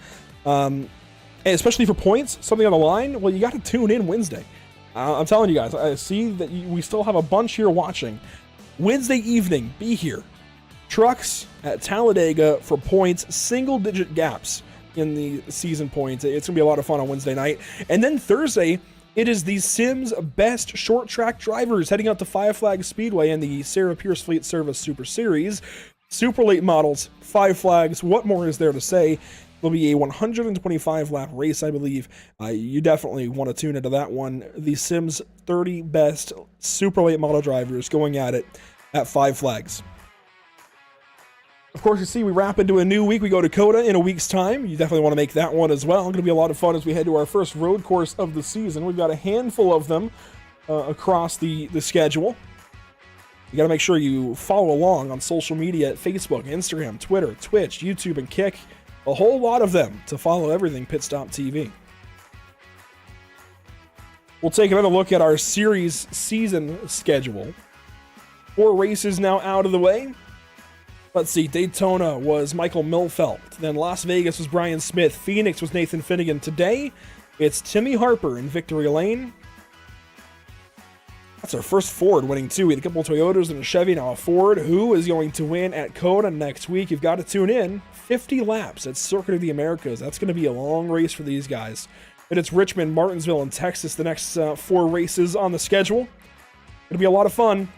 especially for points, something on the line, well, you got to tune in Wednesday. I'm telling you guys, I see that we still have a bunch here watching. Wednesday evening, be here. Trucks at Talladega for points, single-digit gaps in the season points. It's going to be a lot of fun on Wednesday night. And then Thursday, it is the Sims Best Short Track Drivers heading out to Five Flags Speedway in the Sarah Pierce Fleet Service Super Series. Super late models, Five Flags, what more is there to say? It'll be a 125-lap race, I believe. You definitely want to tune into that one. The Sims 30 Best Super late model drivers going at it at Five Flags. Of course, you see, we wrap into a new week. We go to COTA in a week's time. You definitely want to make that one as well. It's going to be a lot of fun as we head to our first road course of the season. We've got a handful of them across the schedule. You got to make sure you follow along on social media at Facebook, Instagram, Twitter, Twitch, YouTube, and Kick. A whole lot of them to follow everything Pit Stop TV. We'll take another look at our series season schedule. 4 races now out of the way. Let's see, Daytona was Michael Milfelt. Then Las Vegas was Brian Smith. Phoenix was Nathan Finnegan. Today, it's Timmy Harper in Victory Lane. That's our first Ford winning too. We had a couple of Toyotas and a Chevy, now a Ford. Who is going to win at COTA next week? You've got to tune in. 50 laps at Circuit of the Americas. That's going to be a long race for these guys. And it's Richmond, Martinsville, and Texas, the next 4 races on the schedule. Going to be a lot of fun.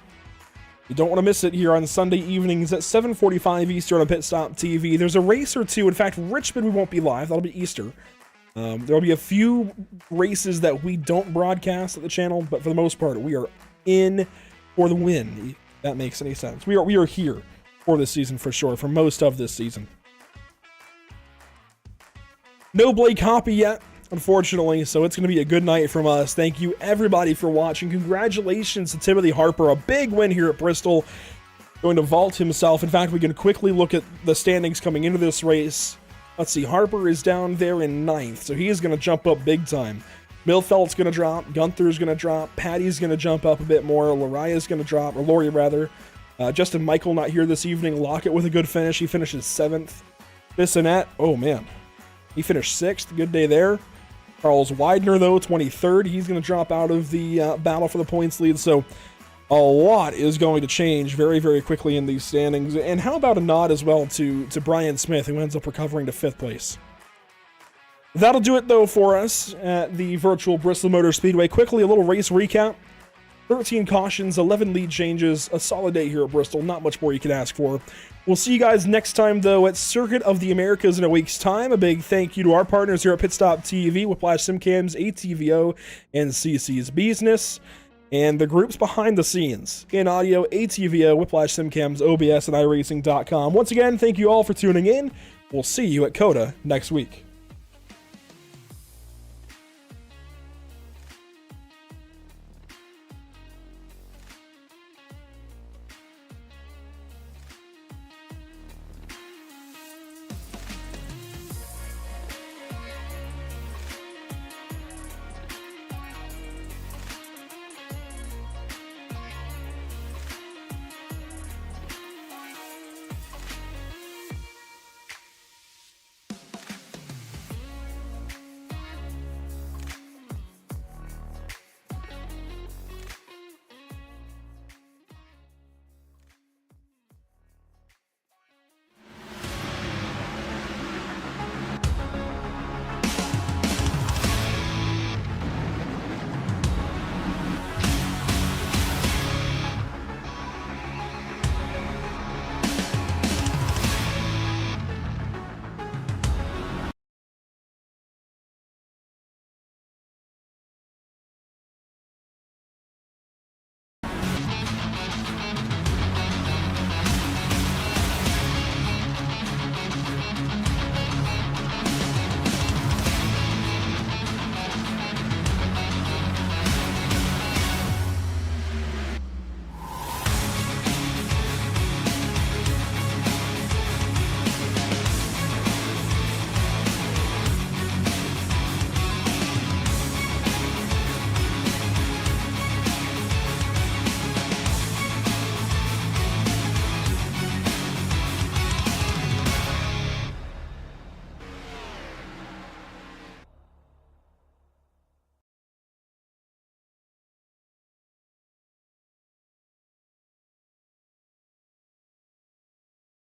You don't want to miss it here on Sunday evenings at 7:45 Eastern on Pit Stop TV. There's a race or two. In fact, Richmond, we won't be live. That'll be Easter. There'll be a few races that we don't broadcast at the channel, but for the most part, we are in for the win. If that makes any sense. We are here for this season for sure, for most of this season. No Blake Hoppy yet, unfortunately, so it's going to be a good night from us. Thank you, everybody, for watching. Congratulations to Timothy Harper. A big win here at Bristol. Going to vault himself. In fact, we can quickly look at the standings coming into this race. Let's see, Harper is down there in 9th, so he is going to jump up big time. Milfelt's going to drop. Gunther's going to drop. Patty's going to jump up a bit more. Laria's going to drop, or Laurie, rather. Justin Michael not here this evening. Lockett with a good finish. He finishes 7th. Bissonette, oh, man. He finished 6th. Good day there. Charles Widener, though, 23rd. He's going to drop out of the battle for the points lead. So a lot is going to change very, very quickly in these standings. And how about a nod as well to Brian Smith, who ends up recovering to 5th place. That'll do it, though, for us at the virtual Bristol Motor Speedway. Quickly, a little race recap. 13 cautions, 11 lead changes, a solid day here at Bristol. Not much more you can ask for. We'll see you guys next time, though, at Circuit of the Americas in a week's time. A big thank you to our partners here at Pit Stop TV, Whiplash SimCams, ATVO, and CC's Business, and the groups behind the scenes in audio, ATVO, Whiplash SimCams, OBS, and iRacing.com. Once again, thank you all for tuning in. We'll see you at COTA next week.